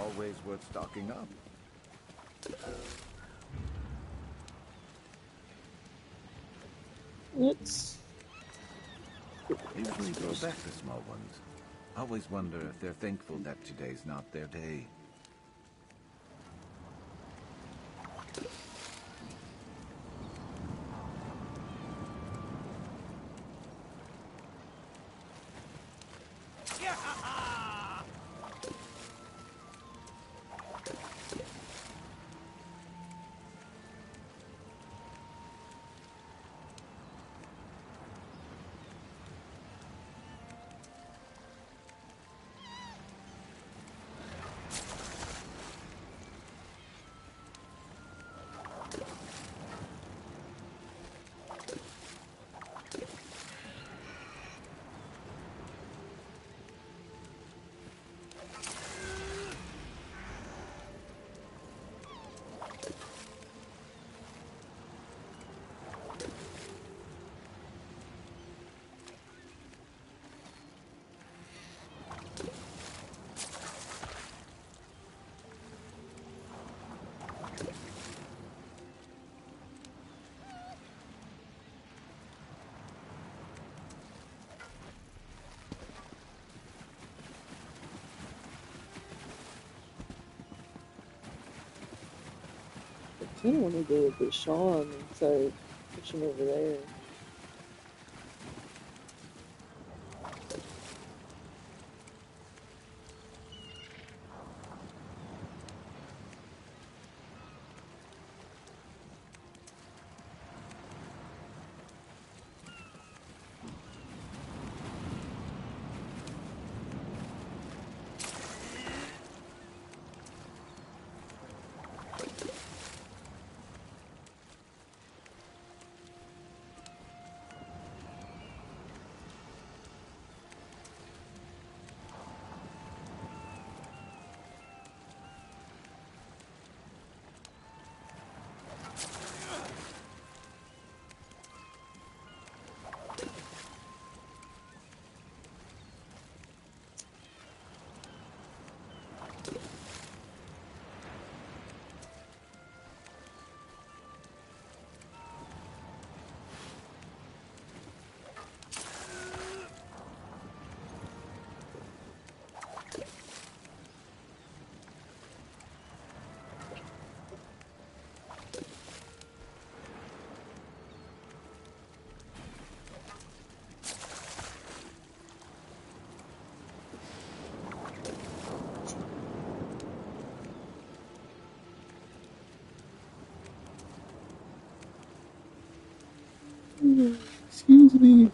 always worth stocking up. Let's Usually throw back the small ones. Always wonder if they're thankful that today's not their day. I kind of want to go with the Sean and start pushing over there. Excuse me.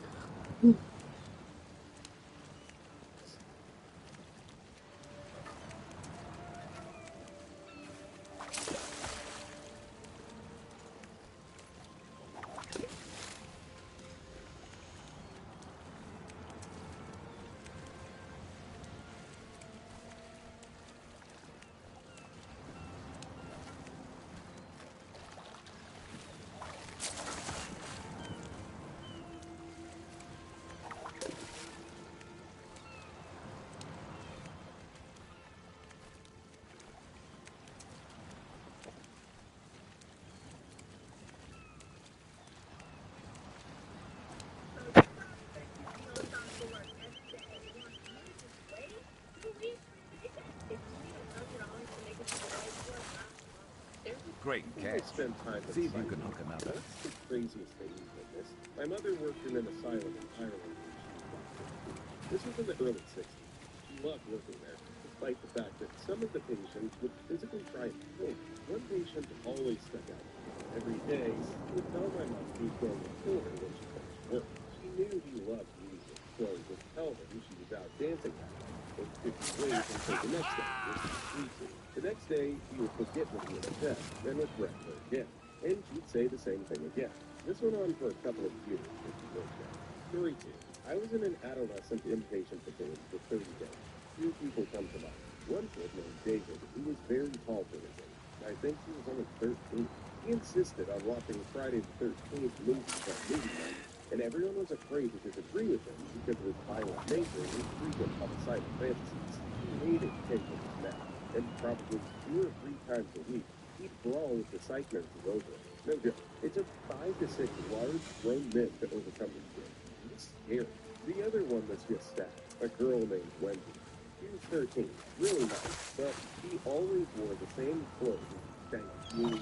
Great catch. Spend time with See if you Simon. can hook him up. That's the craziest thing you've witnessed. My mother worked in an asylum in Ireland. This was in the early 60s. She loved working there, despite the fact that some of the patients would physically try and kill her. One patient always stuck out. Every day, he would tell my mom he was going to kill her when she finished work. She knew he loved music, so would tell him she was out dancing that night, but couldn't wait until the next day, which was sleeping. The next day, he would forget what he had said, then would threaten her again, and she'd say the same thing again. This went on for a couple of years, if you worked there. Story 2. I was in an adolescent inpatient facility for 30 days. Two people come to mind. One kid named David, who was very tall for his age. I think he was only 13. He insisted on watching Friday the 13th movies on movie night, and everyone was afraid to disagree with him because of his violent nature and his frequent homicidal fantasies. He hated taking his nap. and probably 2 or 3 times a week, he'd brawl with the psych nurses over it. No joke. It took 5 to 6 large, grown men to overcome this kid. He was scary. The other one was just that, a girl named Wendy. She was 13, really nice, but she always wore the same clothes and stank really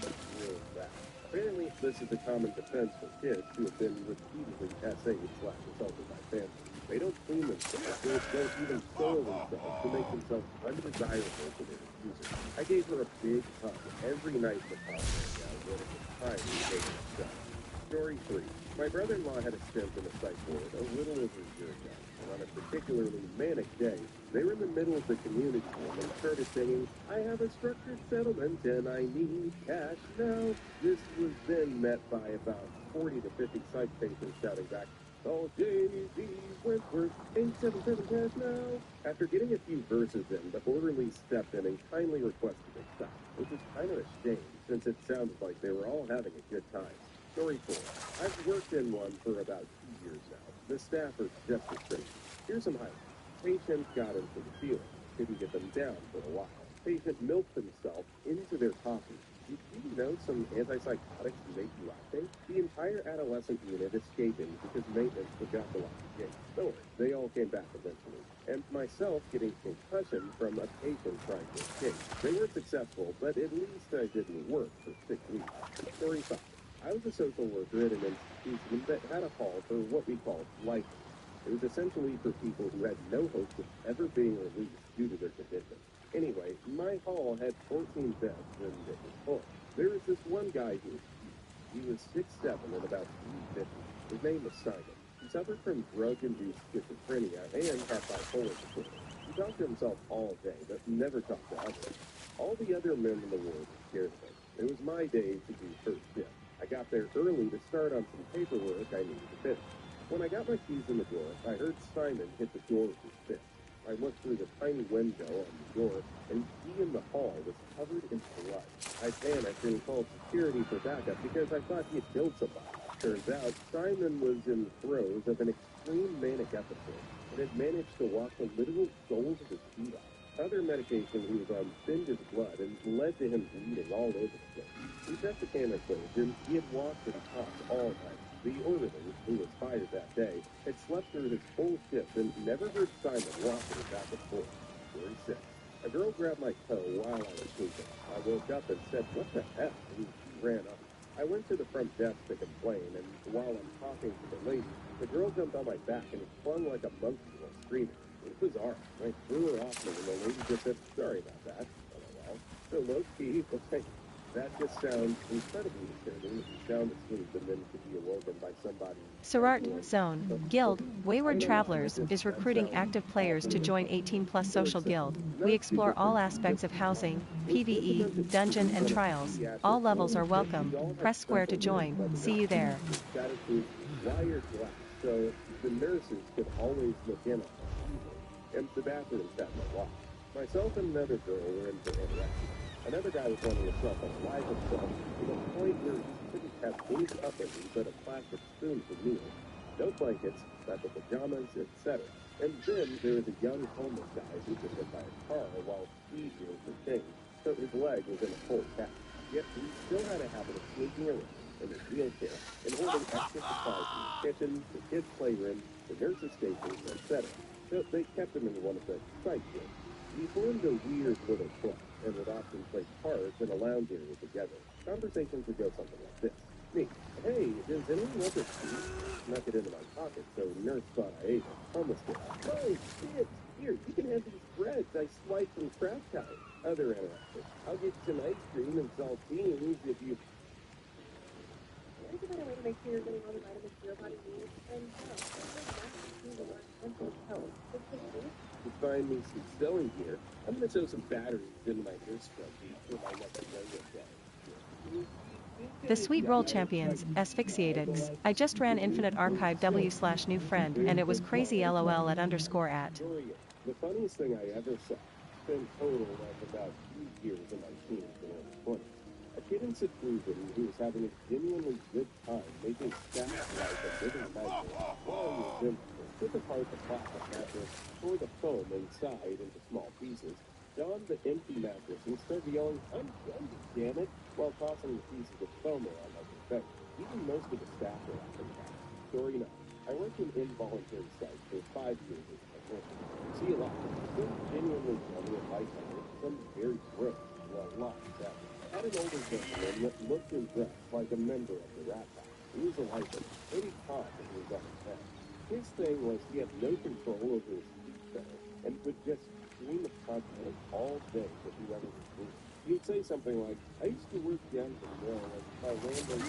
bad. Apparently, this is a common defense for kids who have been repeatedly SA'd/assaulted by families. They don't clean themselves, they don't even soil themselves to make themselves undesirable to their accusers. I gave her a big hug every night in the car when it was time to take herself. Story 3. My brother-in-law had a stint in a psych ward a little over a year ago, and on a particularly manic day, they were in the middle of the community room and started singing, "I have a structured settlement and I need cash now." This was then met by about 40 to 50 psych patients shouting back, "Oh, J.D. Wentworth, 877 cash now." After getting a few verses in, the orderly stepped in and kindly requested they stop, which was kind of a shame since it sounded like they were all having a good time. Story 4. I've worked in one for about 2 years now. The staff are just as crazy. Here's some highlights. Patient got into the ceiling. Couldn't get them down for a while. Patient milked himself into their coffee. Did you know some antipsychotics make you laughing? The entire adolescent unit escaping because maintenance forgot to lock the gate. Don't worry, they all came back eventually. And myself getting concussion from a patient trying to escape. They were successful, but at least I didn't work for 6 weeks. Story 5. I was a social worker at an institution that had a hall for what we called lifers. It was essentially for people who had no hope of ever being released due to their condition. Anyway, my hall had 14 beds and it was full. There was this one guy who was huge. He was 6'7" and about 350. His name was Simon. He suffered from drug-induced schizophrenia and had bipolar disorder. He talked to himself all day, but never talked to others. All the other men in the ward were scared of him. It was my day to do first shift. I got there early to start on some paperwork I needed to finish. When I got my keys in the door, I heard Simon hit the door with his fist. I looked through the tiny window on the door, and he in the hall was covered in blood. I panicked and called security for backup because I thought he had killed somebody. Turns out, Simon was in the throes of an extreme manic episode and had managed to walk the literal soles of his feet off. Other medication he was on thinned his blood and led to him bleeding all over the place. We checked the camera footage, and he had walked and talked all night. The orderly, who was fired that day, had slept through his whole shift and never heard Simon walking back and forth. Story 6. A girl grabbed my toe while I was sleeping. I woke up and said, "What the heck?" and she ran up. I went to the front desk to complain, and while I'm talking to the lady, the girl jumped on my back and clung like a monkey while screaming. It was bizarre. I threw her off me, and the lady just said, "Sorry about that." LOL. So low-key, okay, that just sounds incredibly disturbing if you sound asleep and then to be awoken by somebody. Sorartan Zone Guild Wayward Travelers is recruiting active players to join 18+ Social Guild. We explore all aspects of housing, PvE, dungeon, and trials. All levels are welcome. Press square to join. See you there. Shatterproof wired glass, so the nurses could always look in on us easily. And the bathrooms had no lock. Myself and another girl were in for interaction. Another guy was wanting to self-alive himself to the point where he couldn't have any cutlery but a plastic spoon for meals. No blankets, leather pajamas, etc. And then there was a young homeless guy who was hit by a car while speed wheels were changed, so his leg was in a full cast. Yet he still had a habit of sneaking around in his wheelchair and holding extra supplies from the kitchen, the kids' playroom, the nurses' stations, etc. So they kept him in one of the psych wards. We formed a weird little club and would often play cards in a lounge area together. Conversations would go something like this. Me, "Hey, does anyone want this tea?" Snuck it into my pocket, so nurse thought I ate it. Homeless kid, "Oh, shit, here, you can have these breads I swiped from Craft House." Other interactions, "I'll get you some ice cream and saltines if you..." There is a better way to make sure you're getting all the vitamins your body needs, and the word mental health. To find me some sewing gear, I'm going to sew some batteries into my hair scrub for my next yoga day. The Sweet Roll Champions, Asphyxiatix. I just ran Infinite Archive W/new friend, and it was crazy LOL at _at. The funniest thing I ever saw, spent total of about 2 years in my teens and early 20s. A kid in seclusion who was having a genuinely good time making stacks like a living nightmare while he was in there. Took apart the plastic mattress, tore the foam inside into small pieces, donned the empty mattress and started yelling, "I'm Gandhi, damn it," while tossing the pieces of foam around like a face. Even most of the staff were laughing about it. Story 9. I worked in involuntary sites for 5 years as a technician. You see a lot. Some genuinely funny and lighthearted, some very gross, well, a lot, sadly. I had an older gentleman that looked and dressed like a member of the Rat Pack. He was a lifer, maybe Todd if he was on his head. His thing was he had no control over his speech center and would just scream at customers all day to whoever was moving. He'd say something like, "I used to work down at the mill and my landlord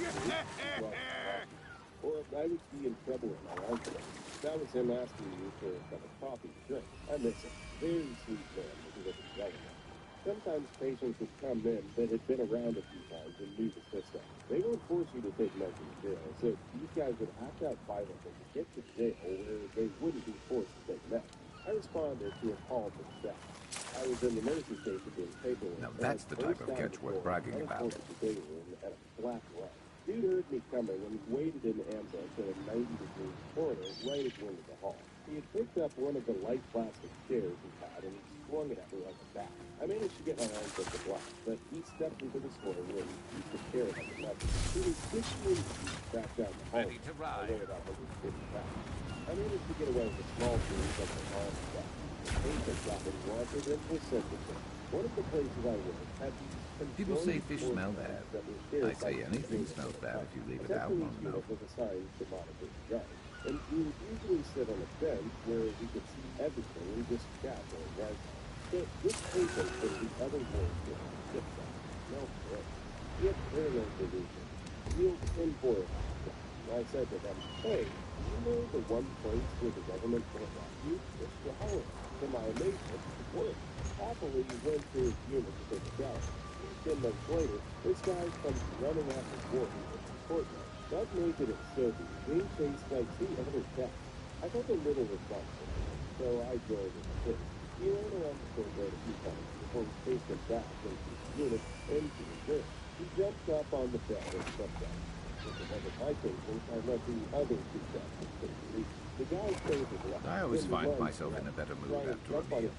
or I would be in trouble at my uncle. That was him asking me for a cup of coffee to drink. I miss him. Very sweet man with a living relative. Sometimes patients would come in that had been around a few times and knew the system. They won't force you to take meds in jail, so these guys would act out violently to get to jail where they wouldn't be forced to take meds. I responded to a call from staff. I was in the nurse's station doing paperwork. Now that's the type of catch worth bragging about. The day room at a flat run. Dude heard me coming and waited in ambush in a 90-degree corner right at the end of the hall. He had picked up one of the light plastic chairs he had and he swung it at me like a bat. I managed to get my arms up the block, but he stepped into the swing and used the chair like a lever. He was 15 feet back down the hall. Ready to ride. I weighed about 150 pounds. I managed to get away with a small bruise on my arm and back. The patient got what he wanted and was sent to jail. One of the places I worked had these People say fish smell bad. I say anything smells bad if you leave it out long enough. Was assigned to monitor the yard, and we would usually sit on a bench where we could see everything and just chat during yard time. So this patient was the other ward was sick on. Smelled great. He had paranoid delusion. Real tinfoil. I said to them, "Hey, do you know the one place where the government won't rob you? It's the home." To my amazement, it worked. Happily, he went to his unit to take a shower. 10 months later, this guy comes running after Gordon in the courtyard. Buck naked and soapy, being chased by 2 other cats. I felt a little responsible, so I joined in the chase. He ran around the courtyard a few times before we chased him back into his unit and to his room. He jumped up on the bed and slept down. With the one of my cases, I let the other 2 cats escape the lead. The guy's face was left. I always find myself in a better mood after a meal.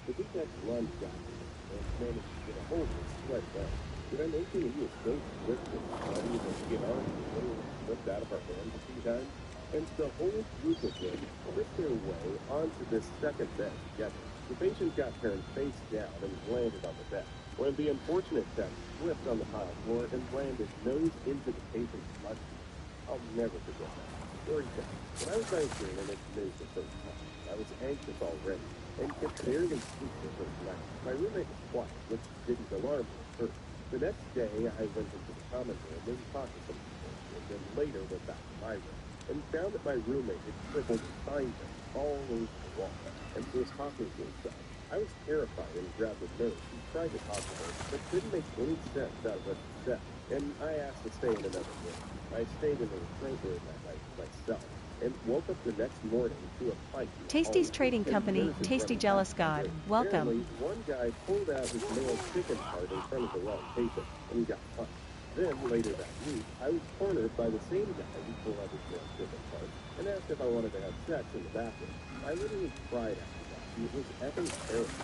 The 2 cats lunged down and managed to get a hold of his sweat down. Did I mention he was so swift and bloody that he had already literally slipped out of our hands a few times? And the whole group of them slipped their way onto this second bed together. The patient got turned face down and landed on the bed. One of the unfortunate cats slipped on the tile floor and landed nose into the patient's blood. I'll never forget that. Story 10. When I was 19 and it moved the first time, I was anxious already and kept barely sleep the first night. My roommate was quiet, which didn't alarm me at first. The next day, I went into the common room and talked to some people, and then later went back to my room, and found that my roommate had scribbled signs all over the wall, and was talking to himself. I was terrified and grabbed a nurse and tried to talk to her, but couldn't make any sense out of what she said, and I asked to stay in another room. I stayed in the restraint room that night myself, and woke up the next morning to a fight. Tasty's Trading Company, Tasty Jealous God, welcome. One guy pulled out his male chicken heart in front of the wrong patient, and he got punched. Then, later that week, I was cornered by the same guy who pulled out his male chicken heart and asked if I wanted to have sex in the bathroom. I literally cried after that. It was effing terrible.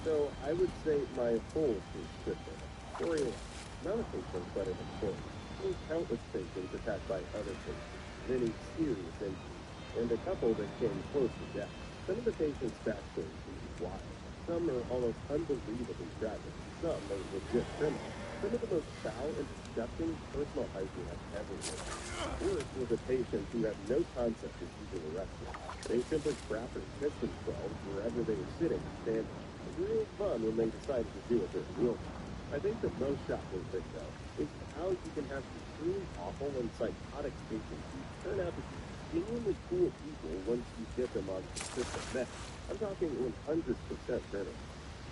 So, I would say my whole is twisted. Story 1. Not a patient, but an employee. Seen countless patients attacked by other patients. Many serious injuries, and a couple that came close to death. Some of the patients' backstories are wild. Some are almost unbelievably tragic. Some are legit criminals. Some of the most foul and disgusting personal hygiene I've ever witnessed. Worse was a patient who had no concept of using a restroom. They simply crapped or pissed themselves wherever they were sitting or standing. It was real fun when they decided to do it during mealtime. I think the most shocking thing, though, is how you can have these truly awful and psychotic patients who turn out to be genuinely cool people once you get them on consistent meds. I'm talking 100% better.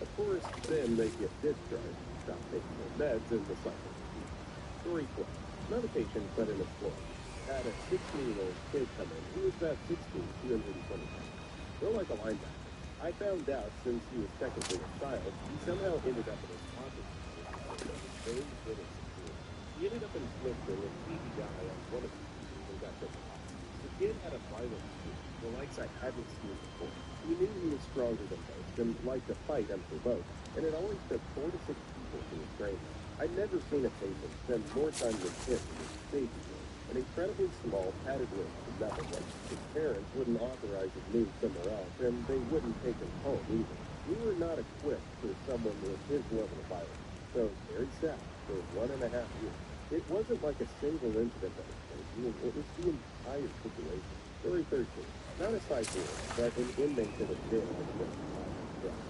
Of course, then they get discharged, stop taking their meds, and the cycle repeats. Story 12. Not a patient, but an employee. Had a 16-year-old kid come in. He was about 16, 220 pounds. Built like a linebacker. I found out, since he was technically a child, he somehow ended up in his pocket. Very good at security. He ended up in Switzerland and TV guy on one of the teams and got sent to hospital. kid had a violent streak, the likes I hadn't seen before. He knew he was stronger than most and liked to fight unprovoked, and it always took 4 to 6 people to restrain him. I'd never seen a patient spend more time with him in his safety room, an incredibly small, padded room with nothing in it. His parents wouldn't authorize his move somewhere else, and they wouldn't take him home either. We were not equipped for someone with his level of violence, so there he sat for 1.5 years. It wasn't like a single incident that was crazy, it was the entire situation. Story 13. Not a psychiatrist, but an inmate that was very sensitive.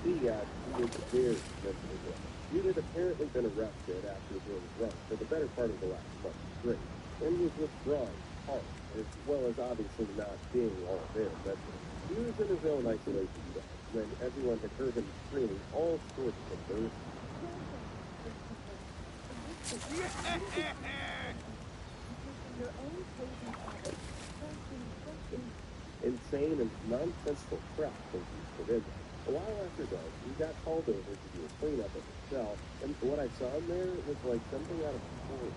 He was very sensitive. He had apparently been arrested after being drunk for the better part of the last month straight, and was withdrawn hard, as well as obviously not being all there mentally. He was in his own isolation cell when everyone had heard him screaming all sorts of birds. Insane and nonsensical crap was used for him. A while after that, he got called over to do a cleanup of his cell, and what I saw in there was like something out of a story.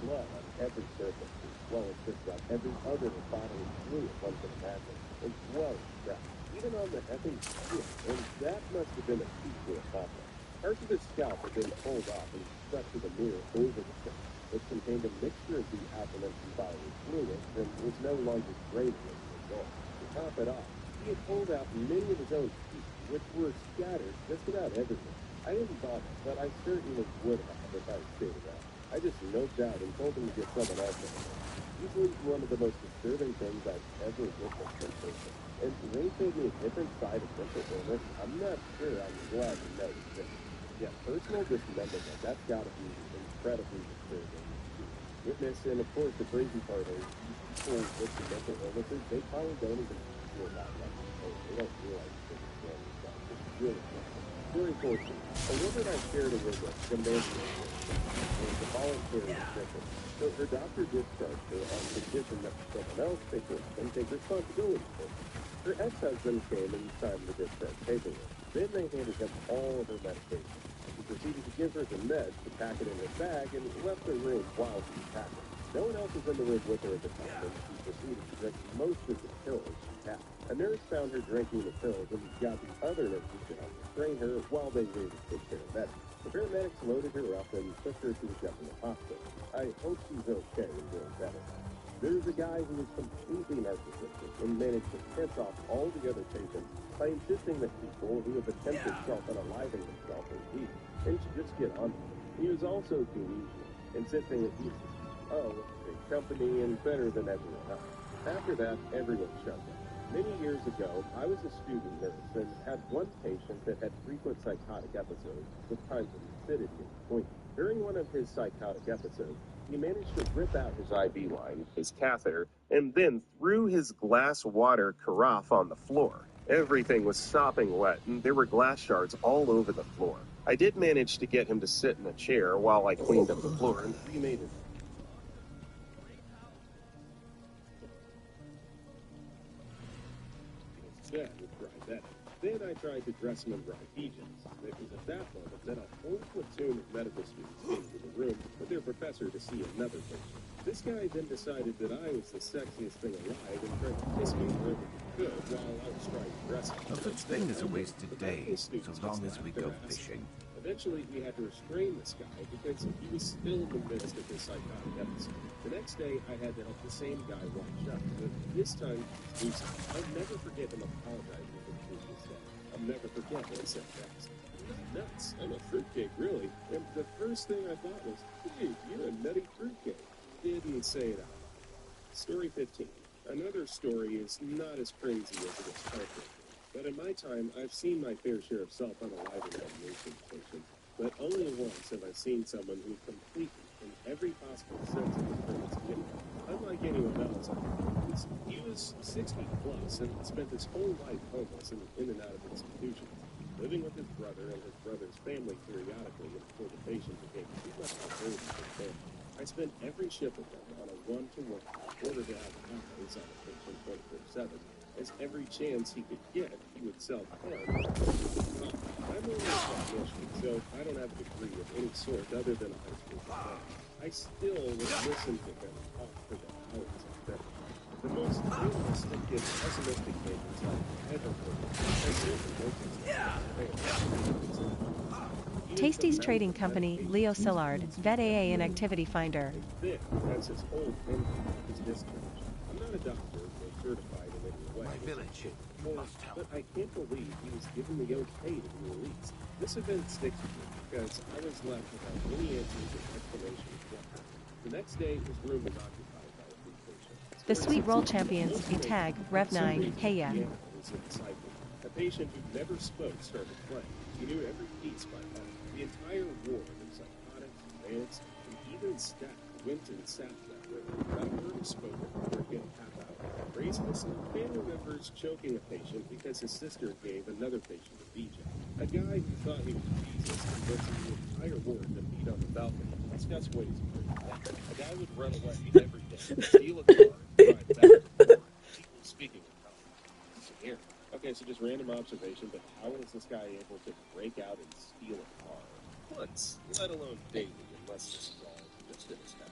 Blood on every surface, as well as just about every other bodily fluid one could imagine, as well as crap. Even on the effing skin, and that must have been a key to a problem. Parts of his scalp had been pulled off and stuck to the mirror over the skin, which contained a mixture of the aforementioned bodily fluids and was no longer draining as a result. To top it off, he had pulled out many of his own teeth, which were scattered just about everywhere. I didn't bother, but I certainly would have if I stayed around. I just noped out and told him to get someone else in there. Usually one of the most disturbing things I've ever witnessed in person. And when he showed me a different side of mental illness, I'm not sure I'm glad to know it's different. Yeah, personal dismemberment, that's gotta be incredibly disturbing. Witness, and of course the crazy part is, people with the mental illnesses, they probably don't even feel that much. They don't realize it's really bad. Story 14. A woman I shared a room with, the man was a voluntary admission. So her doctor discharged her on condition that someone else take it and take responsibility for it. Her ex-husband came and signed the discharge paperwork. Then they handed him all of her medication. He proceeded to give her the meds to pack it in her bag and left the room while she packed it. No one else was in the room with her at the time, and she proceeded to drink most of the pills she had. A nurse found her drinking the pills and got the other nurses to help restrain her while they waited to take care of medics. The paramedics loaded her up and took her to the government hospital. I hope she's okay and doing better. There's a guy who was completely narcissistic and managed to piss off all the other patients by insisting that people who have attempted self-unaliving themselves are weak and should just get on with it. He was also delusional, insisting that he's big company and better than everyone else. After that, everyone shut down. Many years ago, I was a student nurse and had one patient that had frequent psychotic episodes with times of lucidity and point. During one of his psychotic episodes, he managed to rip out his IV line, his catheter, and then threw his glass water carafe on the floor. Everything was sopping wet, and there were glass shards all over the floor. I did manage to get him to sit in a chair while I cleaned up the floor and remade his bed with dry bedding. Then I tried to dress him in dry PJs. It was at that moment that a whole platoon of medical students came to the room with their professor to see another patient. This guy then decided that I was the sexiest thing alive and tried to kiss me wherever he could while I was trying to dress him. No such thing as a wasted day, so long as we go fishing. Eventually, we had to restrain this guy because he was still in the midst of his psychotic episode. The next day, I had to help the same guy wash up, but this time, I'll never forget him apologizing for the previous day. I'll never forget what he said next. "You're nuts. I'm a fruitcake, really." And the first thing I thought was, "Dude, you're a nutty fruitcake." Didn't say it out loud. Story 15. Another story is not as crazy as it is heartbreaking. But in my time, I've seen my fair share of self-unaliving radiation patients, but only once have I seen someone who completely, in every possible sense of the term, is getting it. Unlike anyone else, he was 60 plus and spent his whole life homeless and in and out of institutions, living with his brother and his brother's family periodically until the patient became too much of a burden for the family. I spent every shift with him on a one-to-one in order to have eyes on the patient 24/7. As every chance he could get, he would self-harm. I'm only a technician, so I don't have a degree of any sort other than a high school diploma. I still would listen to him talk for the hours on that. The most realistic and pessimistic patients I've ever worked with. I certainly don't Tasty's trading company, Leo Szilard, Vet AA and Activity Finder. Then, as his whole ending his discharge. I'm not a doctor or certified in any way. My village must help. But I can't believe he was given the okay to be released. This event sticks with me because I was left without any answers or explanations of what happened. The next day, his room was occupied by a free patient. The Sweet Roll Champions, a tag, Rev9, hey ya. A patient who never spoke started playing. He knew every piece by heart. The entire ward of psychotics, meds, and even staff went and sat that room without a word spoken for a good half hour. Craziness, family members choking a patient because his sister gave another patient a BJ. A guy who thought he was Jesus convincing the entire ward to meet on the balcony and discuss ways of hurting them. A guy would run away every day, steal a car, and drive back to the ward. Speaking of power, here. Okay, so just random observation, but how is this guy able to break out and steal a car once, let alone daily, unless this is all just in his head?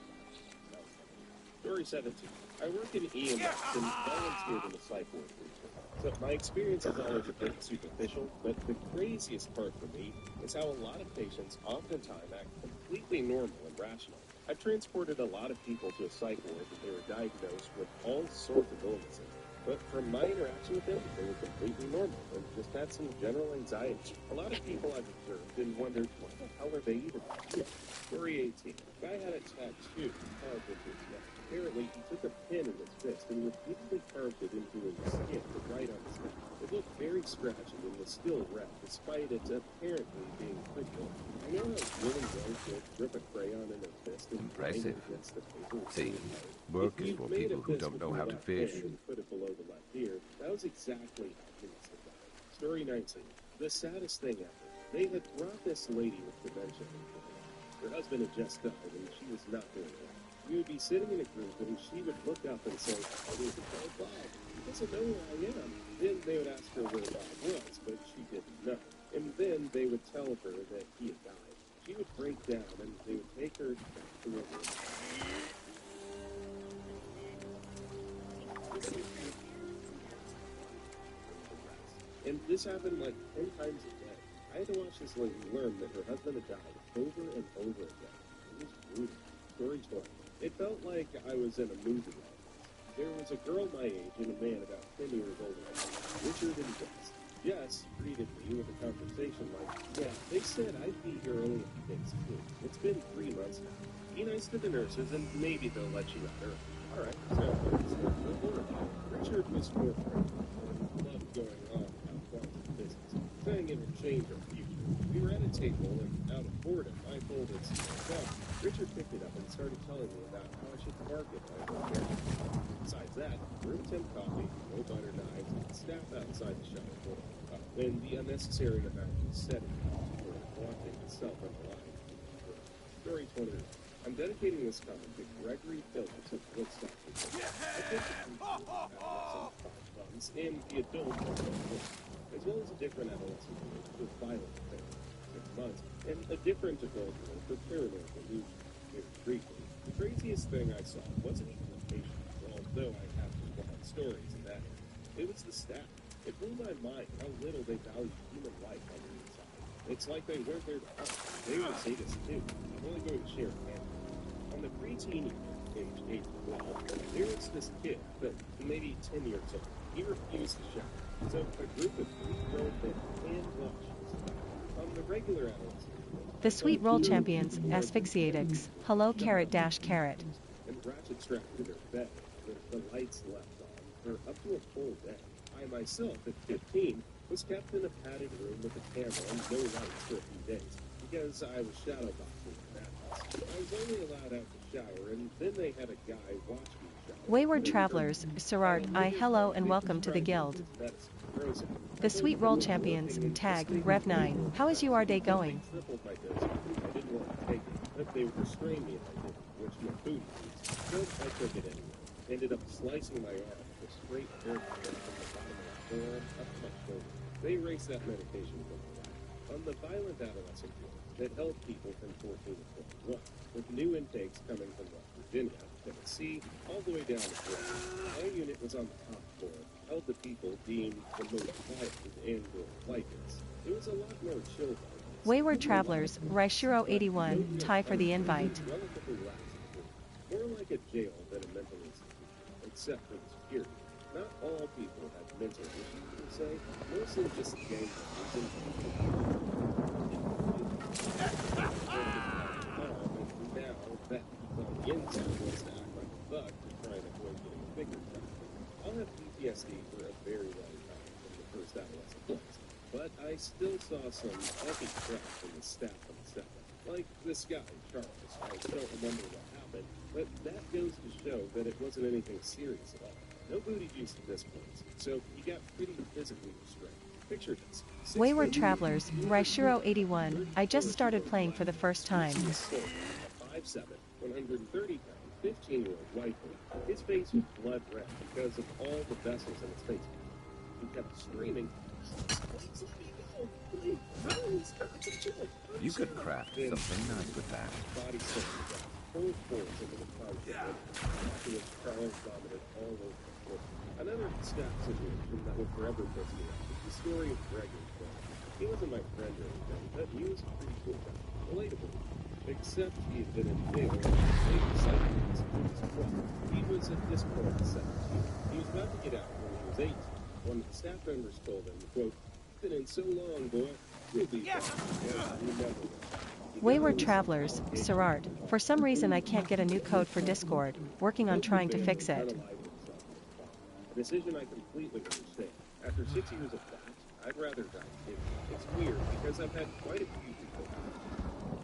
Story 17. I work in EMS and volunteered in the psych ward recently. So my experience is always a bit superficial, but the craziest part for me is how a lot of patients oftentimes act completely normal and rational. I've transported a lot of people to a psych ward that they were diagnosed with all sorts of illnesses. But from my interaction with them, they were completely normal and just had some general anxiety. A lot of people I've observed and wondered, what the hell are they even doing? Story 18. Guy had a tattoo carved into his neck. Apparently, he took a pin in his fist and repeatedly carved it into his skin right on his neck. It looked very scratchy and was still red, despite it apparently being critical. I know how it's really young kids grip a crayon in their fist and Impressive. bang it against the paper. See, work is for people who don't know how to fish. Put it below the left ear. That was exactly how he must have died. Story 19. The saddest thing ever. They had brought this lady with dementia into the house. Her husband had just died and she was not doing well. We would be sitting in a group and she would look up and say, "Oh, there's a guy, Bob. He doesn't know where I am." Then they would ask her where Bob was, but she didn't know. And then they would tell her that he had died. She would break down and they would take her back to her room. And this happened like 10 times a day. I had to watch this lady learn that her husband had died over and over again. It was brutal. Story 12. It felt like I was in a movie. There was a girl my age and a man about 10 years older, Richard and Jess. Jess greeted me with a conversation like, "Yeah, they said I'd be here only a few days too. It's been 3 months now. Be nice to the nurses and maybe they'll let you out early." Alright, so Richard was more friendly and loved going on about quality business, saying it would change our future. We were at a table and out of boredom, I folded some stuff. Richard picked it up and started telling me about how I should market my hair. Besides that, room temp coffee, no butter knives, and staff outside the shop floor. Then the unnecessary amount of setting for wanting itself on the line. Story 20. I'm dedicating this comic to Gregory Phillips of Woodstock. I think some funds and the adult as well as a different adolescent with violent affairs, 6 months, and a different adult for paranoid delusion. Very briefly, the craziest thing I saw wasn't even the patient, although I have some wild stories in that area. It was the staff. It blew my mind how little they value human life on the inside. It's like they weren't there to help. They were sadists too. I'm only going to share a handful. On the preteen year, age 8 to 12, there was this kid, but maybe 10 years old. He refused to shower. So a group of 3 grown men hand washed his. On the regular adolescent. The Sweet Roll Champions, Asphyxiatics, hello carrot dash carrot. And ratchet strapped to their bed with the lights left on for up to a full day. I myself, at 15, was kept in a padded room with a camera and no lights for a few days because I was shadowboxing in that house. I was only allowed out to shower, and then they had a guy watch me shower. Wayward Travelers, Sirard, hello and welcome to the guild. The Sweet Roll Champions, tag, Rev9, how is your day going? I didn't want to take it, but they would restrain me if I didn't, which my food needs. So I took it anyway. Ended up slicing my arm with a straight haircut from the bottom of my forearm up to my shoulder. They erased that medication from my life. On the violent adolescent ward that held people from 14 to 21, with new intakes coming from Western Virginia, Tennessee, all the way down to Florida. My unit was on the top floor, held the people deemed the most violent and likers. It was a lot more chill than this. Wayward Travelers, Raishiro 81, tie for the invite. Relatively lax and more like a jail than a mental institution, except for the security. Not all people have mental issues per se, mostly just gang members and now that he's on the inside wants to act like a thug to try and avoid getting fingered. I'll have PTSD for a very long time from the first adolescent months, but I still saw some epic crap from the staff on the set. Like this guy, Charles. I don't remember what happened, but that goes to show that it wasn't anything serious at all. No booty juice at this point, so he got pretty physically restrained. Picture this. Wayward Travelers, Raishiro 81, I just started playing for the first time. 5'7", 130 pound, 15-year-old white boy. His face was blood red because of all the vessels in his face. He kept screaming, You could craft something nice with that. body slammed down, full force into the concrete. Afterwards, Charles vomited all over the floor. Another staff situation that will forever piss me off is the story of Gregory Clark. He wasn't my friend or anything, but he was a pretty cool guy. Relatable. Except he had been in jail for maybe 7 years. He was at this point 17. He was about to get out when he was 18. One of the staff members told him, quote, "Been in so long, boy. You'll be fine." Yeah, you never will. Wayward Travelers, Sirart, for some reason I can't get a new code for Discord, working on trying to fix it. A decision I completely understand. After 6 years of that, I'd rather die too. It's weird because I've had quite a few people.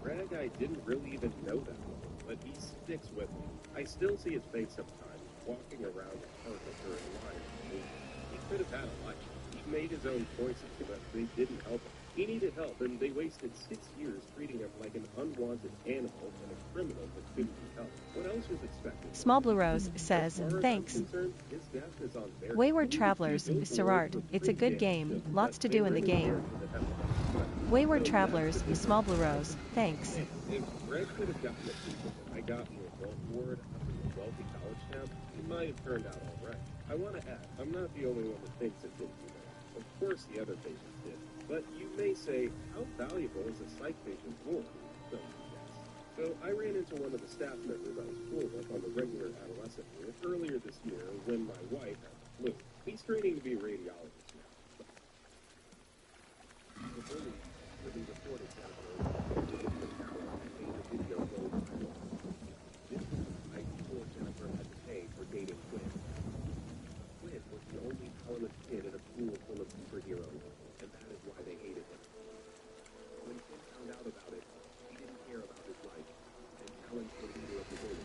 Greg, I didn't really even know that well, but he sticks with me. I still see his face sometimes, walking around in Harvard or in line. He could have had a life. He made his own choices, but they didn't help him. He needed help, and they wasted 6 years treating him like an unwanted animal and a criminal that couldn't be helped. What else was expected? Small Blue Rose says, thanks. Wayward Travelers, Sirart, it's a good game, lots to do in the game. Wayward Travelers, Small Blue Rose, thanks. If Greg could have gotten the people that I got in the adult ward up in the wealthy college town, he might have turned out all right. I want to add, I'm not the only one that thinks it did too well. Of course the other patients did. But you may say, how valuable is a psych patient's ward? So, yes. So I ran into one of the staff members I was cool with on the regular adolescent unit earlier this year when my wife had the flu. He's training to be a radiologist now. The bully living reported down the road to get the camera and made a video go viral. This was the night before Jennifer had to pay for dating Quinn. Quinn was the only talented kid in a pool full of superheroes, and that is why they hated him. When Quinn found out about it, he didn't care about his life, and challenged the leader of the bully,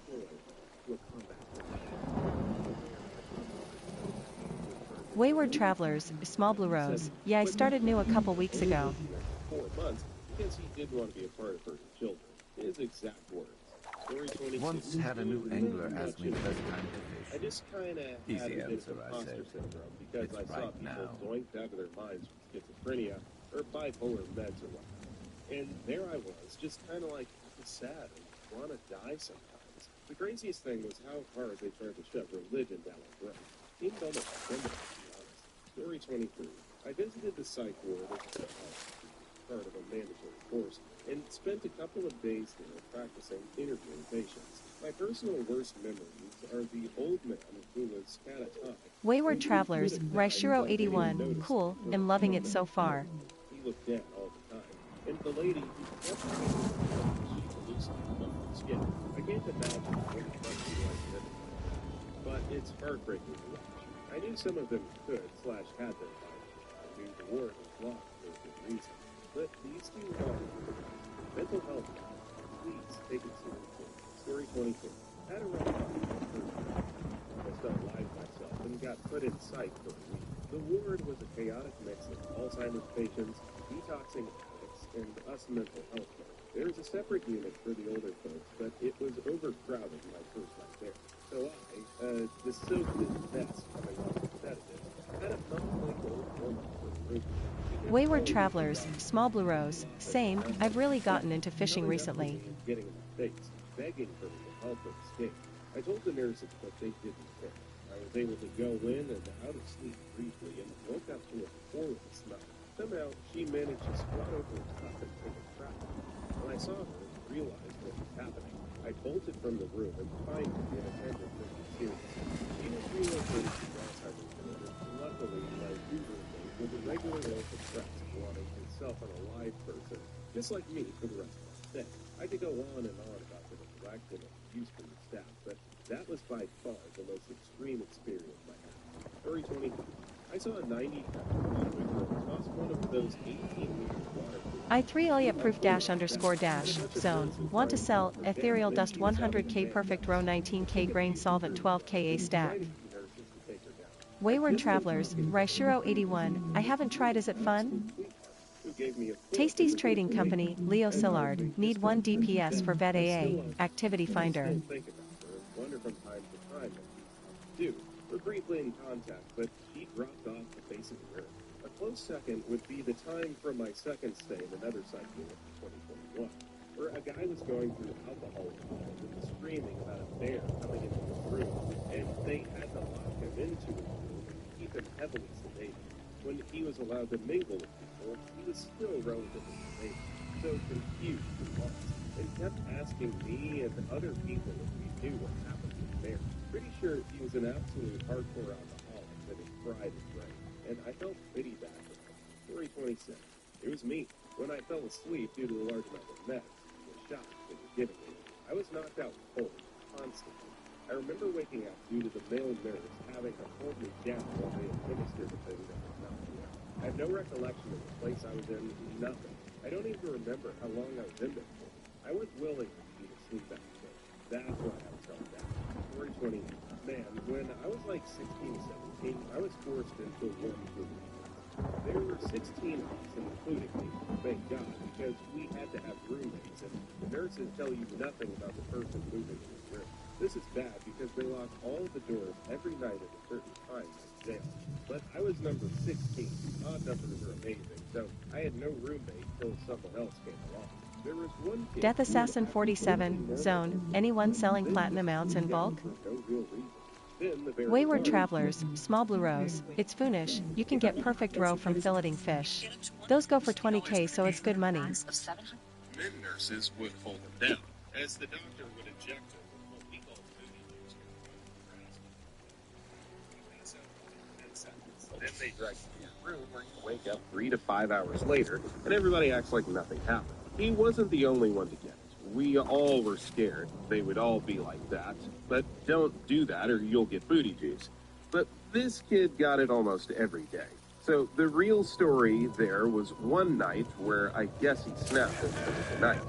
Floyd, to a combat match. Wayward Travelers, Small Blue Rose, yeah, I started new a couple weeks ago. 4 months because he did want to be a part of her children. His exact words. Story 22. Once had a new angler ask me first time to I fish. just kind of Easy had a bit answer, of I imposter said. syndrome because It's I saw right people now. zoinked out of their minds with schizophrenia or bipolar meds or whatnot. And there I was, just kind of like sad and want to die sometimes. The craziest thing was how hard they tried to shove religion down my throat. Seemed almost criminal, to be honest. Story 23. I visited the psych ward as part of a mandatory course and spent a couple of days there practicing interviewing patients. My personal worst memories are the old man who was catatonic. Wayward Travelers, Raishiro 81, cool, am loving it so far. He looked dead all the time. And the lady who kept she hallucinated on her skin. I can't imagine what it must be like living like that. But it's heartbreaking to watch. I knew some of them could/had their life. I knew the ward was locked for a good reason. But these two are mental health. Please take it seriously. Story 24. Had a rough time my first time. Almost unalived myself and got put in psych for a week. The ward was a chaotic mix of Alzheimer's patients, detoxing addicts, and us mental health folks. There was a separate unit for the older folks, but it was overcrowded my first night there. So I, the so-called mess coming off the sedative, had a month-like old woman for a room. Wayward Travelers, Small Blue Rose, same, I've really gotten into fishing recently. Getting in my face. begging for me to help her escape. I told the nurses, but they didn't care. I was able to go in and out of sleep briefly and woke up to a horrible smell. Somehow, she managed to squat over the top and take a crap. When I saw her and realized what was happening, I bolted from the room and finally an attendant took me serious. She was relocated to Alzheimer's Clinic, and luckily my new roommate was a regular old threat wanting himself an alive person, just like me for the rest of my stay. I could go on and on about the neglect and abuse from the staff, but that was by far the most extreme experience I had. Story 20. I saw a 90-pound toss one of those 18-meter water pools. I3Elia-proof _ zone. Want to sell ethereal dust 100K perfect row 19K grain solvent 12K a stack. Wayward Travelers, Raishiro 81. I haven't tried. Is it fun? Tasty's Trading Company, Leo Sillard. Need 1 DPS for Vet AA. Activity Finder. Wonder from time to time what these do. We're briefly in contact, but she dropped off the face of the earth. A close second would be the time from my second stay in another psych unit in 2021, where a guy was going through alcohol withdrawals and was screaming about a bear coming into his room, and they had to lock him into his room and keep him heavily sedated. When he was allowed to mingle with people, he was still relatively sedated, so confused and lost, and kept asking me and other people if we knew what happened to the bear. Pretty sure he was an absolute hardcore alcoholic that had fried his brain, and I felt pity back for him. Story 26. It was me. When I fell asleep due to a large amount of meds, the shock that was giving me, I was knocked out cold, constantly. I remember waking up due to the male nurse having to hold me down while they administered the thing that was knocked me out. I have no recollection of the place I was in, nothing. I don't even remember how long I was in there for. I was willing to be asleep at the day. That's why I was held down. Story 20. Man, when I was like 16 or 17, I was forced into one room. There were 16 of us, including me, thank God, because we had to have roommates, and the nurses tell you nothing about the person moving in the room. This is bad because they lock all the doors every night at a certain time like jail. But I was number 16. Odd numbers are amazing, so I had no roommate till someone else came along. There was one kid Death Assassin 47 zone. Anyone selling platinum ounce in bulk? Wayward Travelers, small blue rows. It's Foonish. You can get perfect roe from filleting fish. Those go for 20K, so it's good money. Men nurses would hold him down, as the doctor would inject him with what we call booty juice. Then they drag you to your room where you wake up 3 to 5 hours later, and everybody acts like nothing happened. He wasn't the only one to get it. We all were scared. They would all be like that. But don't do that or you'll get booty juice. But this kid got it almost every day. So the real story there was one night where I guess he snapped in the night.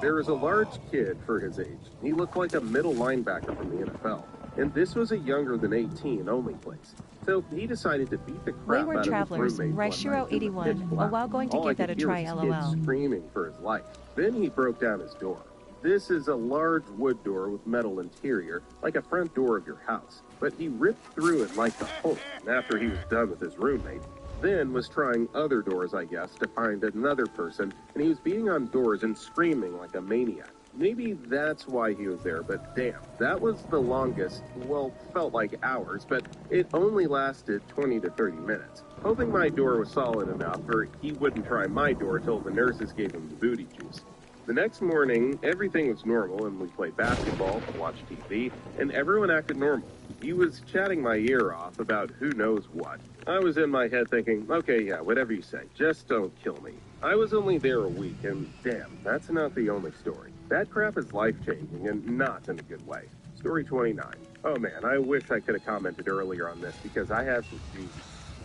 There was a large kid for his age. He looked like a middle linebacker from the NFL. And this was a younger than 18 only place. So he decided to beat the crap Wayward out Travelers, of his roommate Raishiro 81. Oh wow, going to give that a try, lol. Screaming for his life. Then he broke down his door. This is a large wood door with metal interior, like a front door of your house. But he ripped through it like the Hulk after he was done with his roommate. Then was trying other doors, I guess, to find another person, and he was beating on doors and screaming like a maniac. Maybe that's why he was there, but damn, that was the longest, well, felt like hours, but it only lasted 20 to 30 minutes. Hoping my door was solid enough, or he wouldn't try my door till the nurses gave him the booty juice. The next morning, everything was normal, and we played basketball, watched TV, and everyone acted normal. He was chatting my ear off about who knows what. I was in my head thinking, okay, yeah, whatever you say, just don't kill me. I was only there a week, and damn, that's not the only story. That crap is life-changing, and not in a good way. Story 29. Oh man, I wish I could have commented earlier on this, because I have some juice.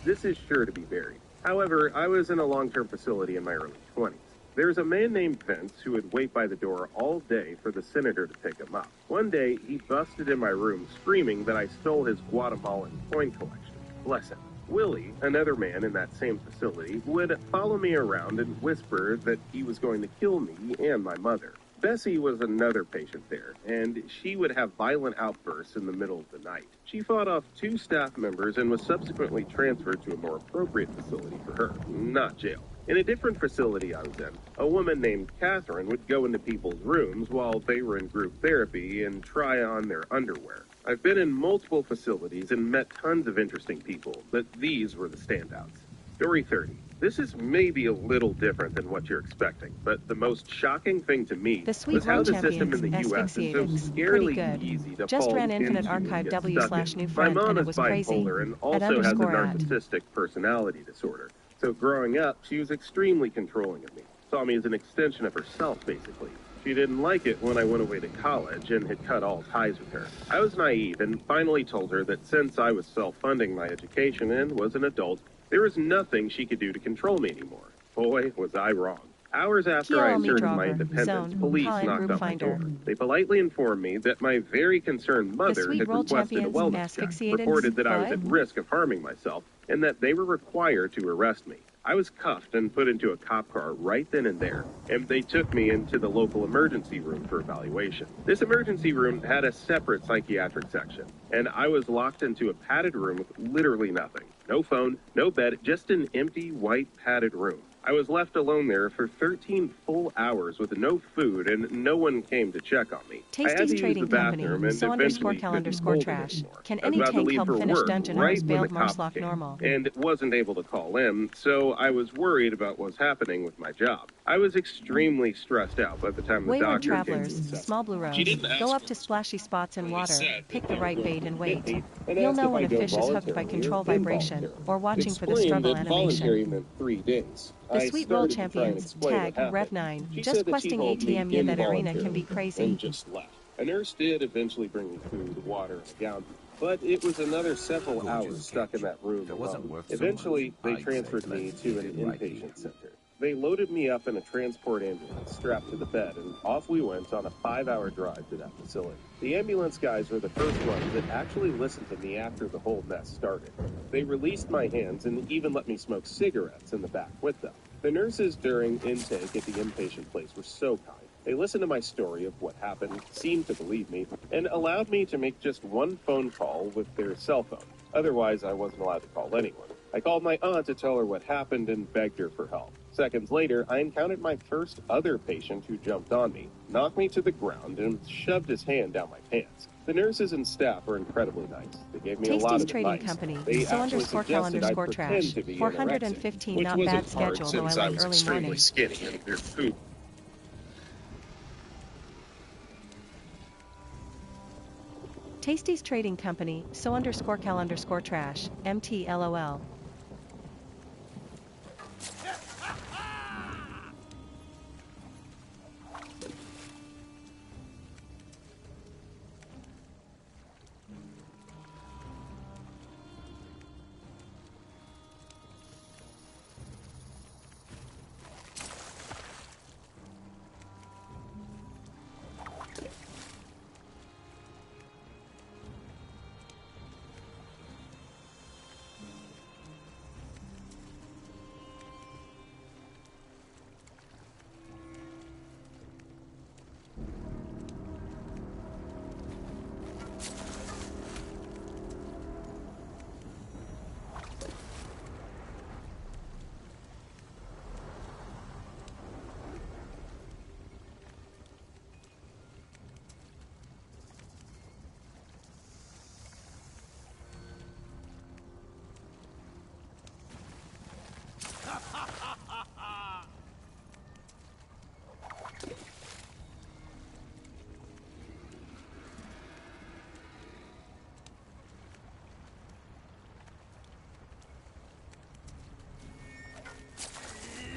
This is sure to be buried. However, I was in a long-term facility in my early 20s. There's a man named Vince who would wait by the door all day for the senator to pick him up. One day, he busted in my room screaming that I stole his Guatemalan coin collection. Bless him. Willie, another man in that same facility, would follow me around and whisper that he was going to kill me and my mother. Bessie was another patient there, and she would have violent outbursts in the middle of the night. She fought off 2 staff members and was subsequently transferred to a more appropriate facility for her, not jail. In a different facility I was in, a woman named Catherine would go into people's rooms while they were in group therapy and try on their underwear. I've been in multiple facilities and met tons of interesting people, but these were the standouts. Story 30. This is maybe a little different than what you're expecting, but the most shocking thing to me The Sweet was how World the system in the Champions, U.S. is so asphyxiated. scarily Pretty good. easy to Just fall ran Infinite into and Archive get W stuck slash in. new My friend, mom and it is was crazy. bipolar and At also has a underscore at. narcissistic personality disorder. So growing up, she was extremely controlling of me. Saw me as an extension of herself, basically. She didn't like it when I went away to college and had cut all ties with her. I was naive and finally told her that since I was self-funding my education and was an adult, there was nothing she could do to control me anymore. Boy, was I wrong. Hours after I Kill me, asserted my Draugr. independence, Zone. police Call in knocked group on my finder. door. They politely informed me that my very concerned The mother Sweet had World requested a Champions, wellness check, asphyxiated. reported that I was What? at risk of harming myself, and that they were required to arrest me. I was cuffed and put into a cop car right then and there, and they took me into the local emergency room for evaluation. This emergency room had a separate psychiatric section, and I was locked into a padded room with literally nothing. No phone, no bed, just an empty, white, padded room. I was left alone there for 13 full hours with no food, and no one came to check on me. I had to Tasty's use Trading the Company, bathroom and so underscore eventually cal couldn't underscore hold it trash. anymore. Can I was any about to tank leave help for finish work dungeon right hours when bailed the cops Marslock came, normal? and wasn't able to call in, so I was worried about what was happening with my job. I was extremely stressed out by the time the Wayward doctor came to Travelers, assess Small Blue Rose. didn't ask Go up for to it. splashy spots in Only water, said pick that the they right were bait and hit wait. me and You'll asked know if when I a go fish is hooked by voluntarily or control vibration, involuntarily. or watching for the Explained struggle that voluntary animation. meant 3 days. The I Sweet World started to try and Champions, explain what tag, happened. Rev9. She Just said that she questing told me ATM yeah, that arena can be involuntarily crazy. and just left. A nurse did eventually bring me food, water, and a gown, but it was another several Gorgeous hours stuck in sketch. that room If it wasn't alone. worth so Eventually, much, they I'd transferred say me let's to leave an it right inpatient here. center. They loaded me up in a transport ambulance strapped to the bed, and off we went on a 5-hour drive to that facility. The ambulance guys were the first ones that actually listened to me after the whole mess started. They released my hands and even let me smoke cigarettes in the back with them. The nurses during intake at the inpatient place were so kind. They listened to my story of what happened, seemed to believe me, and allowed me to make just one phone call with their cell phone. Otherwise, I wasn't allowed to call anyone. I called my aunt to tell her what happened and begged her for help. Seconds later, I encountered my first other patient who jumped on me, knocked me to the ground, and shoved his hand down my pants. The nurses and staff were incredibly nice. They gave me a lot Tasty's of Trading advice. Company, They so actually underscore cal suggested I underscore pretend trash. to be 415 anorexic, not which bad wasn't hard schedule, though I since I like was early extremely morning. skinny and their food. Tasty's Trading Company, so underscore cal underscore trash. MT LOL.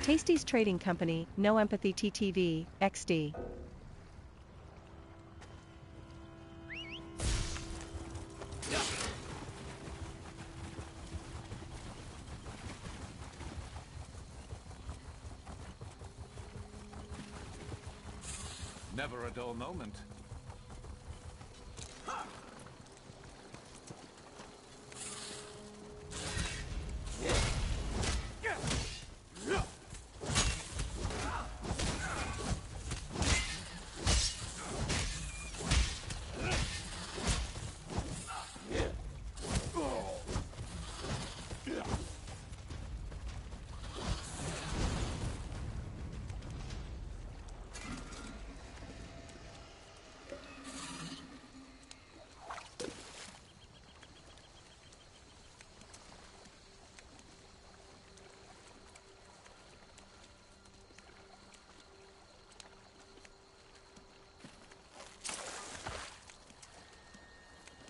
Tasty's Trading Company, No Empathy TTV, XD. Never a dull moment.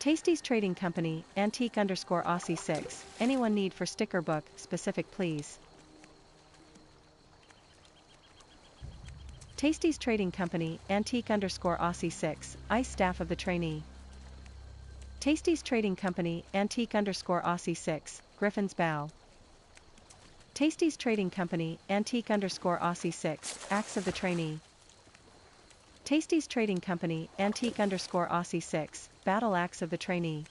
Tasty's Trading Company, antique_Aussie 6, anyone need for sticker book, specific please. Tasty's Trading Company, antique_Aussie 6, ice staff of the trainee. Tasty's Trading Company, antique_Aussie 6, Griffin's Bow. Tasty's Trading Company, antique_Aussie 6, axe of the trainee. Tasty's Trading Company, antique_Aussie 6, battle axe of the trainee.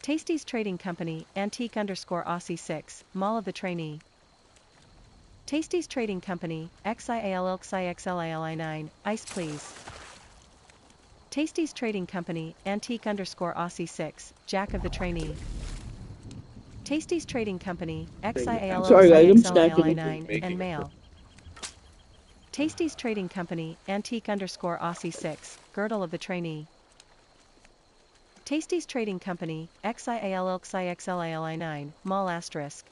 Tasty's Trading Company, antique_Aussie 6, maul of the trainee. Tasty's Trading Company, XIALXIXLILI9, ice please. Tasty's Trading Company, antique_Aussie 6, jack of the trainee. Tasty's Trading Company, Sorry, guys, I'm snacking. XIALXIXLILI9, and male. Tasty's Trading Company, antique_Aussie 6, girdle of the trainee. Tasty's Trading Company, XIALXIXLILI9, mall asterisk.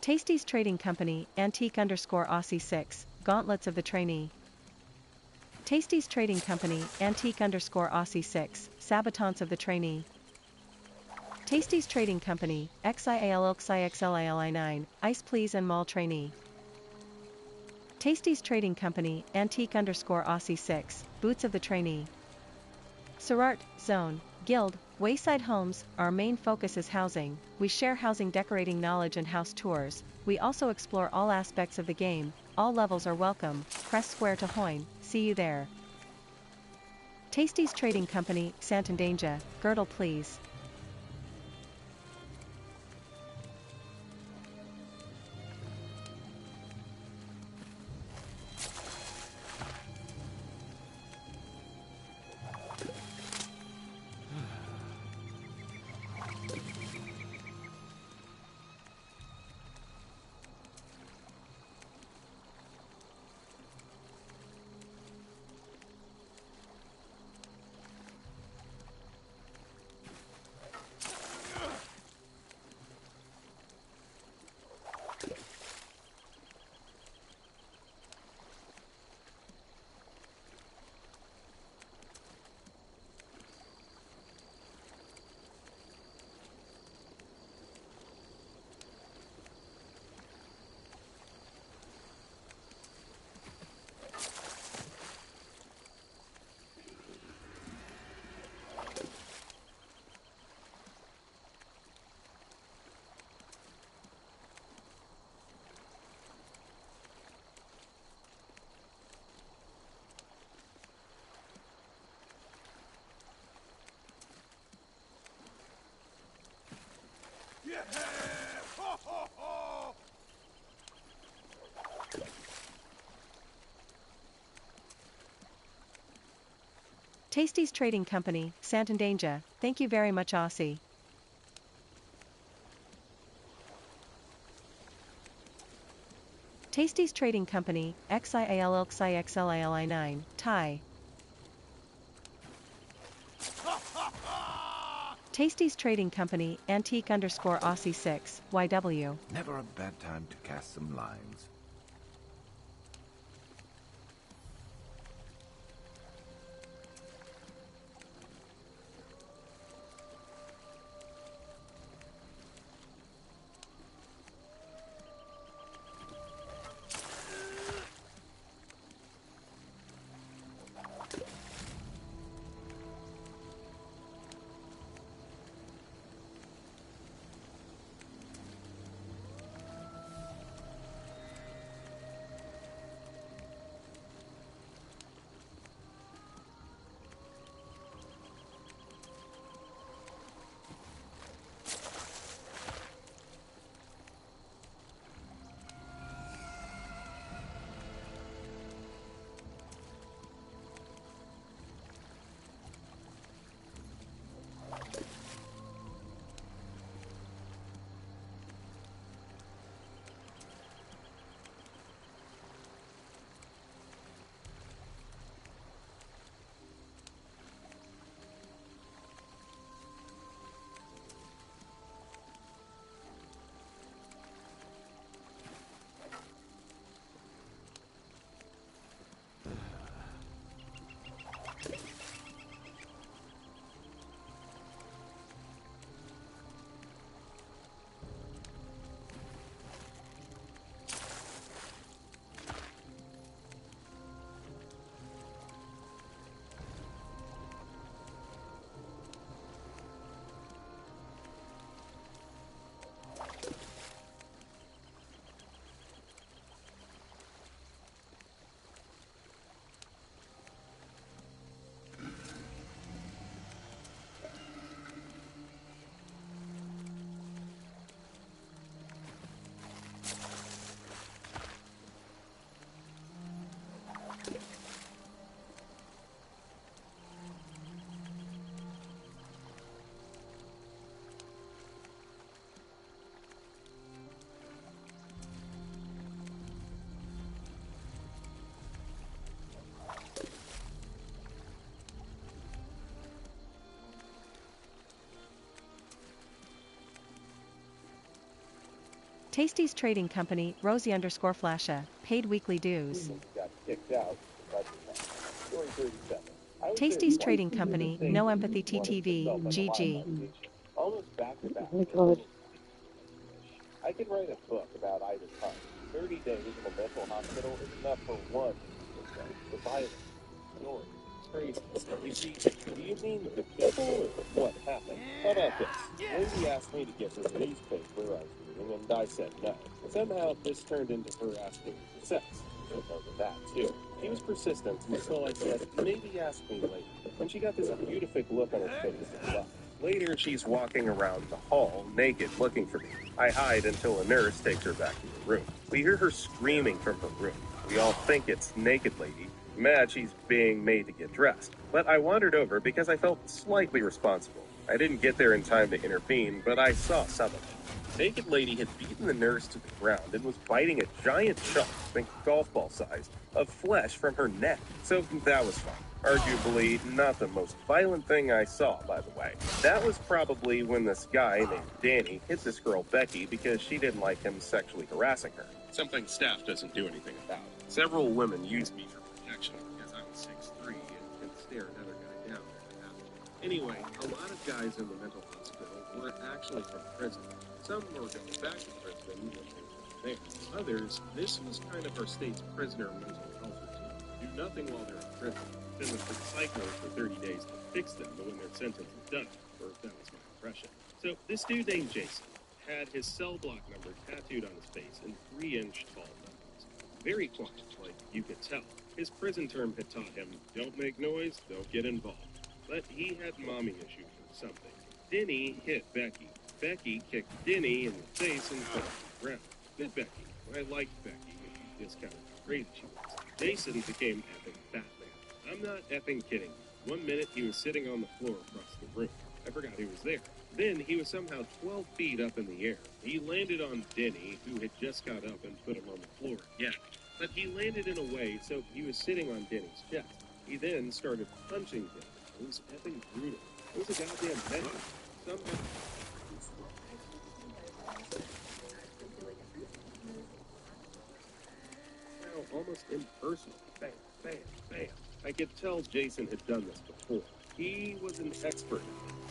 Tasty's Trading Company, antique_Aussie 6, gauntlets of the trainee. Tasty's Trading Company, antique_Aussie 6, sabatons of the trainee. Tasty's Trading Company, XIALXIXLILI9, ice please and mall trainee. Tasty's Trading Company, antique_Aussie 6, boots of the trainee. Surart, Zone, Guild, Wayside Homes, our main focus is housing. We share housing decorating knowledge and house tours. We also explore all aspects of the game. All levels are welcome. Press square to join. See you there. Tasty's Trading Company, Santandanger, girdle please. Tasty's Trading Company, Santandanger, thank you very much Aussie. Tasty's Trading Company, XIALXIXLILI9, Thai. Tasty's Trading Company, antique_Aussie 6, YW. Never a bad time to cast some lines. Tasty's trading company, Rosie_Flasha, paid weekly dues. Got kicked out. Story 37. I was Tasty's there trading twice company, in the No same Empathy week, once TTV, myself on a live GG. vacation, almost back to back. Oh my God. I could write a book about either time. 30 days in a mental hospital is enough for one. The violence, story, crazy. You see, do you mean the people or what happened? How about this? Lindsay asked me to get her a newspaper I was reading, and I said no. Somehow this turned into her asking for sex. Don't know that too. She was persistent until I said, maybe ask me later. And she got this beautiful look on her face and left. Later, she's walking around the hall, naked, looking for me. I hide until a nurse takes her back to her room. We hear her screaming from her room. We all think it's Naked Lady, mad she's being made to get dressed. But I wandered over because I felt slightly responsible. I didn't get there in time to intervene, but I saw some of it. Naked Lady had beaten the nurse to the ground and was biting a giant chunk, think golf ball size, of flesh from her neck. So that was fun. Arguably not the most violent thing I saw, by the way. That was probably when this guy named Danny hit this girl Becky because she didn't like him sexually harassing her. Something staff doesn't do anything about. Several women used me for protection because I'm 6'3" and can stare another guy down if it happened. Anyway, a lot of guys in the mental hospital were actually from prison. Some were going back to prison when they were there. Others, this was kind of our state's prisoner mental health routine. Do nothing while they're in prison. Send them to the psych ward for 30 days to fix them when their sentence is done, or that was my impression. So this dude named Jason had his cell block number tattooed on his face in 3-inch tall numbers. Very quiet, like you could tell. His prison term had taught him, don't make noise, don't get involved. But he had mommy issues or something. Denny hit Becky. Becky kicked Denny in the face and fell to the ground. Good Becky. I liked Becky if you discounted how crazy she was. Jason became effing Batman. I'm not effing kidding. 1 minute he was sitting on the floor across the room. I forgot he was there. Then he was somehow 12 feet up in the air. He landed on Denny, who had just got up and put him on the floor again. But he landed in a way so he was sitting on Denny's chest. He then started punching Denny. It was effing brutal. It was a goddamn mess. Somehow... almost impersonal. Bam, bam, bam. I could tell Jason had done this before. He was an expert.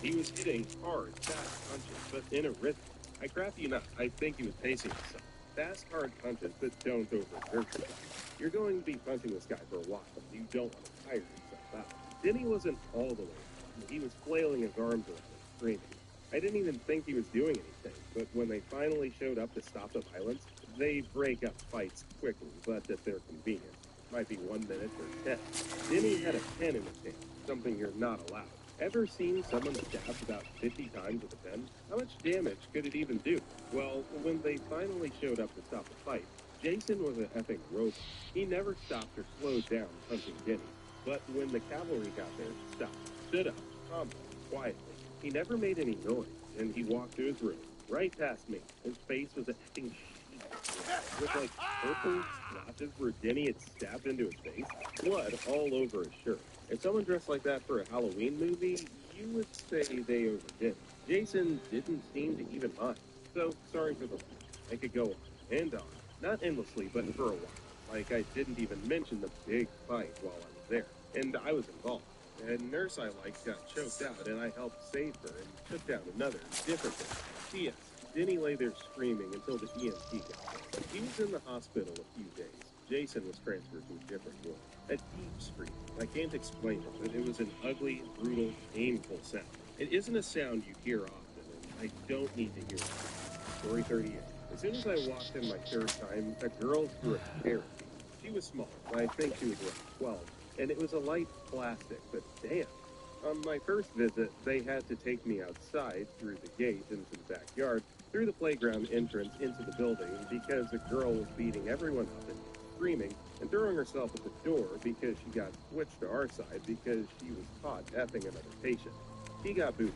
He was hitting hard, fast punches, but in a rhythm. I crap you not, I think he was pacing himself. Fast, hard punches that don't overexert yourself. You're going to be punching this guy for a while, but you don't want to tire yourself out. Denny wasn't all the way out. He was flailing his arms around and screaming. I didn't even think he was doing anything, but when they finally showed up to stop the violence, they break up fights quickly, but at their convenience. Might be 1 minute or 10. Denny had a pen in his hand, something you're not allowed. Ever seen someone stabbed about 50 times with a pen? How much damage could it even do? Well, when they finally showed up to stop the fight, Jason was an effing robot. He never stopped or slowed down punching Denny. But when the cavalry got there, he stopped, stood up, calmly, quietly. He never made any noise, and he walked to his room, right past me. His face was an effing with like purple splotches where Denny had stabbed into his face, blood all over his shirt. If someone dressed like that for a Halloween movie, you would say they overdid it. Jason didn't seem to even mind. So, sorry for the loss. I could go on and on. Not endlessly, but for a while. Like I didn't even mention the big fight while I was there. And I was involved. A nurse I liked got choked out, and I helped save her and took down another, different one. P.S. Denny lay there screaming until the EMT got there. He was in the hospital a few days. Jason was transferred to a different ward. A deep scream. I can't explain it, but it was an ugly, brutal, painful sound. It isn't a sound you hear often, and I don't need to hear it. Story 38. As soon as I walked in my third time, a girl threw a chair at me. She was small. I think she was around 12. And it was a light plastic, but damn. On my first visit, they had to take me outside through the gate into the backyard, through the playground entrance into the building, because a girl was beating everyone up and screaming and throwing herself at the door because she got switched to our side because she was caught effing another patient. She got booted.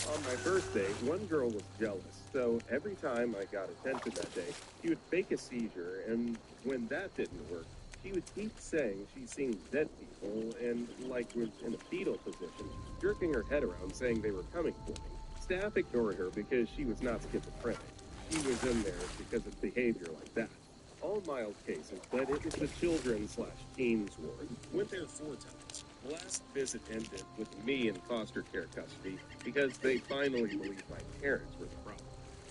On my first day, one girl was jealous, so every time I got attention that day, she would fake a seizure, and when that didn't work, she would keep saying she's seen dead people and, like, was in a fetal position, jerking her head around saying they were coming for me. Staff ignored her because she was not schizophrenic. he was in there because of behavior like that. All mild cases, but it was the children/teens ward. Went there 4 times. The last visit ended with me in foster care custody because they finally believed my parents were the problem.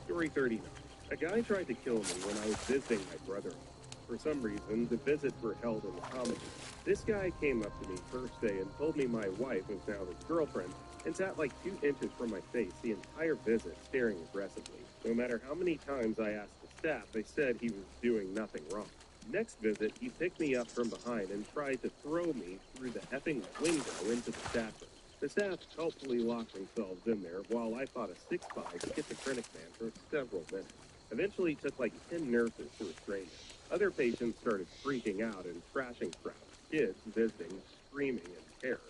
Story 39. A guy tried to kill me when I was visiting my brother-in-law. For some reason, the visits were held in the common room. This guy came up to me first day and told me my wife was now his girlfriend and sat like 2 inches from my face the entire visit, staring aggressively. No matter how many times I asked the staff, they said he was doing nothing wrong. Next visit, he picked me up from behind and tried to throw me through the effing window into the staff room. The staff helpfully locked themselves in there while I fought a 6'5" schizophrenic man for several minutes. Eventually, it took like 10 nurses to restrain him. Other patients started freaking out and crashing crowds. Kids visiting, screaming in terror.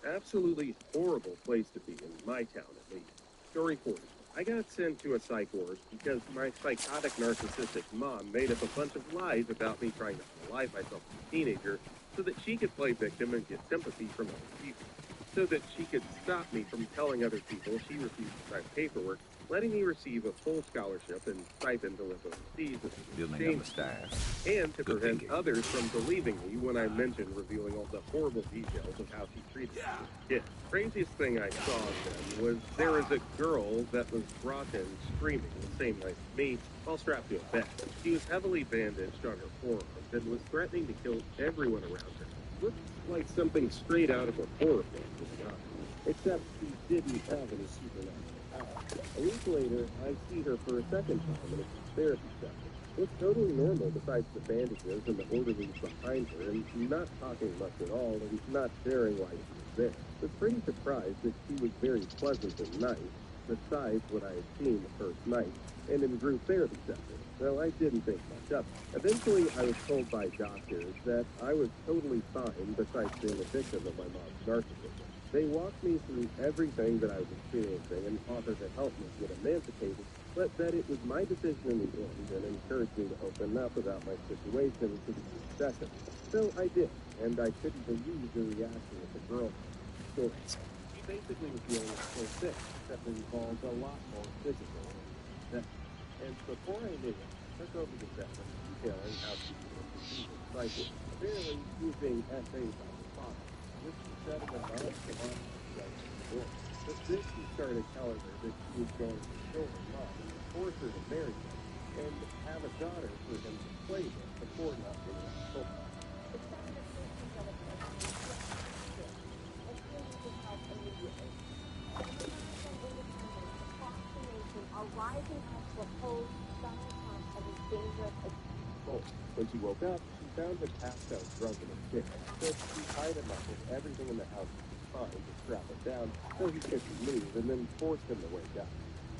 Absolutely horrible place to be in my town, at least. Story 40. I got sent to a psych ward because my psychotic narcissistic mom made up a bunch of lies about me trying to unalive myself as a teenager so that she could play victim and get sympathy from other people. So that she could stop me from telling other people she refused to sign paperwork, letting me receive a full scholarship and stipend to live overseas Building up a staff. and to Good prevent thinking. others from believing me when I mentioned revealing all the horrible details of how she treated me as a kid. Craziest thing I saw then was there was a girl that was brought in screaming the same night as me while strapped to a bed. She was heavily bandaged on her forearms and was threatening to kill everyone around her. Looked like something straight out of a horror film, to be honest. Except she didn't have any supernatural power. A week later, I see her for a second time in a therapy session. It's totally normal besides the bandages and the orderlies behind her and not talking much at all and not sharing why she was there. I was pretty surprised that she was very pleasant and nice, besides what I had seen the first night, and in group therapy sessions. Well, I didn't think much of it. Eventually, I was told by doctors that I was totally fine besides being a victim of my mom's narcissism. They walked me through everything that I was experiencing and offered to help me get emancipated, but that it was my decision in the end and encouraged me to open up about my situation to the session. So I did, and I couldn't believe the reaction of the girl. So she basically was dealing with full sick, except it involved a lot more physical than that. And before I knew it, I took over the session, detailing how she was receiving cycle. Apparently, she was being essayed by her father, which she said in the non-compliant. But then she started telling her that she was going to kill her mom and force her to marry him and have a daughter for him to play with before not being told. Arising out of a whole Donald Trump as a dangerous When she woke up, she found him passed out drunk in a chair. So she tied him up with everything in the house she could find to strap him down so he couldn't move and then forced him to wake up.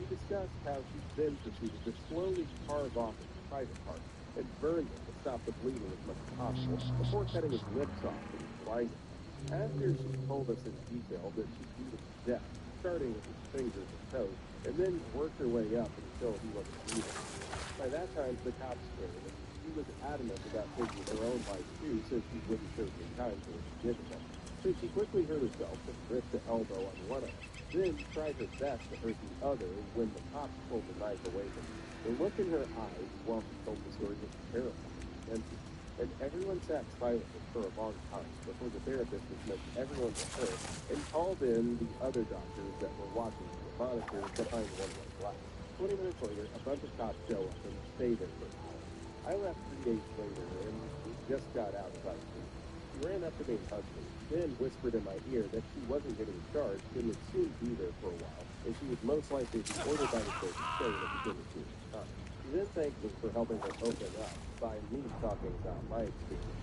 She discussed how she then proceeded to slowly carve off his private parts and burn them to stop the bleeding as much as possible before cutting his lips off and blinding him. After she told us in detail that she beat him to death, starting with his fingers and toes, and then worked her way up until he wasn't breathing. By that time, the cops came, and she was adamant about taking her own life too, so she wouldn't serve any time for what she did to them. So she quickly hurt herself and ripped the elbow on one of them, then tried her best to hurt the other when the cops pulled the knife away from her. The look in her eyes while she told the story was terrifying, and everyone sat silently for a long time before the therapist dismissed everyone but her and called in the other doctors that were watching the monitors behind one-way glass. 20 minutes later, a bunch of cops show up and stay there for an hour. I left 3 days later, and we just got out of ICU. She ran up to me and hugged me, then whispered in my ear that she wasn't getting charged and would soon be there for a while, and she would most likely be ordered by the state to stay if it didn't do its time. She then thanked me for helping her open up by me talking about my experience.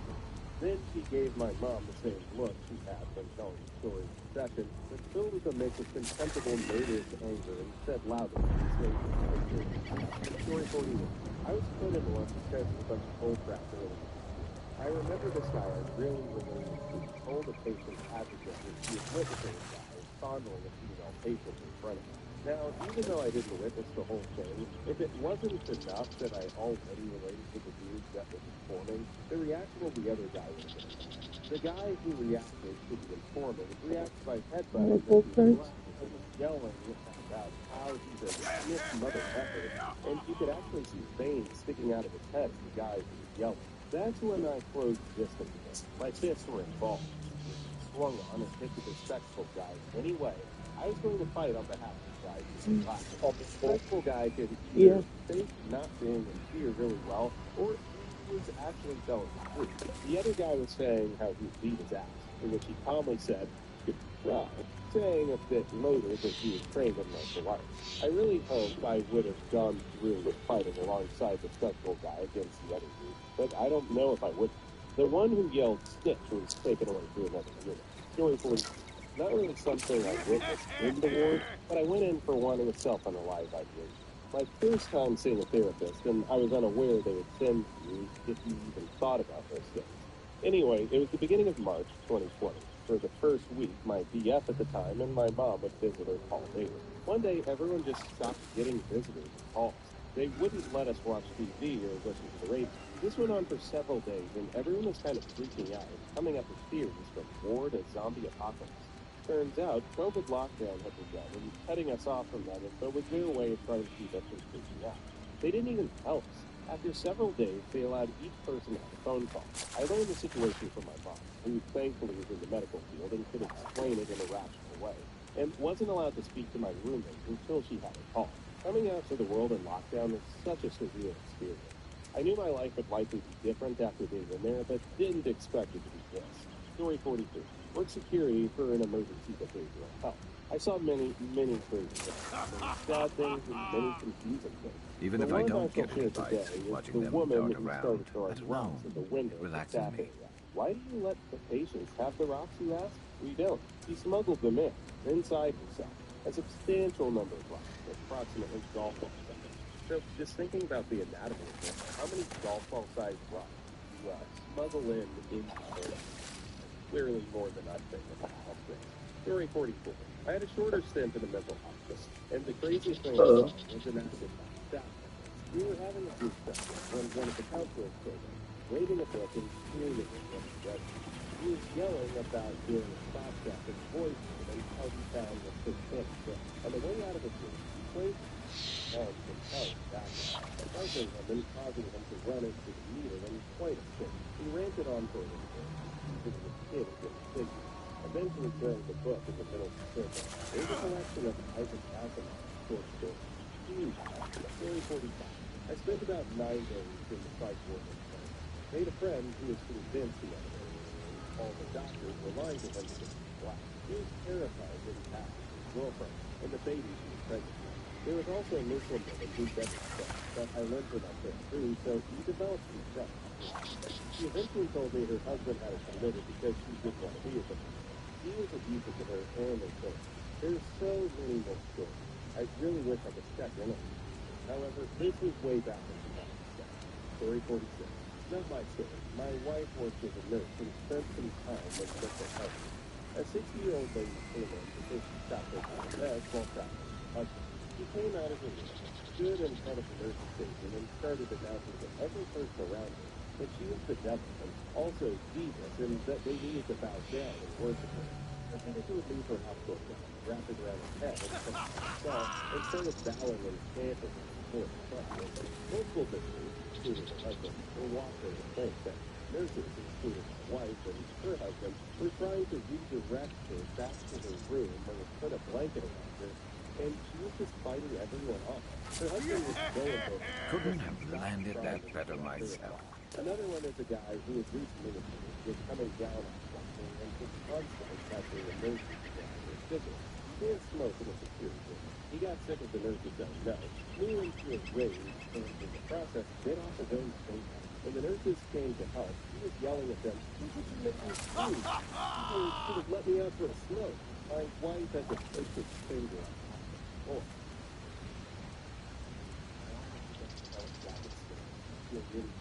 Then she gave my mom the same look she had when telling the story in the session, but filled with a mix of contemptible murderous anger and said loudly, Story 41. I was put in one because of a bunch of bull crap earlier. I remember this guy I really related to told a patient's advocate that he was witnessing a guy fondling a female patient in front of him. Now, even though I didn't witness the whole thing, if it wasn't enough that I already related to the news that was informing, the reaction of the other guy was different. The guy who reacted to the informant reacted by headbutting the Full female prince. left. yelling about how he's a Smith mother effer, and you could actually see veins sticking out of his head as the guy was yelling. That's when I closed distance with him. My fists were involved. If he swung on and hit the respectful guy anyway, I was going to fight on behalf of the guy who was laughing. The respectful guy could either fake not being in fear really well, or he was actually telling the truth. The other guy was saying how he beat his ass, in which he calmly said, "Good try," saying a bit later that he was trained in martial arts. I really hoped I would have gone through with fighting alongside the spectral guy against the other dude, but I don't know if I would. The one who yelled "snitch" was taken away to another unit. Story 40. Not really something I witnessed in the ward, but I went in for one myself on a live ID. My first time seeing a therapist, and I was unaware they would send you if you even thought about those things. Anyway, it was the beginning of March 2020. For the first week, my BF at the time and my mom would visit her call daily. One day, everyone just stopped getting visitors and calls. They wouldn't let us watch TV or listen to the radio. This went on for several days, and everyone was kind of freaking out and coming up with theories from war to zombie apocalypse. Turns out, COVID lockdown had begun, and cutting us off from that info was their way of trying to keep us from freaking out. They didn't even tell us. After several days, they allowed each person to have a phone call. I learned the situation from my mom, who thankfully was in the medical field and could explain it in a rational way, and wasn't allowed to speak to my roommate until she had a call. Coming out to the world in lockdown was such a surreal experience. I knew my life would likely be different after being in there, but didn't expect it to be this. Story 42. Work security for an emergency behavioral health. I saw many crazy things, many sad things, and many confusing things. Even The if I one don't shall get share any today bites, is watching the them woman dart who around, started I throwing don't rocks know, at the window it of the relaxes staff me. area. Why do you let the patients have the rocks, you ask? We don't. She smuggled them in, inside herself. A substantial number of rocks, approximately golf ball size. So, just thinking about the anatomy of this, how many golf ball sized rocks do you smuggle into her? Clearly more than I'd think of. Story 44. I had a shorter stint in a mental hospital, and the craziest thing I saw was an active staff. We were having a group session when one of the counselors came in, waving a book and screaming at what he read. He was yelling about doing a stop gap in voice and how he found the Satanic book. On the way out of the group, he played and compelled backwards, frightening him and causing him to run into the meter in quite a state. He ranted on for a little bit, using his kid as a figure, eventually throwing the book in the middle of the circle. It was a collection of Isaac Asimov's short stories. Huge. Story 45. I spent about 9 days in the psych ward in France. Made a friend who was convinced he had a all the doctors were lying to him because he was black. He was terrified that he passed his girlfriend and the baby she was pregnant with. There was also a Muslim woman who begged him, but I lent her my first food, so we developed some trust. She eventually told me her husband had her committed because she didn't want to be with him. He was abusive to her and their children. There's so many more stories. I really wish I could check in on them. However, this was way back in 2007. Story 46. Not my story. My wife worked as a nurse and spent some time with mental health. A 60-year-old lady came in because she stopped taking her meds while traveling with her husband. She came out of her room, stood in front of the nurse's station, and started announcing to every person around her that she was the devil and also Jesus, and that they needed to bow down and worship her. As soon as she would leave her hospital gown, wrapped it around her head and put it on herself, and started bowing and chanting in support of Christ. Multiple visitors, including her husband, were watching and think that nurses, including my wife and her husband, were trying to redirect her back to her room or put a blanket around her, and she was just fighting everyone off. Her husband was going for her. Couldn't have landed that better myself. Another one is a guy who was recently accused of coming down on something and was constantly touching the nurse's ground or cigarette. He can't smoke in a security room. He got sick of the nurses saying no, flew into a rage, and in the process bit off his own finger. When the nurses came to help, he was yelling at them, "Look what you make me do! You should have let me out for a smoke." My wife had to push his finger off the floor. Feel really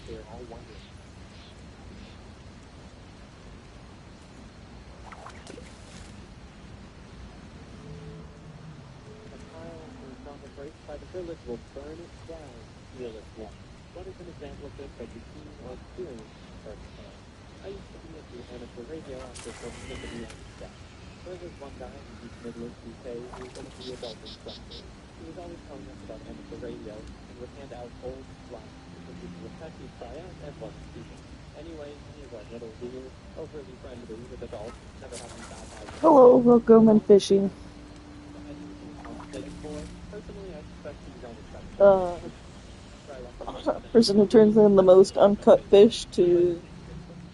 they're all wondering. A pile for self-embrace by the village will burn it down. Realist one. What is an example of this that you've seen or experienced firsthand? I used to be into amateur radio after Coach Tiffany and death. There was one guy in East Midlands, UK, who was one of the adult instructors. He was always telling us about amateur radio and would hand out old flyers for people with petty tryouts and one speaking. Anyway, he was a little weird, overly friendly with adults, never having bad eyes. Hello, welcome and fishing. I think he was compensated for. Personally, I suspect he was only trying Person who turns in the most uncut fish to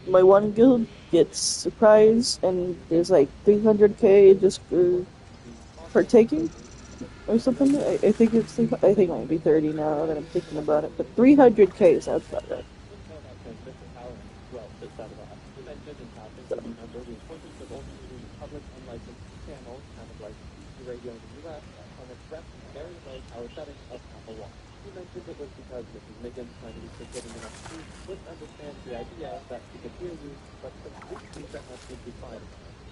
my one guild gets surprised, and there's like 300k just for partaking or something. I think it's I think it might be 30 now that I'm thinking about it, but 300k is outside of it. Radio in the U.S. on express very low power settings of Apple One. He mentioned it was because Mrs. Miggins, trying to be getting enough sleep, wouldn't understand the idea that she could hear you, but completely that much would be fine.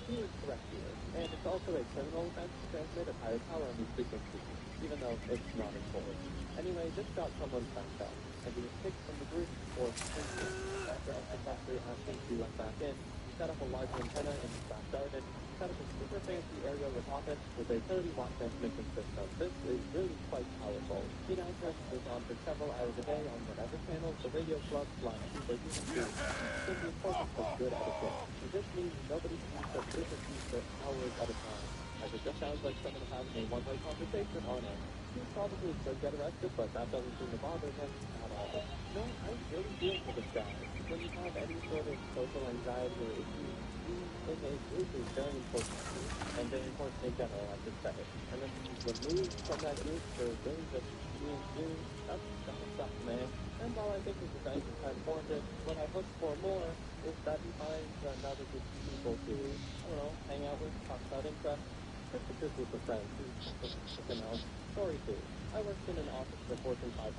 He was correct here, and it's also a criminal offense to transmit at higher power on these frequencies, even though it's not enforced. Anyway, this got someone's back up, and he was kicked from the group for drinking. After unsuccessfully asking to let back in, he set up a large antenna in his back garden, set up a super fancy aerial with office with a 30-watt transmission system. This is really quite powerful. He now turns this on for several hours a day on whatever channels the radio club line super human beings. So the importance of good etiquette. And this means nobody can use such frequencies for hours at a time, as it just sounds like someone having a one-way conversation on it. He probably could get arrested, but that doesn't seem to bother him at all. No, I really feel for this guy. When you have any sort of social anxiety or issues, in a group is very important, and very important in general, I should say. And then he's removed from that group for really just being you. That's stuff, man. And while I think his revenge is kind of warranted, what I hope for more is that he finds another group of people to, I don't know, hang out with, talk about interests. Just a good group of friends who, Story 2. I worked in an office for Fortune 500.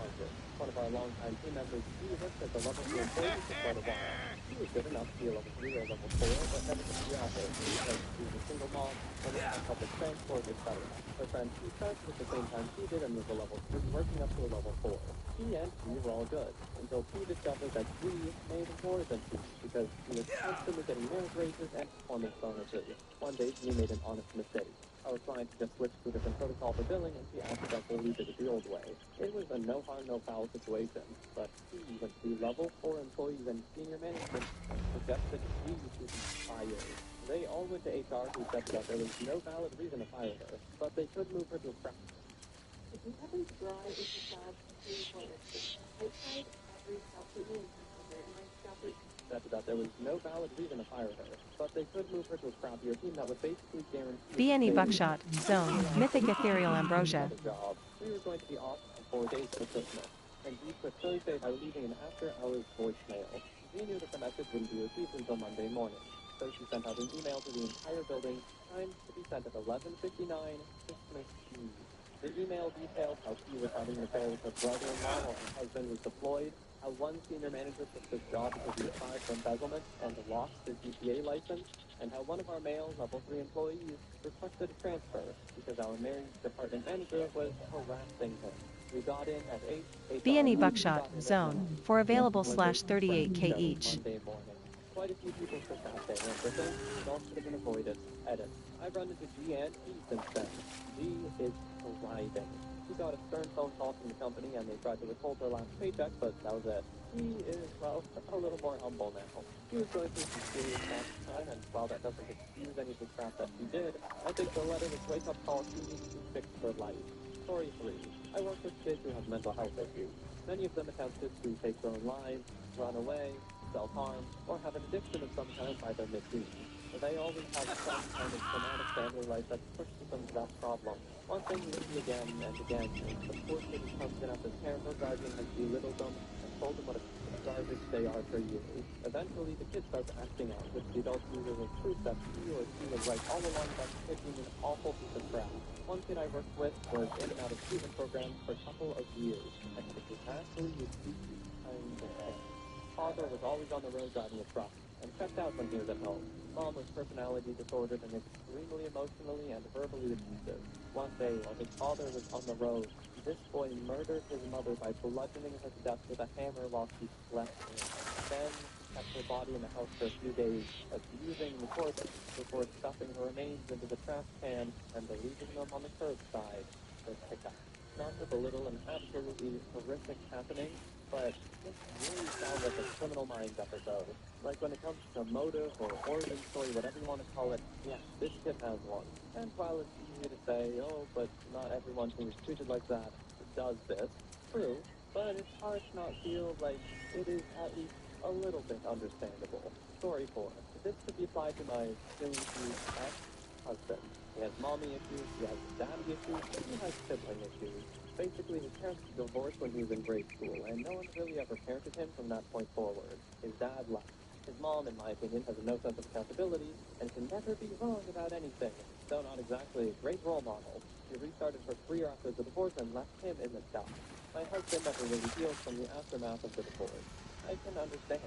One of our longtime team members, he worked at the level 3 employee for quite a while. He was good enough to be a level 3 or level 4, but never to the office because he was a single mom, and was on public transport, etc. Her friend she started at the same time she did and was a level 3, working up to a level 4. He and she were all good, until he discovered that she made more than she, because she was constantly getting merit raises and performance bonuses. One day she made an honest mistake. I was trying to just switch to a different protocol for billing, and she accidentally did it the old way. It was a no harm, no foul situation, but she went to level 4 employees and senior management and suggested she should be fired. They all went to HR, who said that there was no valid reason to fire her, but they could move her to a crack. If you haven't dry into sad, I tried every scalp treatment and my scalp treatment said that there was no valid reason to fire her, but they could move her to a crappier team that would basically guarantee BNE Buckshot, Zone, Mythic Ethereal Ambrosia. We were going to be off for 4 days for Christmas, and we quit Thursday by leaving an after-hours voicemail. We knew that the message wouldn't be received until Monday morning, so she sent out an email to the entire building, timed to be sent at 11:59 Christmas Eve. The email detailed how she was having an affair with her brother-in-law while her husband was deployed, how one senior manager took this job because he was fired for embezzlement and lost his GPA license, and how one of our male level 3 employees requested a transfer because our marriage department manager was harassing him. We got in at 8. BNE Buckshot, Zone, for available /38k each. Monday morning. Quite a few people took that day, and for things that all could have been avoided. Edit. I've run into G and P since then. G is thriving. She got a stern phone call from the company, and they tried to withhold her last paycheck, but that was it. He is, well, a little more humble now. He was going through some serious crap time, and while that doesn't excuse any of the crap that she did, I think the letter was wake-up call she needs to fix her life. Story 3. I work with kids who have mental health issues. Many of them attempted to take their own lives, run away, self-harm, or have an addiction of some kind by their mid-teens. They always have some kind of traumatic family life that pushes them to that problem. One thing we see again and again is the poor kid who comes in after parent or guardian has belittled them and told them what a piece of garbage they are for years. Eventually, the kid starts acting out, which the adults use as proof that he or she was right all along about the kid being an awful piece of crap. One kid I worked with was in and out of treatment programs for a couple of years, and was exactly his kind of thing. Father was always on the road driving a truck, and checked out when he was at home. Mom was personality disordered and extremely emotionally and verbally abusive. One day, while his father was on the road, this boy murdered his mother by bludgeoning her to death with a hammer while she slept. Then kept her body in the house for a few days, abusing the corpse before stuffing her remains into the trash can and leaving them on the curbside for pickup. Not to belittle an absolutely horrific happening, but this really sounds like a Criminal Minds episode. Like when it comes to motive or origin story, whatever you want to call it, yeah, this kid has one. And while it's easy to say, oh, but not everyone who is treated like that does this, true, but it's hard to not feel like it is at least a little bit understandable. Story 4. This could be applied to my soon-to ex-husband. He has mommy issues, he has daddy issues, he has sibling issues. Basically, his parents divorced when he was in grade school, and no one really ever parented him from that point forward. His dad left. His mom, in my opinion, has no sense of accountability and can never be wrong about anything, though not exactly a great role model. She restarted her career after the divorce and left him in the dust. My husband never really healed from the aftermath of the divorce. I can understand.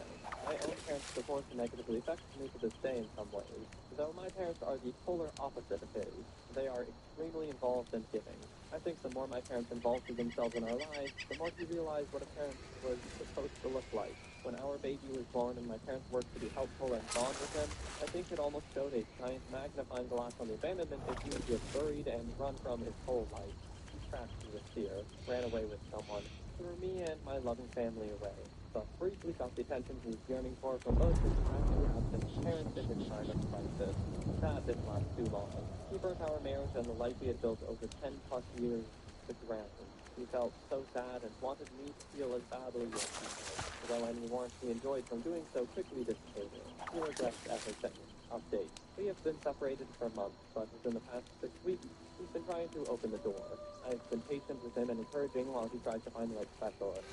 My own parents' divorce negatively affects me to this day in some ways, though my parents are the polar opposite of his. They are extremely involved and giving. I think the more my parents involved themselves in our lives, the more we realized what a parent was supposed to look like. When our baby was born and my parents worked to be helpful and bond with him, I think it almost showed a giant magnifying glass on the abandonment issue he had buried and run from his whole life. He trapped me with fear, ran away with someone, threw me and my loving family away, but briefly got the attention he was yearning for from both his tragically absent parents in his time of crisis. That didn't last too long. He burnt our marriage and the life we had built over 10 plus years to the ground. He felt so sad and wanted me to feel as badly as he did, though any warmth he enjoyed from doing so quickly dissipated. He regrets everything. Update. We have been separated for months, but within the past 6 weeks, he's been trying to open the door. I've been patient with him and encouraging while he tries to find the right specialist.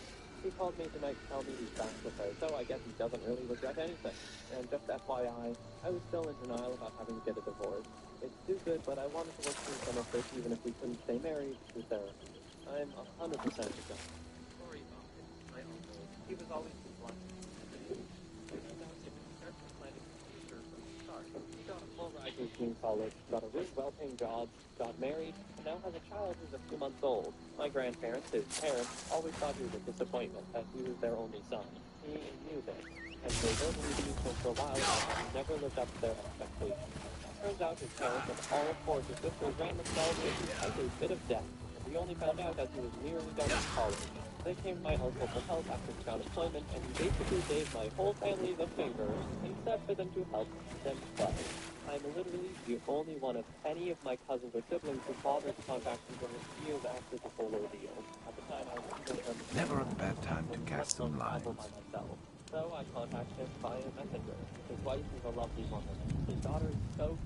He called me tonight to tell me he's back with her, so I guess he doesn't really regret anything. And just FYI, I was still in denial about having to get a divorce. It's stupid, but I wanted to work through some of this even if we couldn't stay married through therapy. I'm 100% done. Sorry about it. My uncle, he was always the blunt. He got a full ride to teen college, got a really well-paying job, got married, and now has a child who's a few months old. My grandparents, his parents, always thought he was a disappointment, as he was their only son. He knew this, and they verbally abused him for a while, but he never lived up to their expectations. Turns out his parents and all four of his sisters ran themselves into quite a bit of debt, and we only found out as he was nearly done with college. They came to my uncle for help after he found employment, and he basically gave my whole family the finger, except for them to help themselves. I'm literally the only one of any of my cousins or siblings who bothered to contact him years after the whole ordeal. At the time, I was still Never a bad time to cast some lines. by myself. So I contacted him via Messenger. His wife is a lovely woman. His daughter is so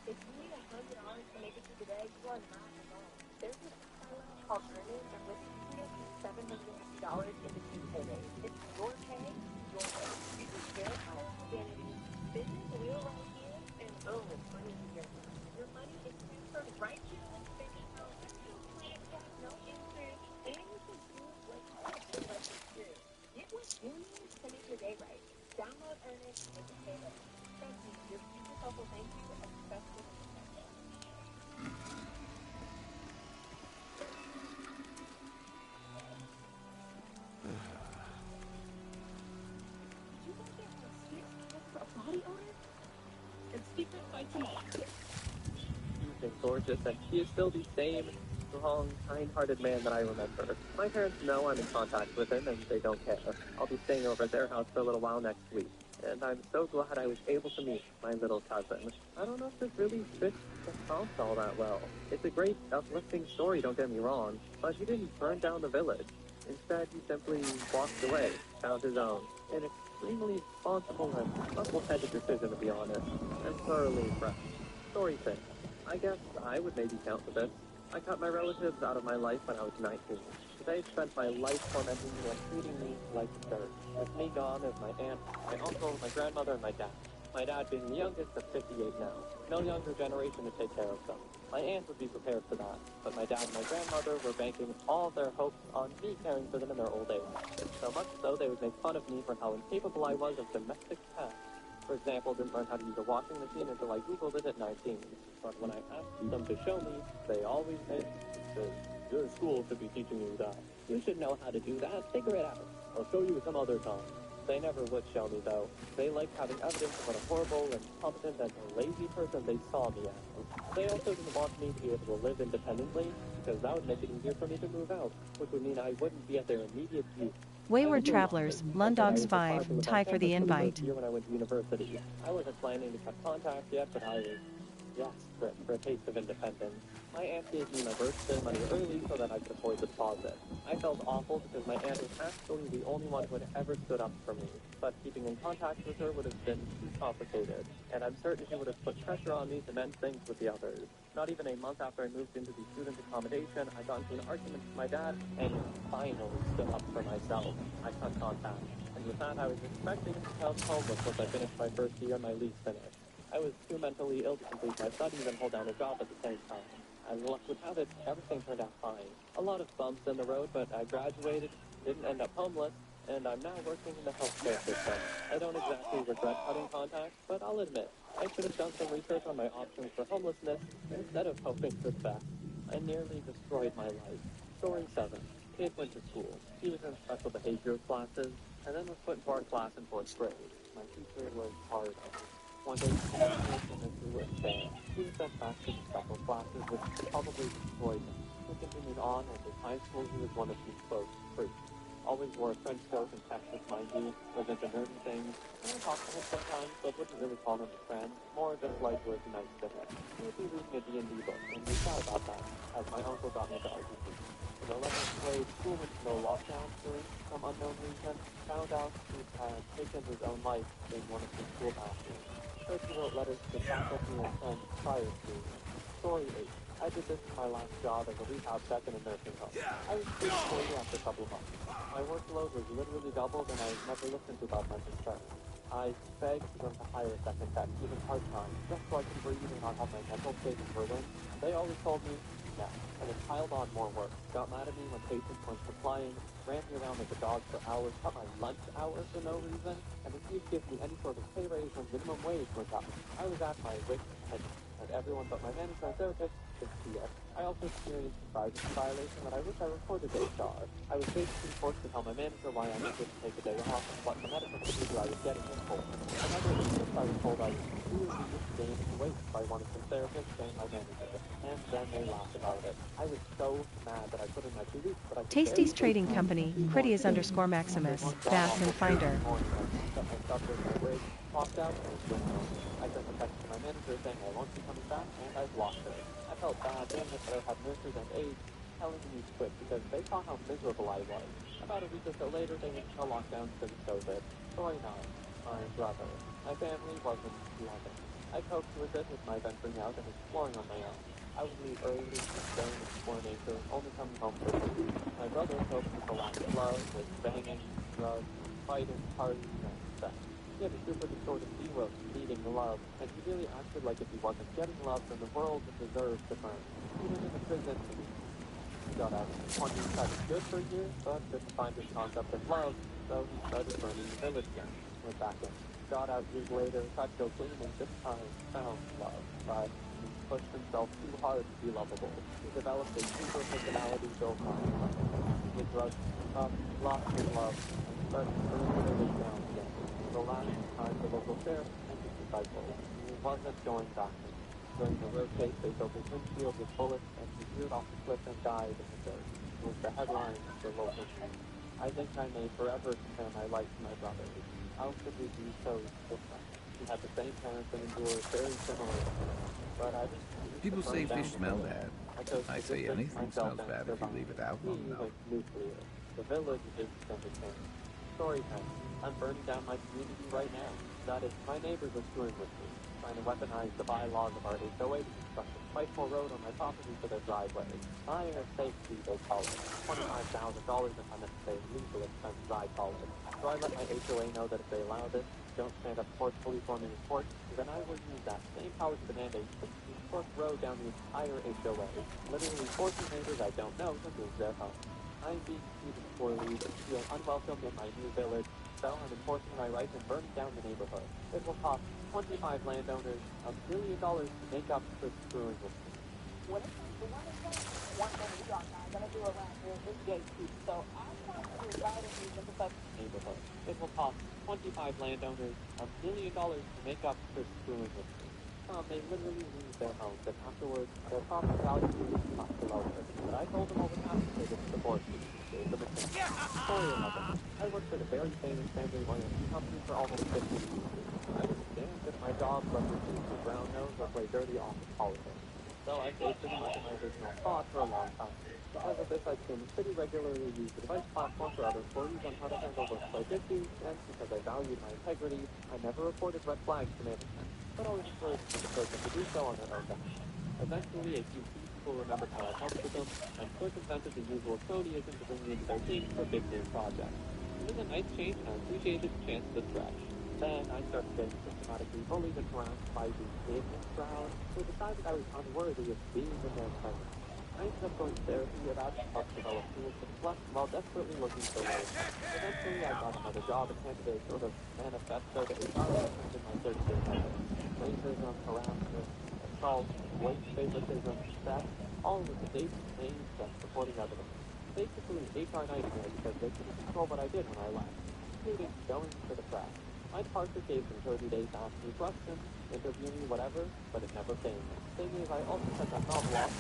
If you need $100 to make it through the day, you are not alone. There's an island called Earnings, and with it, you get $750 in between paydays. It's your pay, your pay. You can verify identity, business wheel right here, and boom, money in your account. Your money is transferred right to your bank account. No flat tax, no interest, and you can do what you want with like security. Get what you need to make your day right. Download Earnings and make a payday. Trust me, your future self will thank you, especially when you get there. Did you guys get a six for a body odor? It's secret by tomorrow. cute and gorgeous, and he is still the same strong, kind-hearted man that I remember. My parents know I'm in contact with him, and they don't care. I'll be staying over at their house for a little while next week, and I'm so glad I was able to meet my little cousin. I don't know if this really fits the prompt all that well. It's a great, uplifting story, don't get me wrong, but he didn't burn down the village. Instead, he simply walked away, found his own. An extremely responsible and level-headed decision, to be honest. I'm thoroughly impressed. Story 6. I guess I would maybe count for this. I cut my relatives out of my life when I was 19. They spent my life tormenting me and treating me like dirt. With me gone is my aunt, my uncle, my grandmother, and my dad. My dad being the youngest of 58 now. No younger generation to take care of them. My aunt would be prepared for that, but my dad and my grandmother were banking all their hopes on me caring for them in their old age. So much so they would make fun of me for how incapable I was of domestic tasks. For example, didn't learn how to use a washing machine until I Googled it at 19. But when I asked them to show me, they always made excuses. Your school should be teaching you that. You should know how to do that. Figure it out. I'll show you some other time. They never would show me, though. They liked having evidence of what a horrible, incompetent, and lazy person they saw me as. They also didn't want me to be able to live independently, because that would make it easier for me to move out, which would mean I wouldn't be at their immediate view. Wayward Travelers, Lundogs 5, tie for the invite. Year when I went to university. I wasn't planning to cut contact yet, but I was desperate for a taste of independence. My aunt gave me my birthday money early so that I could afford the deposit. I felt awful because my aunt was actually the only one who had ever stood up for me, but keeping in contact with her would have been too complicated, and I'm certain she would have put pressure on me to mend things with the others. Not even a month after I moved into the student accommodation, I got into an argument with my dad and finally stood up for myself. I cut contact, and with that I was expecting to become homeless once I finished my first year and my lease finished. I was too mentally ill to complete my studies and hold down a job at the same time. As luck would have it, everything turned out fine. A lot of bumps in the road, but I graduated, didn't end up homeless, and I'm now working in the healthcare system. I don't exactly regret cutting contact, but I'll admit, I should have done some research on my options for homelessness instead of hoping for the best. I nearly destroyed my life. Story 7. Kid went to school. He was in special behavior classes, and then was put into our class in 4th grade. My teacher was hard on him. One day, he came to us and was there. He was sent back to the special classes, which probably destroyed him. He continued on, and in high school, he was one of these close freaks. Always wore a trench coat and Texas, mind you, was into nerdy things. And I talked to him sometimes, but wouldn't really call him a friend. More just like was nice to him. He would be reading a D&D book, and we chat about that, as my uncle got me into RPG. In 11th grade, school went to no lockdown during some unknown reason. Found out he had taken his own life in one of the school bathrooms. First, he wrote letters to faculty and friends prior to. Story 8. I did this for my last job as a rehab tech in a nursing home. I was pretty free after a couple of months. My workload was literally doubled, and I never listened to about my concerns. I begged them to hire a second tech, even part-time, just so I could breathe and not have my mental state ruined. They always told me, no, and it piled on more work. Got mad at me when patients weren't complying, ran me around like a dog for hours, cut my lunch hours for no reason, and refused to give me any sort of pay raise when minimum wage was up. I was at my wit's end, and everyone but my manager and therapist could see it. I also experienced a privacy violation that I wish I reported to HR. I was basically forced to tell my manager why I needed to take a day off and what the medical procedure I was getting was for. Another instance, I was told I was clearly gaining weight by one of the therapists and my manager, and then they laughed about it. I was so mad that I put in my 2 weeks, but I could Tasty's barely Trading sleep. Company, Critias_Maximus, Bath and Finder. Got my stuff in my wig, walked out, and went home. I sent a text to my manager saying I won't be coming back, and I blocked her. I felt bad, damn it, that I had nurses and aides telling me to quit because they saw how miserable I was. About a week or so later, they went into lockdown because of COVID. Story 9. My brother. My family wasn't loving. I coped with it with my venturing out and exploring on my own. I would leave early, stay and explore nature, only coming home for food. My brother coped with the lack of love, with banging, drugs, fighting, parties, and sex. He had a super distorted zero needing love, and he really acted like if he wasn't getting love, then the world deserved to burn. He was in a prison for he got out in 20, that was good for a year, but couldn't find his concept of love, so he started burning the village again. Went back in. Got out years later, tried to go clean, and this time found love, but he pushed himself too hard to be lovable. He developed a super personality built on love. He drugged up, lost his love, and started burning the village down again. The last time the local sheriff entered the cycle, he wasn't going back. During the road chase, they filled his windshield with bullets, and he veered off the cliff and died in the dirt. It was the headline of the local news. I think I may forever compare my life to my brother's. How could we be so different? We had the same parents and endured very similar things, but I just People say fish smell bad. I say anything myself smells and bad if you survive. leave it out He long enough. went nuclear. The village is extended change. Story time. I'm burning down my community right now. That is, my neighbors are screwing with me, trying to weaponize the bylaws of our HOA to construct a spiteful road on my property for their driveway. Fire safety, they call it. $25,000 if I'm at the legal expenses, I call it. So I let my HOA know that if they allow this, don't stand up forcefully for me in court, then I will use that same power to demand a 60-foot road down the entire HOA, literally forcing neighbors I don't know to move their home. I'm being treated poorly, feel unwelcome in my new village, so I'm enforcing my rights and burning down the neighborhood. It will cost 25 landowners $1 million to make up for screwing with me. What if the one is one thing we got guys, and it's in J2, so I want to ride a sympathetic neighborhood. It will cost 25 landowners $1 million to make up for screwing with me. They literally lose their homes, and afterwards, their property value is much lower. But I told them I would have to take it to the board meeting. Gave them a chance. Story 11. I worked for the very famous family-oriented company for almost 15 years. I was damn good at my job, but refused to brown nose or play dirty office politics. So I stayed pretty much in my original spot for a long time. Because of this, I became pretty regularly used advice platform for other employees on how to handle workplace issues, and because I valued my integrity, I never reported red flags to management, but always encouraged the person to do so on their own time. Eventually, a few people remembered how I helped with them, and circumvented the usual cronyism to bring me into their team for big new projects. It was a nice change, and I appreciated the chance to stretch. Then I started getting systematically bullied and harassed by the business crowd, who decided I was unworthy of being in their presence. I ended up going to therapy about to help develop tools to deflect while desperately looking for ways. Eventually, I got another job and handed a sort of manifesto to HR that printed my 30-day notice. Racism, harassment, assault, weight favoritism, theft, all with the dates, names, and supporting evidence. Basically, HR knighted me because they couldn't control what I did when I left, including going to the press. My departure gave them 30 days to ask me questions, interview me, whatever, but it never came. Thing is, I also sent that novel off.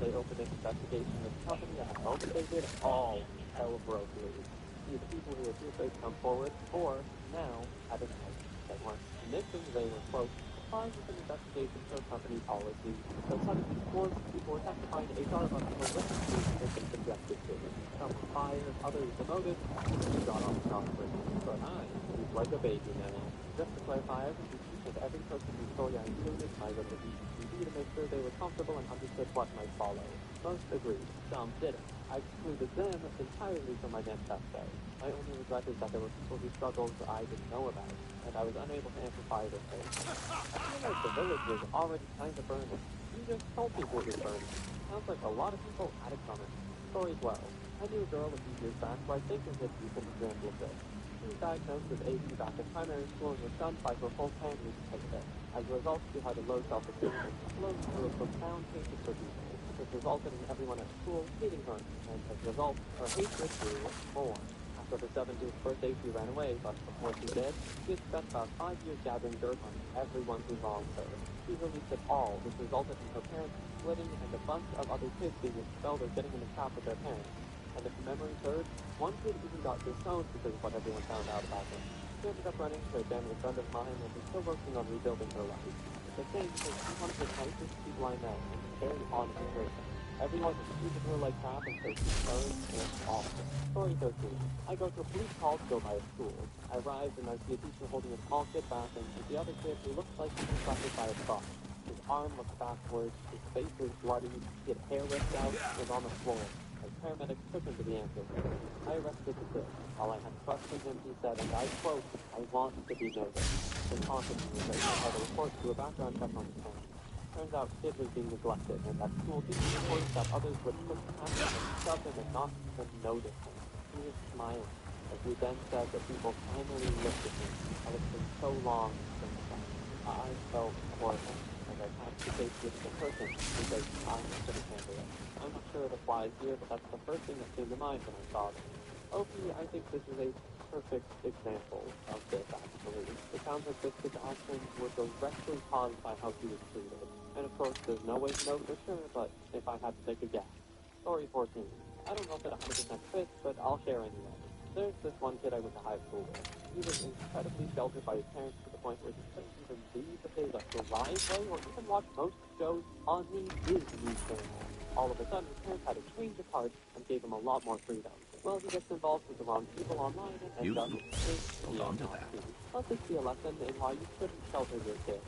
They opened an investigation of the company, and the moment they did, all hell broke loose. Either people who were too afraid to come forward, or now had enough. They weren't admitting they were, quote, complying with an investigation for company policy. So suddenly, scores of people were testifying to HR about the horrific things they've been subjected to. Some were fired, others demoted, others got off scot-free. But I sleep like a baby now. Just to clarify, I was and every person whose story I included, I wrote the ECB to make sure they were comfortable and understood what might follow. Most agreed, some didn't. I excluded them entirely from my manifesto. My only regret is that there were people whose struggles I didn't know about, and I was unable to amplify their pain. I feel like the village was already kind of burning. You just told people it was burning. Sounds like a lot of people had it coming. Story 12. I knew a girl a few years back who I think is a decent example of this. She was diagnosed with AD back in primary school and was shunned by her whole family because of it. As a result, she had a low self-esteem and flowed through a profound hatred for people. This resulted in everyone at school hating her, and as a result, her hatred grew more. After her 17th birthday, she ran away, but before she did, she had spent about 5 years gathering dirt on everyone who wronged her. She released it all, which resulted in her parents splitting and a bunch of other kids being expelled or getting in a trap with their parents. And if memory serves, one kid even got disowned because of what everyone found out about him. She ended up running to a family friend of mine and is still working on rebuilding her life. The thing is, she's one of the nicest people I know, and she's very honest person. Everyone has treated her like crap and says she's stern and awful. Story 13. I go to a police call to go by a school. I arrived and I see a teacher holding a small kid back and the other kid who looks like he's infected by a truck. His arm looks backwards, his face is bloody, he had hair ripped out, and was on the floor. As paramedics took him to the ambulance. I arrested the kid. While I had questioned him, he said, and I quote, "I want to be noticed." His taunted me that he had a report to a background check on his family. Turns out kid was being neglected, and at school teachers reported that others would push past him and shove him and not even notice him. He was smiling, as he then said that people finally looked at him, and it's been so long since then. I felt horrible, as I passed the case with the person, because I couldn't handle it. I'm not sure it applies here, but that's the first thing that came to mind when I saw this. Opie, I think this is a perfect example of this, actually. It sounds like this kid's actions were directly caused by how he was treated. And of course, there's no way to know for sure, but if I had to take a guess. Story 14. I don't know if it 100% fits, but I'll share anyway. There's this one kid I went to high school with. He was incredibly sheltered by his parents to the point where he couldn't even leave his driveway or even watch most shows on the Disney Channel. All of a sudden, his parents had a change of heart and gave him a lot more freedom. Well, he gets involved with the wrong people online and ends up Hold on to that. Let this be a lesson in why you shouldn't shelter your kids.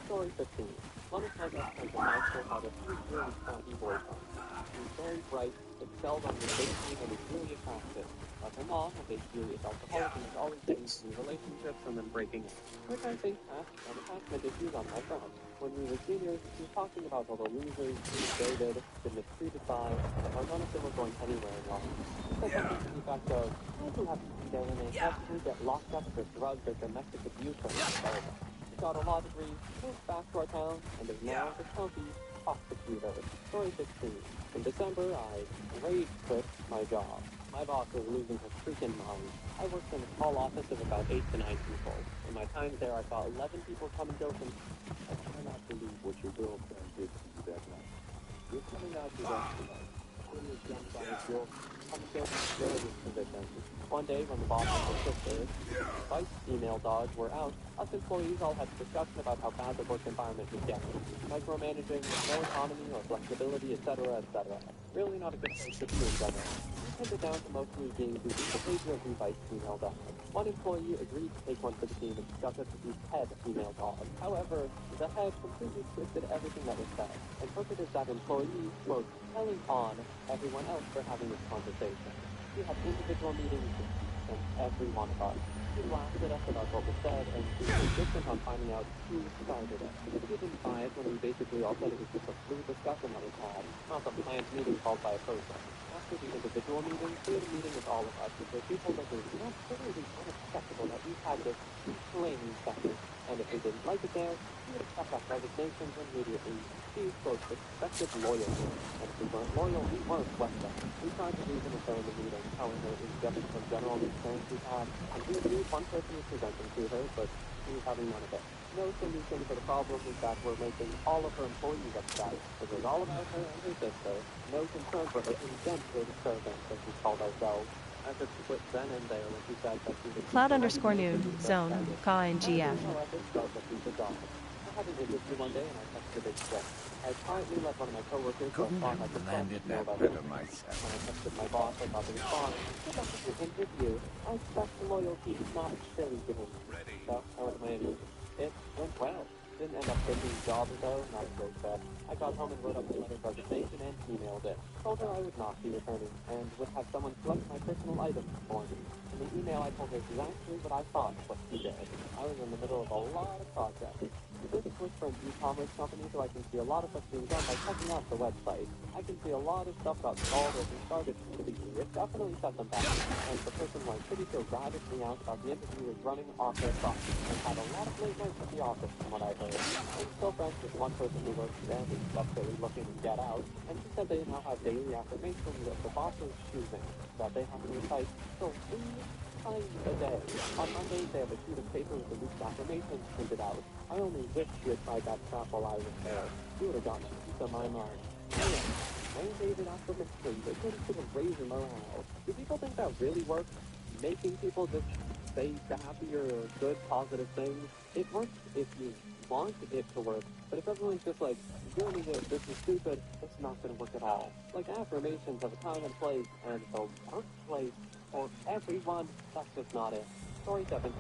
Story 15. One of my best friends in high school had a few really snappy boyfriends. He was very bright, excelled on the debate team, and was really attractive. But her mom was a serious alcoholic and was always getting into new relationships and then breaking up, which I think had some attachment issues on my friend. When we were seniors, she was talking about all the losers she dated, been mistreated by, and how none of them were going anywhere in life. She said something to the effect of, "I do have to be there when they possibly get locked up for drugs or domestic abuse or whatever." She got a law degree, moved back to our town, and is now the county prosecutor. Story 16. In December, I rage quit my job. My boss was losing her freaking mind. I worked in a small office of about 8 to 9 people. In my time there, I saw 11 people come and go from... I cannot believe what your girlfriend did to you that night. You're coming out to rest tonight. When you jumped on his girl, come and go from various positions. One day, when the boss and her sister, vice female dogs were out, us employees all had a discussion about how bad the work environment was getting. Micromanaging, no autonomy or flexibility, etc., etc. Really not a good place to be in general. We pinned it down to mostly being due to the behavior of the vice female dog. One employee agreed to take one for the team and discuss it with the head female dog. However, the head completely twisted everything that was said, interpreted that employee, quote, telling on everyone else for having this conversation. We had individual meetings with every one of us. He laughed at us about what was said, and he was insistent on finding out who started it. He didn't buy it when we basically all said it was just a fluid discussion that was had, not a planned meeting called by a person. After the individual meeting, we had a meeting with all of us, because we told us it was absolutely unacceptable that we had this flaming session, and if we didn't like it there, we would accept our resignations immediately. We, quote, expected loyalty, and if we weren't loyal, we weren't welcome. We tried to reason with her in the meeting, telling her in just some general concerns we had, and we agreed one person was presenting to her, but she was having none of it. No solution for the problem is that we're making all of her employees upset. It was all about her and her sister. No concern for her indentured servants, as we called ourselves. I just quit then and there when she said that she was... Cloud_noon, zone, ka and GF. However, felt that she was off. I had an interview one day and I texted a big threat. I quietly let one of my coworkers who I Couldn't thought I have could landed trust know that about better it. myself. When I texted my boss, I got the response. Conducted your interview. I expect loyalty, not silly giving. So I went to my interview. It went well. Didn't end up taking the job though, not a great bet. I got home and wrote up a letter of resignation and emailed it. Told her I would not be returning and would have someone collect my personal items for me. In the email I told her exactly what I thought what she did. I was in the middle of a lot of projects. This was for an e-commerce company, so I can see a lot of what's being done by checking out the website. I can see a lot of stuff got stalled or restarted from the beginning. It definitely set them back. And the person who I'm pretty sure ratted me out about the interview was running off their thoughts and had a lot of late nights at the office from what I heard. I'm still friends with one person who works there who's desperately looking to get out, and she said they now have daily affirmations of the boss's choosing that they have to recite so 3 times a day. On Mondays, they have a sheet of paper with the week's affirmations printed out. I only wish she had tried that crap while I was there. She would have gotten a piece of my mind. Man, mandated affirmations, they couldn't sort of raise your morale. Do people think that really works? Making people just say the happier, good, positive things? It works if you want it to work, but if everyone's just like, you're an idiot, this is stupid, it's not going to work at all. Like affirmations have a time and place, and the workplace for everyone, that's just not it. Story 17.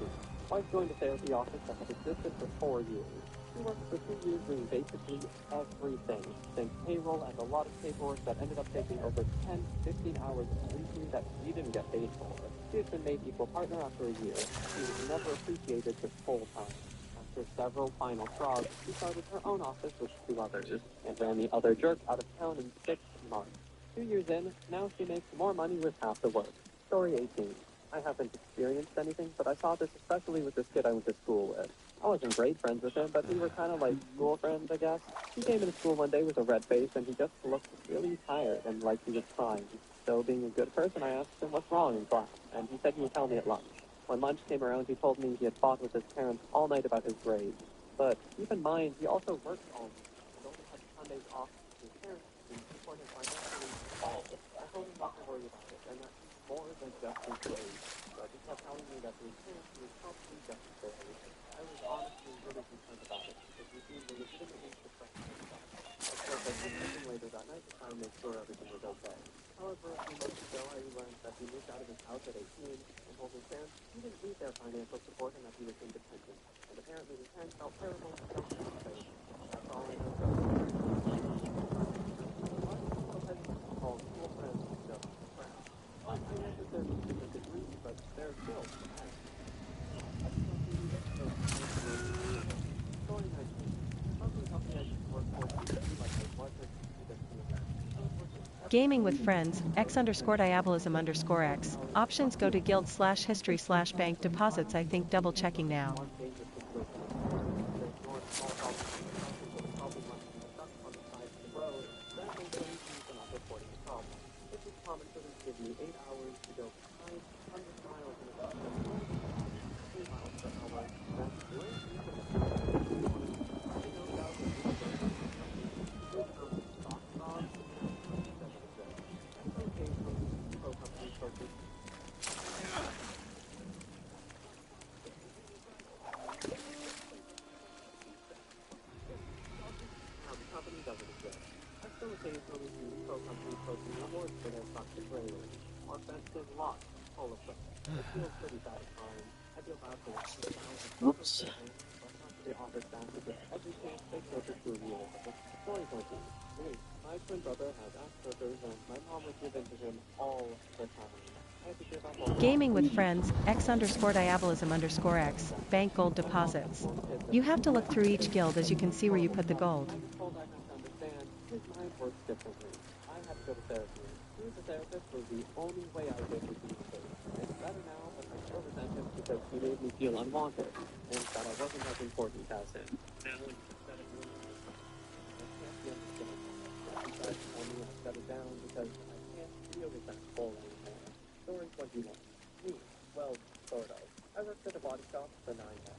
Wife joined a therapy office that had existed for 4 years. She worked for 2 years doing basically everything. Think payroll and a lot of paperwork that ended up taking over 10, 15 hours weekly that she didn't get paid for. She had been made equal partner after a year. She was never appreciated for full time. After several final straws, she started her own office with 2 others, and ran the other jerk out of town in 6 months. 2 years in, now she makes more money with half the work. Story 18. I haven't experienced anything, but I saw this especially with this kid I went to school with. I wasn't great friends with him, but we were kind of like school friends, I guess. He came into school one day with a red face, and he just looked really tired and like he was crying. So being a good person, I asked him what's wrong in class, and he said he would tell me at lunch. When lunch came around, he told me he had fought with his parents all night about his grades. But keep in mind, he also worked all night and only had Sundays off with his parents to support him financially all. I told him not to worry about it, and that he's more than just his grades. But he kept telling me that his parents were probably just his grades. I was honestly really concerned about it, because he seemed legitimately depressed himself. Of course, I told him later that night to try and make sure everything was okay. However, a few months ago, I learned that he moved out of his house at 18 and told his parents he didn't need their financial support and that he was independent. And apparently his parents felt terrible and don't feel safe. That's all I know so far. Why do people hesitate to call school friends just crap? I answered their different degrees, but they're still friends. I just don't see this so Story 19. Probably the company I used to work for treated me like I wasn't even human. I was working Gaming with friends, x_diabolism_x. Options go to guild/history/bank deposits. I think double checking now. one dangerous situation. They ignored small problems and the problem money and stuck on the side give me 8 hours to go 500 miles in a bus that's only 3 miles per hour. That's way cheaper than I no doubt that these are good stock dogs doesn't exist. I still occasionally pro company focus. The company doesn't exist. I still occasionally use pro company protein rewards for their toxic trailers, or fenced-in lots full of them. It feels pretty satisfying. I feel bad for the Oops. but not for the office staff who get every chance they filter through realism. Story 20. Me, my twin brother has Asperger's and my mom would give in to him all the time. I had to give up on Gaming with friends, X_diabolism_X, bank gold deposits. You have to look through each guild as you can see where you put the gold. I was told I have to understand his mind works differently. I had to go to therapy. Being a therapist was the only way I was able to communicate. It's better now, but I still resent him because he made me feel unwanted and that I wasn't as important as him. Now instead of doing this, I can't be understood. He tried to tell me I shut it down because I can't deal with that bull anymore. Story 21. Me. Well, sort of. I worked at a body shop for 9 months.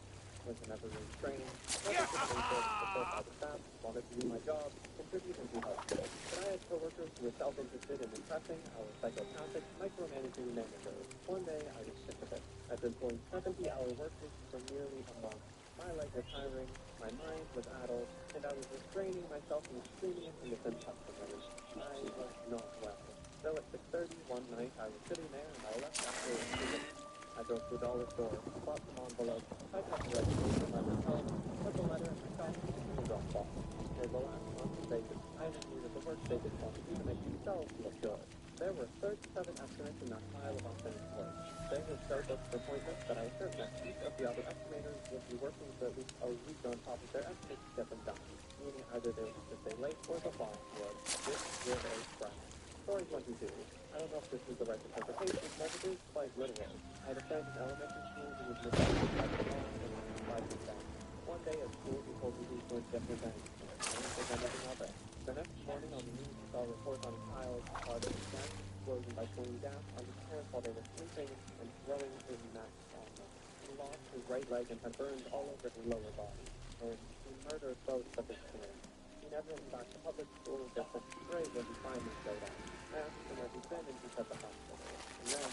Was never really training, never could support by the staff, wanted to do my job, contribute and do helpful. But I had coworkers who were self-interested in impressing our psychopathic, micromanaging manager. One day, I was sick of it. I'd been pulling 70-hour work weeks for nearly a month. My leg was tiring, my mind was addled, and I was restraining myself from screaming at innocent customers. I was not well. So at 6:30 one night, I was sitting there and I left after a few minutes. I drove to a dollar store, bought some envelopes, typed up the registration by myself, put the letter in my shop, and dropped off. For the last month, they just needed the work they didn't want to do to make themselves look good. There were 37 estimates in that pile of unfinished work. They were so booked for appointments that I was certain that each of the other estimators would be working for at least a week on top of their estimates to get them done, meaning either they would have to stay late or the boss would. This was a crap. Story 22. I don't know if this is the right interpretation, but it is quite literal. I had a friend in elementary school who was neglected by the law and occupied with them. One day at school, he told me he was going to get revenge. I didn't think anything of it. The next morning on the news, we saw reports on a child caught in a gas explosion by pouring gas on his parents while they were sleeping and throwing his mask on them. He lost his right leg and had burns all over his lower body. And he murdered both of his parents. He never went back to public school, just went to grade when he finally showed up. I asked him where he'd been, and he said the hospital. And then,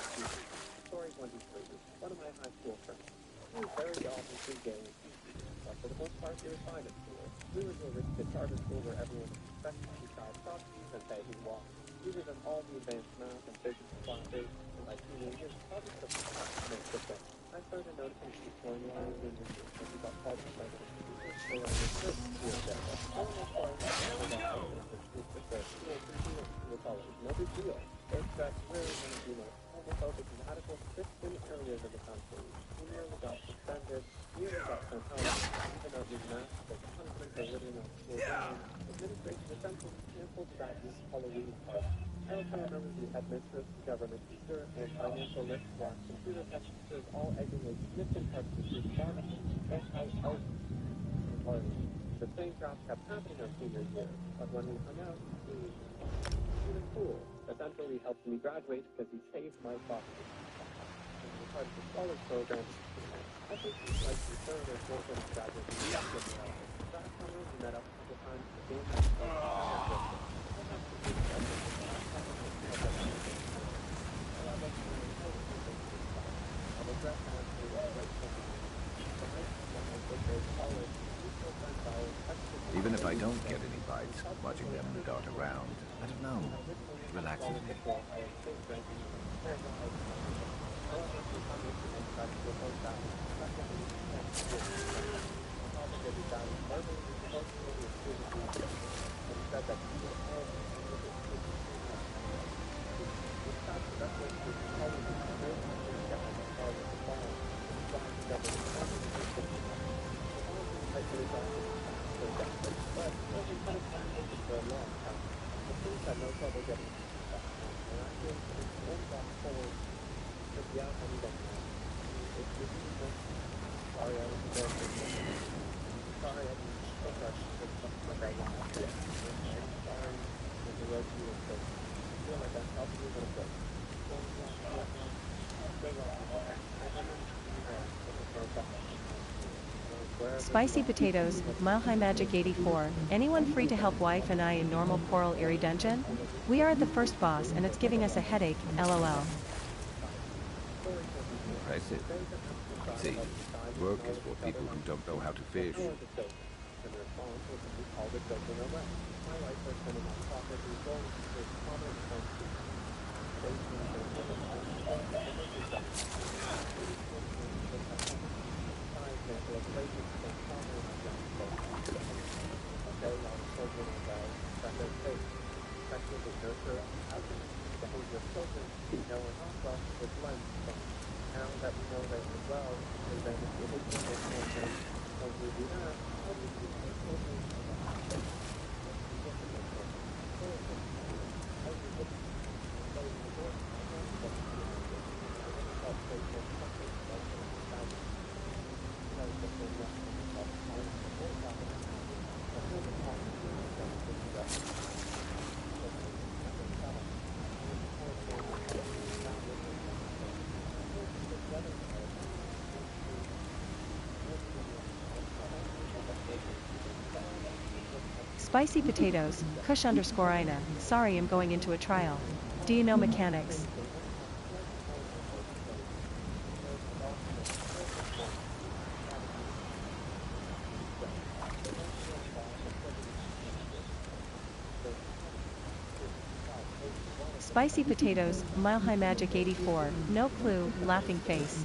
story 23. One of my high school friends. He was very obviously gay and geeky, but for the most part, he was fine at school. We were to a rich kid charter school where everyone was expected to child proxies and pay his walk. He was in all the advanced math and physics classes, and by teenage years, probably the most of them. I started noticing he's showing lines in his years, and he got called to play with his teachers, so I was hurt here and there. All in all, no big deal. It's that really one of the most homophobic and radical Christian areas of the country. He nearly got suspended, nearly got sent home, even though he masked as punishment for living on school grounds. Administration essentially canceled that youth Halloween party. I also remember the headmistress, government teacher, and financial list slash computer tech teachers all egging a significant part of the student body anti-out party. The same crap kept happening our senior year, but when we hung out, he was cool. Essentially helped me graduate because he saved my property. And he was part of the college program. I think he's like the third or fourth of graduate in the last summer we met up a couple times to game night. Even if I don't get any bites, watching them dart around, I don't know, it relaxes me. Spicy Potatoes, Mile High Magic 84. Anyone free to help wife and I in normal Coral Eerie dungeon? We are at the first boss and it's giving us a headache, lol. Impressive. See, work is for people who don't know how to fish. Spicy Potatoes, Kush_Ina. Sorry, I'm going into a trial. Do you know mechanics? Spicy Potatoes, Mile High Magic 84. No clue, laughing face.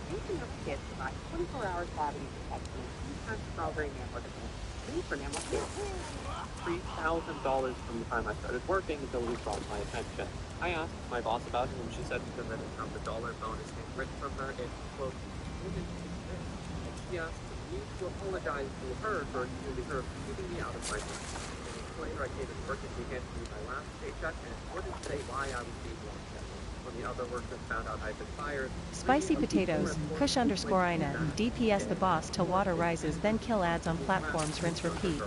You can have kids provide 24-hour gravity protection and 2 times strawberry network event. Me for network kids. $3,000 from the time I started working until it was brought to my attention. I asked my boss about it and she said because I didn't have the dollar bonus handwritten from her, it, quote, wouldn't exist. And she asked me to apologize to her for accusing her of keeping me out of my money. Later I came and worked at the again to my last paycheck and wouldn't say why I was being locked out. When the other workers found out I'd been fired, Spicy Potatoes, Kush_Ina. DPS the boss till water rises, then kill ads on platforms, rinse repeat.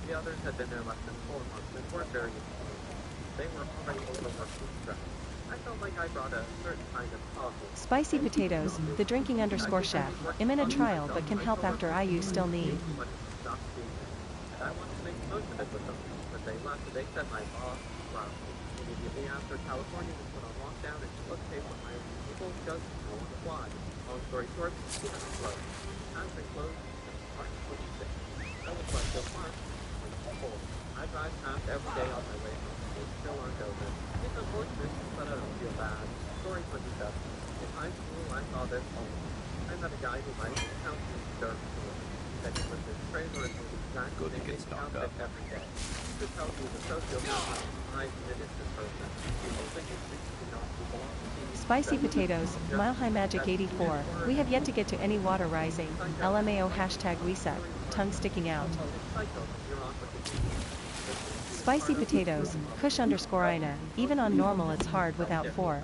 The others had been there less than 4 months and weren't very experienced. They were already overworked with stress. I felt like I brought a certain kind of calmness. Spicy Potatoes, the drinking_chef. I'm in a trial but can help after IU still need. And I wanted to make the most of it with them. But they left and they said my boss, wow, immediately after California was put on lockdown and took pay for hiring people just no one applied. Long story short, we had to close. Has been closed since March 26th. I was left till March 24th. I drive past every day on my way home. They still aren't open. It's unfortunate, but I don't feel bad. Story 27. In high school, I saw this home. I met a guy who liked counting dirt to it. That he was his trailer and was exactly Good to get stocked up. every day. You could tell he was a sociopath, eyes and an innocent person. He was a Spicy Potatoes, Mile High Magic 84. We have yet to get to any water rising. LMAO hashtag reset. Tongue sticking out. Spicy Potatoes, Kush_Ina. Even on normal it's hard without 4.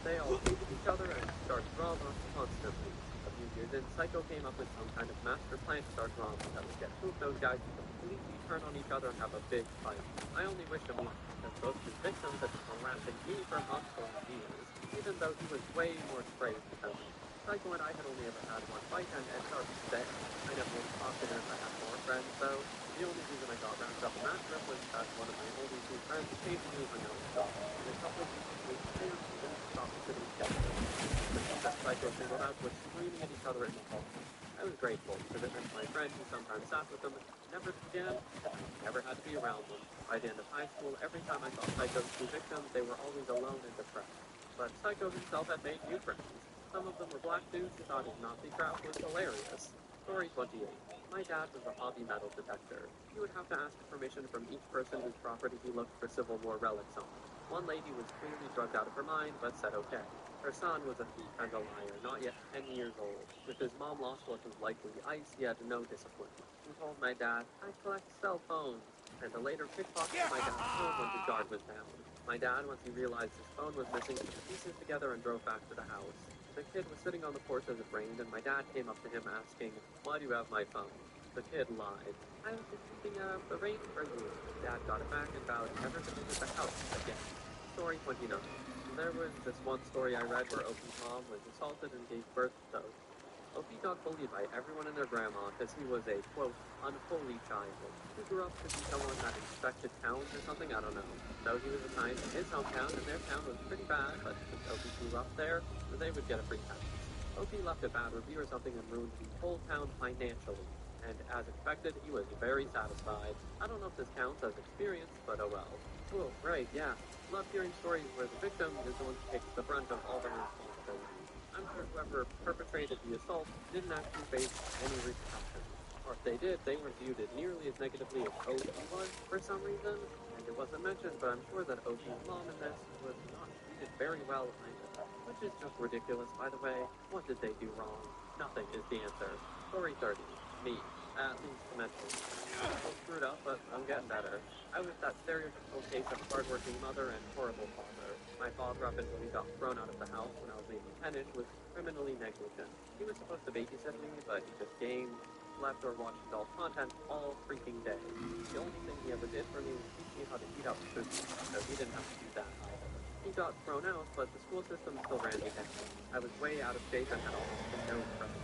They all hated each other and start drama constantly. A few years in, Psycho came up with some kind of master plan to start drama that would get two of those guys to completely turn on each other and have a big fight. I only wish him luck, because both his victims had been harassing me for months or years, even though he was way more crazed than me. Psycho and I had only ever had one fight and ended our stay. I never really talked to him. I had more friends, though. The only reason I got rounded up in that trip was that one of my only 2 friends came to me with no stuff, and a couple of weeks later, they didn't stop sitting together. The people that Psycho singled out were screaming at each other in the hall. I was grateful, because it meant my friend who sometimes sat with them never began, never had to be around them. By the end of high school, every time I saw Psycho's 2 victims, they were always alone and depressed. But Psycho himself had made new friends. Some of them were black dudes who thought his Nazi crap was hilarious. Story 28. My dad was a hobby metal detector. He would have to ask permission from each person whose property he looked for Civil War relics on. One lady was clearly drugged out of her mind, but said okay. Her son was a thief and a liar, not yet 10 years old. With his mom lost what was likely ice, he had no discipline. He told my dad, I collect cell phones, and to later pickpocket my dad's phone when his guard was down. My dad, once he realized his phone was missing, put the pieces together and drove back to the house. The kid was sitting on the porch as it rained, and my dad came up to him asking, why do you have my phone? The kid lied. I was just keeping out of the rain for you. Dad got it back and vowed never to visit the house again. Story 29. There was this one story I read where Opie's mom was assaulted and gave birth to Opie. Opie got bullied by everyone and their grandma because he was a, quote, unholy child. He grew up to be someone that inspected towns or something, I don't know. So he was assigned to his hometown, and their town was pretty bad, but since Opie grew up there, they would get a free pass. Opie left a bad review or something and ruined the whole town financially. And as expected, he was very satisfied. I don't know if this counts as experience, but oh well. Cool, right, yeah. Love hearing stories where the victim is the one who takes the brunt of all the responsibility. I'm sure whoever perpetrated the assault didn't actually face any repercussions. Or if they did, they weren't viewed as nearly as negatively as Opie was for some reason. And it wasn't mentioned, but I'm sure that Opie's mom in this was not treated very well either. Which is just ridiculous, by the way. What did they do wrong? Nothing is the answer. Story 30. Me. At least mentally. I'm still screwed up, but I'm getting better. I was that stereotypical case of hardworking mother and horrible father. My father, up until he got thrown out of the house when I was maybe 10-ish, was criminally negligent. He was supposed to babysit me, but he just gamed, slept, or watched adult content all freaking day. The only thing he ever did for me was teach me how to heat up food, so he didn't have to do that either. He got thrown out, but the school system still ran me down. I was way out of shape and had almost no friends.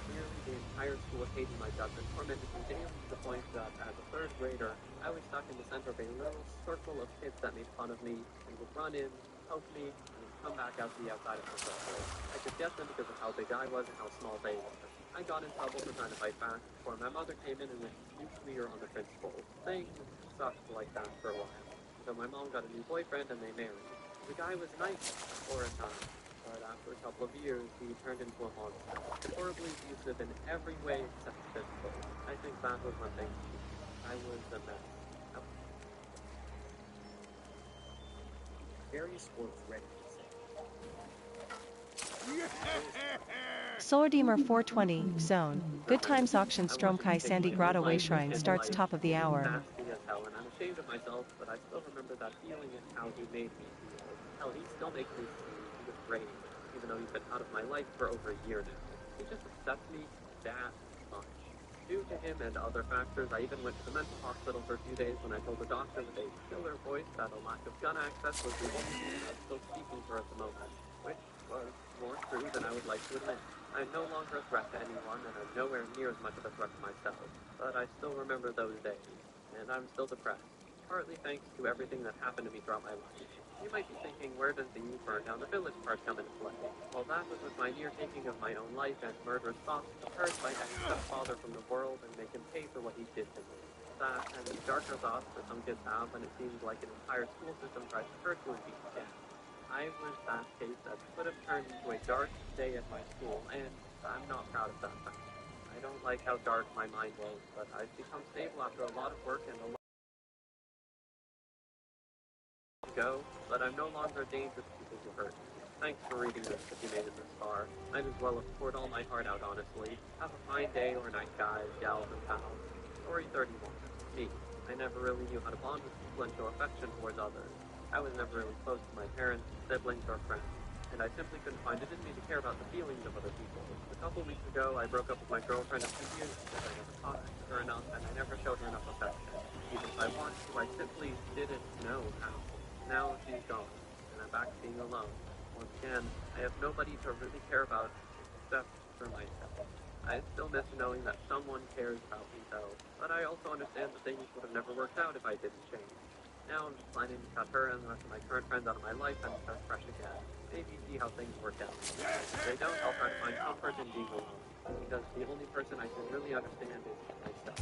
Nearly the entire school hated my guts and tormented me daily to the point that as a third grader, I was stuck in the center of a little circle of kids that made fun of me and would run in, poke me, and would come back out to the outside of the circle. I could get them because of how big I was and how small they were. I got in trouble for trying to fight back before my mother came in and went nuclear on the principal. Things sucked like that for a while. So my mom got a new boyfriend and they married. The guy was nice for a time, but after a couple of years, he turned into a monster. Horribly abusive in every way except physical. I think that was one thing. I was a mess. Various sports ready to say. Solardeemer 420, Zone. Good Times Auction Stromkai Sandy Grotto Way Shrine starts top of the hour. Nasty as hell, and I'm ashamed of myself, but I still remember that feeling and how he made me feel. Hell, he still makes me feel he was great, even though he's been out of my life for over a year now. He just upsets me that much. Due to him and other factors, I even went to the mental hospital for a few days when I told the doctor with a killer voice that a lack of gun access was the only thing I was still speaking for at the moment, which was more true than I would like to admit. I'm no longer a threat to anyone, and I'm nowhere near as much of a threat to myself, but I still remember those days, and I'm still depressed, partly thanks to everything that happened to me throughout my life. You might be thinking, where does the "you burn down the village" part come into play? Well, that was with my near taking of my own life and murderous thoughts to hurt my ex-stepfather from the world and make him pay for what he did to me. That, and the darker thoughts that some kids have when it seems like an entire school system tries to hurt you and beat you down. I was that case that could have turned into a dark day at my school, and I'm not proud of that fact. I don't like how dark my mind was, but I've become stable after a lot of work and a lot to go, but I'm no longer a danger to people who hurt me. Thanks for reading this if you made it this far. Might as well have poured all my heart out, honestly. Have a fine day or night, guys, gals, and pals. Story 31. Me. I never really knew how to bond with people and show affection towards others. I was never really close to my parents, siblings, or friends, and I simply couldn't find it in me to care about the feelings of other people. A couple weeks ago, I broke up with my girlfriend of 2 years because I never talked to her enough and I never showed her enough affection. Even if I wanted to, I simply didn't know how. Now she's gone, and I'm back to being alone. Once again, I have nobody to really care about except for myself. I still miss knowing that someone cares about me though, but I also understand that things would have never worked out if I didn't change. Now I'm just planning to cut her and the rest of my current friends out of my life and start fresh again. Maybe see how things work out. If they don't, I'll try to find comfort in being alone, because the only person I can really understand is myself.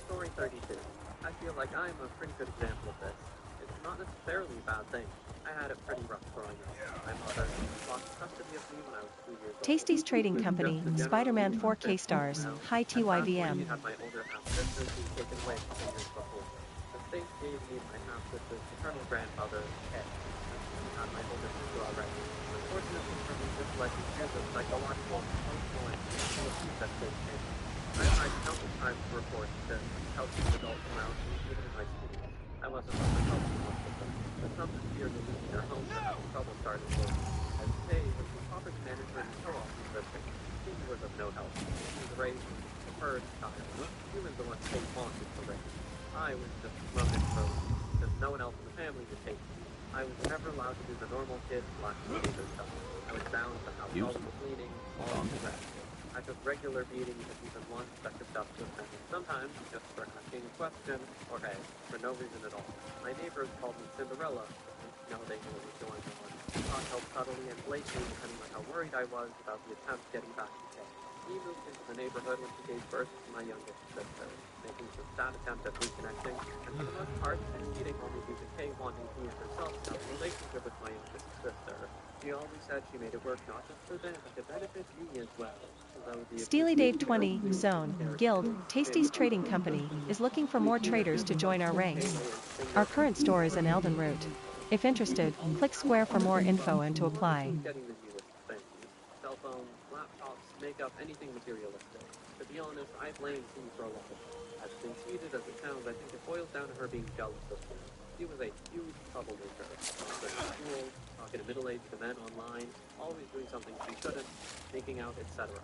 Story 32. I feel like I'm a pretty good example of this. It's not necessarily necessarily a bad thing. I had it pretty rough growing up. My mother lost custody of me when I was 2 years old. Tasty's Trading She was Company, just a Spider-Man generally 4K unfit stars, female. high At that point, she TYVM. had my older half-sister who was taken away a couple years before. The state gave me my half-sister's maternal grandfather, Ed, and he had my older sister already. Unfortunately for me, this led to years of psychological, emotional, and physical abuse at state camp. I tried countless times to report to help these adults around me, even in my schools. I wasn't able to help too much with them, but some just feared of losing their homes or having trouble starting work. As Kay was the property manager in co-op living, she was of no help. She was raised as the preferred child. She was the one Kay wanted to raise. I was just thrown in for because no one else in the family would take me. I was never allowed to do the normal kid / teenager stuff. I was bound to house all the cleaning, all the rest. I took regular beatings and even one such stuff to offend. Sometimes just for asking a question, or hey, for no reason at all. My neighbors called me Cinderella. Now they knew what was going on. Talk helped subtly and blatantly depending on how worried I was about the attempt getting back to Kay. He moved into the neighborhood when she gave birth to my youngest sister, making some sad attempt at reconnecting, and for the most part, succeeding only due to Kay wanting he and herself to have a relationship with my youngest sister. She always said she made it work not just for them, but to benefit me as well. Steely Dave 20, Zone, Guild, Tasty's Trading Company, is looking for more traders to join our ranks. Our current store is in Elden Route. If interested, click square for more info and to apply. Getting the newest things. Cell phones, laptops, makeup, anything materialistic. To be honest, I blame Sue for a lot of it. As conceited as it sounds, I think it boils down to her being jealous of me. She was a huge troublemaker. Going to school, talking to middle-aged men online, always doing something she shouldn't, sneaking out, etc.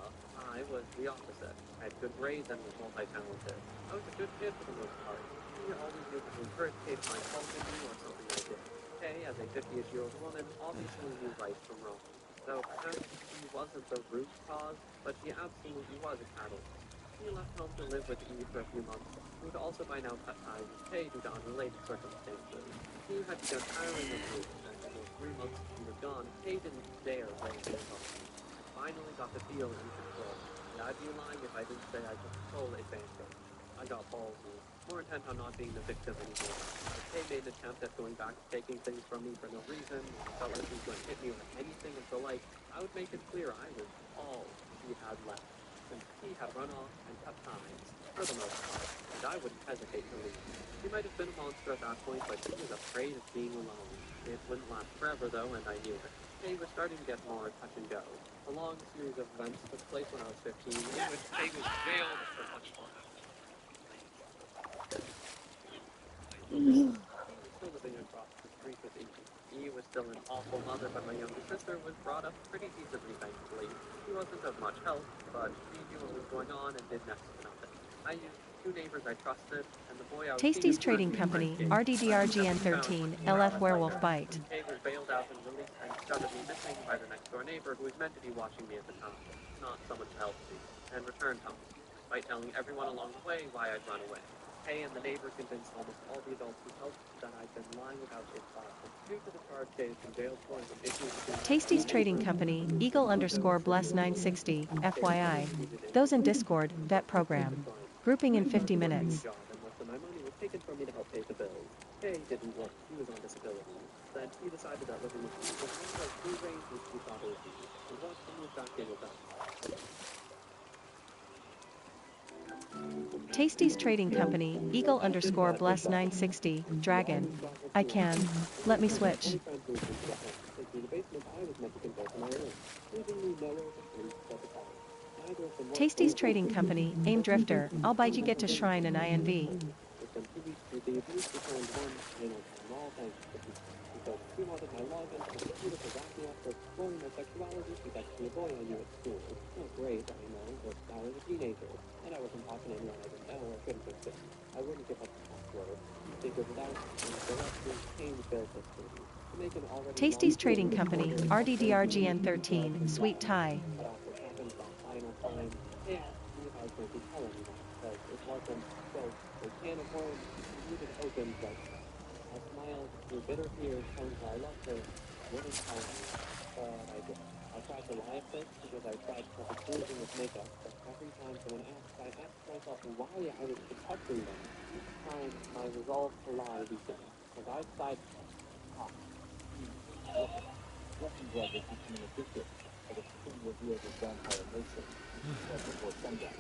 I was the opposite. I had good grades and was multi-talented. I was a good kid for the most part. She always knew to encourage Kay to find fault in me or something I did. Kay, as a 50-ish-year-old woman, obviously knew right from wrong. So perhaps she wasn't the root cause, but she absolutely was a catalyst. She left home to live with Eve for a few months, who had also by now cut ties with Kay due to unrelated circumstances. Eve had begun tiring of me, and in those 3 months she was gone, Kay didn't dare bring things on. I finally got to feel in control, and I'd be lying if I didn't say I could control a bandit. I got ballsy, more intent on not being the victim anymore. If Kay made an attempt at going back to taking things from me for no reason, felt like he was going to hit me with anything of the like, I would make it clear I was all she had left. Since he had run off and cut ties, for the most part, and I wouldn't hesitate to leave. She might have been a monster at that point, but she was afraid of being alone. It wouldn't last forever, though, and I knew it. Kay was starting to get more touch and go. A long series of events took place when I was 15, in which Kay was jailed for much more. He was still living across the street with Eve. Eve was still an awful mother, but my younger sister was brought up pretty decently, thankfully. She wasn't of much help, but she knew what was going on and did next to nothing. I used 2 neighbors I trusted, and the boy I was Tasty's seeing Trading was Company, Kay. RDDRGN13, LF Werewolf Bite. Kay was bailed out and released and discovered me missing by the next door neighbor who was meant to be watching me at the time, not someone who helped me, and returned home, despite telling everyone along the way why I'd run away. Kay and the neighbor convinced almost all the adults who helped that I'd been lying about it files. Due to the charge Kay has been jailed for and some issues between Tasty's Trading Company, Eagle_Bless960, FYI. Those in Discord, vet program. Grouping in 50 minutes. job, and most of my money was taken from me to help pay the bills. Kay didn't work. He was on disability. Then he decided that living with me was one of those few ranges he thought it would be, and wanted to move back in with us. Tasty's Trading Company, Eagle_Bless960, Dragon. I can. Let me switch. Tasty's Trading Company, Aim Drifter, I'll bite you get to Shrine and INV. He wanted my login and the computer to wrap me up for exploring my sexuality because he was a boy I knew at school. Not great, I know, but I was a teenager, and I wasn't talking to anyone I didn't know or couldn't have been. I wouldn't give up the password. He figured it out, and the rest is pain-filled history. To make an already Tasty's Trading Company, RDDRGN13, Sweet Tie. But after it happened that final time, they asked me if I was going to tell anyone, because it wasn't, quote, a can of worms you needed opened right now. I smiled through bitter tears, telling her I loved her, wouldn't tell me, but I did. I tried to lie at first because I tried to cover bruising with makeup, but every time someone asked, I asked myself why I was protecting them. Each time, my resolve to lie weakened, and I decided Russian blood was becoming addicted as the king revealed his vampire nature right before sundown.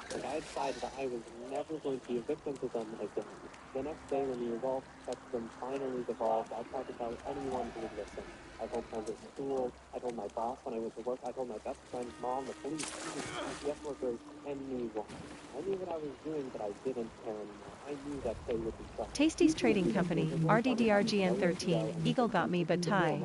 But I decided that I was never going to be a victim to them again. The next day when the evolved spectrum finally devolved, I tried to tell anyone who would listen. I told friends at school, I told my boss when I went to work, I told my best friend's mom, the police, even CPS workers, anyone. I knew what I was doing, but I didn't care anymore. I knew that they would be trouble. Tasty's Trading Company, RDDRGN13, Eagle got me but tie.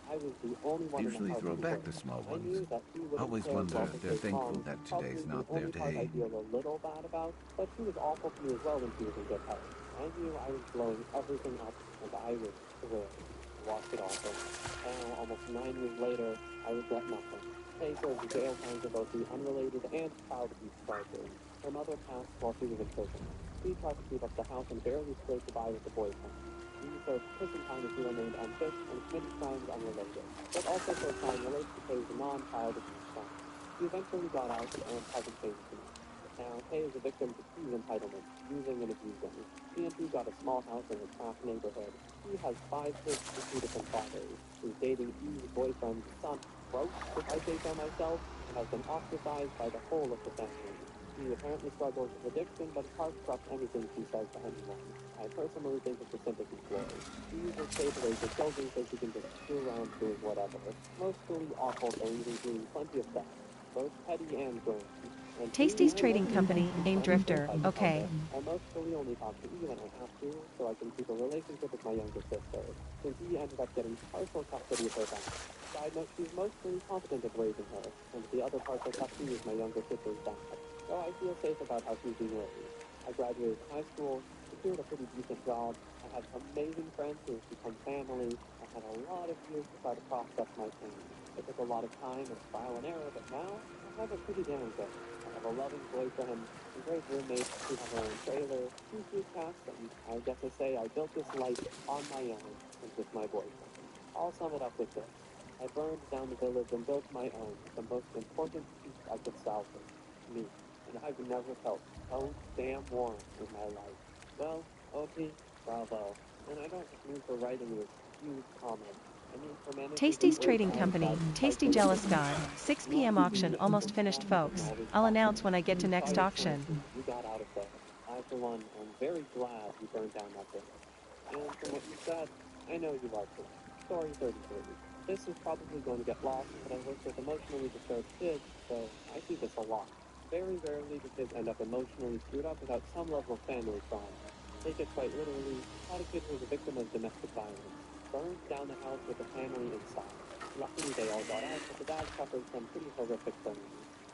I was the only one in the Usually house throw who back worked. the small I ones. knew that she wouldn't Always care wonder well if to they're take thankful Mom. that Probably today's the not their only part I day. feel a little bad about, but she was awful to me as well when she was in good health. I knew I was blowing everything up, and I was thrilled to watch it all go. Now, almost 9 years later, I regret nothing. Kay served jail time for both the unrelated and child abuse charges. Her mother passed while she was in prison. She tried to keep up the house and barely scraped by with the boyfriend. He served prison time as he remained unfit and committed crimes unrelated, but also for a crime related to Kay's non-child abuse crime. He eventually got out and hasn't changed too much. Now, Kay is a victim to T's entitlement, using and abusing. She and T got a small house in a trash neighborhood. He has 5 kids with 2 different fathers. He's dating E's boyfriend's son, gross, if I say so myself, and has been ostracized by the whole of the family. He apparently struggles with addiction, but it's hard to trust anything she says to anyone. I personally think it's a sympathy ploy. She uses Kay to raise her children so she can just screw around doing whatever. Mostly awful things, including plenty of sex, both petty and grand. And Tasty's Trading Company, Aim I'm Drifter, okay. I mostly only talk to E when I have to, so I can keep a relationship with my younger sister, since he ended up getting partial custody of her back. Side note, she's mostly competent at raising her, and the other partial custody is my younger sister's dad. So I feel safe about how she's being raised. I graduated high school, secured a pretty decent job, I had amazing friends who have become family, I had a lot of years to try to process my pain. It took a lot of time and trial and error, but now I have it pretty damn good. I have a loving boyfriend, some great roommates who have their own trailer, 2 sweet cats, and I get to say I built this life on my own and with my boyfriend. I'll sum it up with this. I burned down the village and built my own, the most important piece I could salvage, me. And I've never felt so damn warm in my life. Well, OP, bravo. And I don't just mean for writing this huge comment. I mean for managing Tasty's to break Trading out of Company, that Tasty cycle Jealous of God, 6 p.m. auction almost finished folks. I'll announce when I get to next auction. you got out of there. I, for one, am very glad you burned down that village. And from what you said, I know you are too. Story 33. This is probably going to get lost, but I work with emotionally disturbed kids, so I see this a lot. Very rarely do kids end up emotionally screwed up without some level of family trauma. Take it quite literally, had a kid who was a victim of domestic violence. Burned down the house with the family inside. Luckily they all got out, but the dad suffered some pretty horrific things.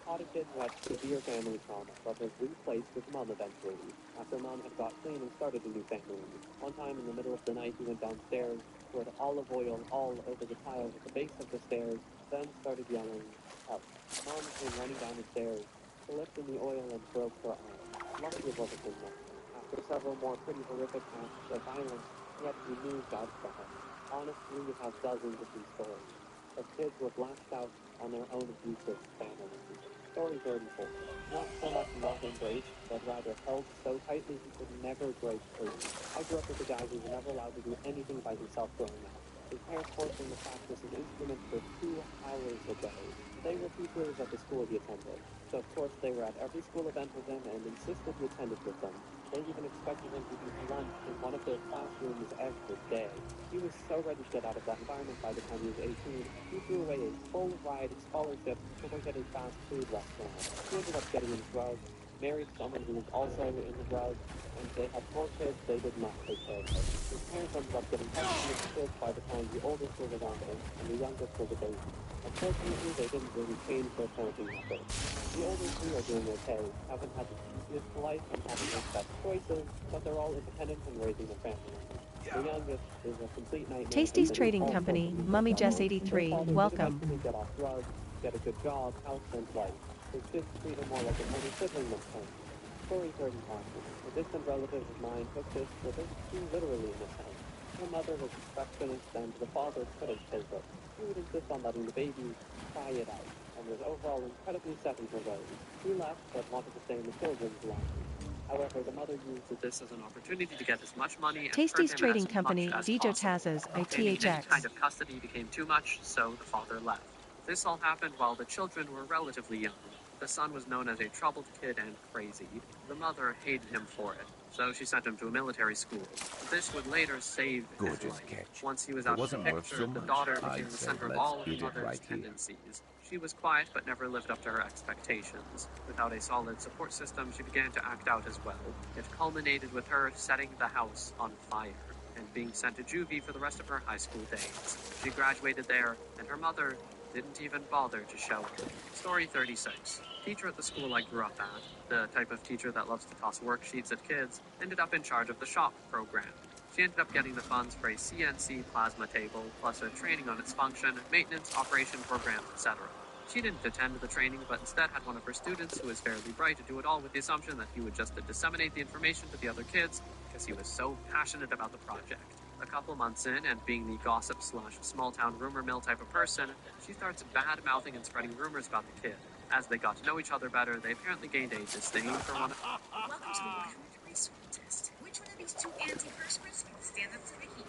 Caught a kid who had severe family trauma, but was replaced with mom eventually, after mom had got clean and started a new family. One time in the middle of the night he went downstairs, poured olive oil all over the tiles at the base of the stairs, then started yelling, help. Mom came running down the stairs, slipped in the oil and broke her arm. Lucky it wasn't in there. After several more pretty horrific acts of violence, he had to be moved out of the home. Honestly, we have dozens of these stories of kids who have lashed out on their own abusive families. Story 34. Not so much not embraced, but rather held so tightly he could never break free. I grew up with a guy who was never allowed to do anything by himself growing up. His parents forced him to practice his instrument for 2 hours a day. They were teachers at the school he attended, so of course they were at every school event with him and insisted he attended with them. They even expected him to eat lunch in one of their classrooms every day. He was so ready to get out of that environment by the time he was 18, he threw away a full ride scholarship to work at a fast food restaurant. He ended up getting into drugs, married someone who was also in the drugs, and they had 4 kids they did not take care of. His parents ended up getting custody of the kids by the time the oldest was around 8 and the youngest was a baby. Unfortunately, they didn't really change their parenting methods. The older 3 are doing okay, haven't had the easiest life and haven't made best choices, but they're all independent and raising their family. The youngest is a complete nightmare. Tasty's and Trading all sorts Company, of Mummy trouble. Jess Their 83, father didn't welcome. help him get off drugs, get a good job, house, and life. His kids treat him more like an older sibling than parents. Story 35. A distant relative of mine took this a bit too literally in a sense. The mother was a perfectionist and the father couldn't take it. He would insist on letting the baby try it out, and was overall incredibly set in her ways. He left, but wanted to stay in the children's line. However, the mother used This is an opportunity to get as much money and hurt Tasty's him trading as company, much as Dijo possible. Taz's, Obtaining any ITHX. kind of custody became too much, so the father left. This all happened while the children were relatively young. The son was known as a troubled kid and crazy. The mother hated him for it, so she sent him to a military school. This would later save his Gorgeous life. catch. Once he was If it out of the wasn't worth picture, so the much, daughter became I'd the say center of let's all of the eat it mother's right here. tendencies. She was quiet but never lived up to her expectations. Without a solid support system, she began to act out as well. It culminated with her setting the house on fire and being sent to juvie for the rest of her high school days. She graduated there, and her mother didn't even bother to show her. Story 36. Teacher at the school I grew up at, the type of teacher that loves to toss worksheets at kids, ended up in charge of the shop program. She ended up getting the funds for a CNC plasma table, plus a training on its function, maintenance, operation program, etc. She didn't attend the training, but instead had one of her students, who was fairly bright, to do it all with the assumption that he would just disseminate the information to the other kids, because he was so passionate about the project. A couple months in, and being the gossip / small town rumor mill type of person, she starts bad-mouthing and spreading rumors about the kid. As they got to know each other better, they apparently gained a disdain for one another. Welcome to the 103 school test. Which one of these two antiperspirants can stand up to the heat?